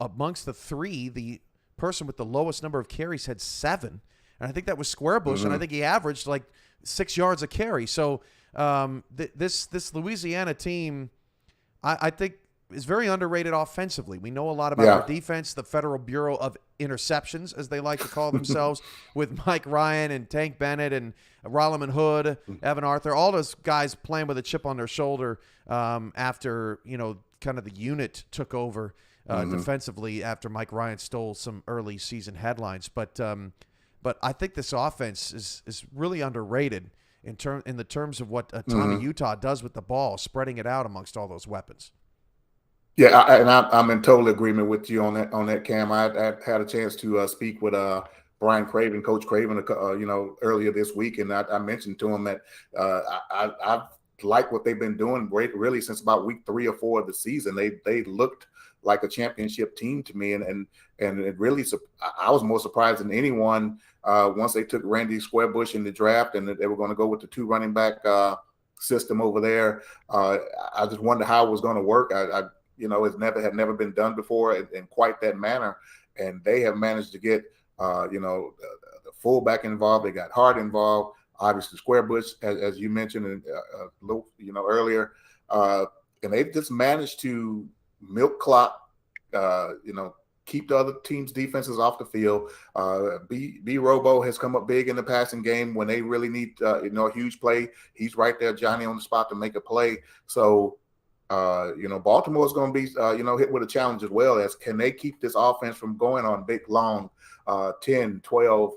amongst the 3, the person with the lowest number of carries had 7, and I think that was Squarebush, and I think he averaged like 6 yards a carry. So this Louisiana team, I think, is very underrated offensively. We know a lot about their defense, the Federal Bureau of Interceptions, as they like to call themselves, with Mike Ryan and Tank Bennett and Rolliman Hood, Evan Arthur, all those guys playing with a chip on their shoulder after kind of the unit took over defensively after Mike Ryan stole some early season headlines. But I think this offense is really underrated in the terms of what Tommy Utah does with the ball, spreading it out amongst all those weapons. Yeah, I'm in total agreement with you on that, Cam. I had a chance to speak with Brian Craven, Coach Craven, earlier this week, and I mentioned to him that I like what they've been doing really since about week 3 or 4 of the season. They looked like a championship team to me, and it really, I was more surprised than anyone once they took Randy Squarebush in the draft and they were going to go with the 2 running back system over there. I just wondered how it was going to work. had never been done before in quite that manner. And they have managed to get, the fullback involved. They got Hart involved, obviously Square Bush, as you mentioned, earlier. And they've just managed to milk clock, keep the other team's defenses off the field. B Robo has come up big in the passing game when they really need, a huge play. He's right there, Johnny on the spot to make a play. So, Baltimore is going to be, hit with a challenge as well as can they keep this offense from going on big, long 10, 12,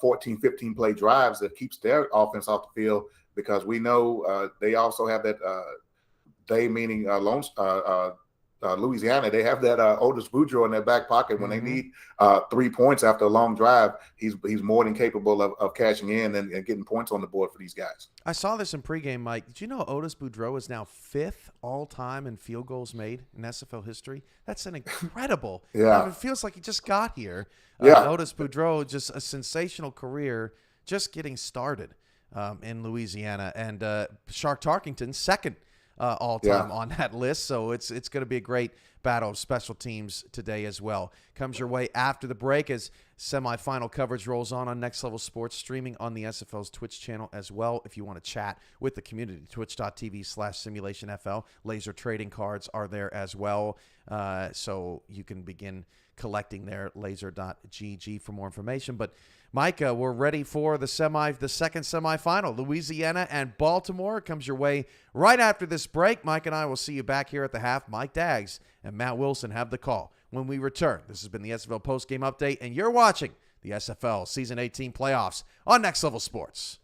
14, 15 play drives that keeps their offense off the field, because we know they also have that Louisiana, they have that Otis Boudreaux in their back pocket. When they need 3 points after a long drive, he's more than capable of cashing in and getting points on the board for these guys. I saw this in pregame, Mike. Did you know Otis Boudreaux is now 5th all-time in field goals made in SFL history? That's an incredible. Yeah. It feels like he just got here. Yeah. Otis Boudreaux, just a sensational career, just getting started in Louisiana. And Shark Tarkington, 2nd all-time on that list. So it's going to be a great battle of special teams today as well. Comes your way after the break as semifinal coverage rolls on Next Level Sports, streaming on the SFL's Twitch channel as well. If you want to chat with the community, twitch.tv/simulationfl. Laser trading cards are there as well. So you can begin collecting there, laser.gg for more information. But Mike, we're ready for the second semifinal. Louisiana and Baltimore comes your way right after this break. Mike and I will see you back here at the half. Mike Daggs and Matt Wilson have the call when we return. This has been the SFL Postgame Update, and you're watching the SFL Season 18 playoffs on Next Level Sports.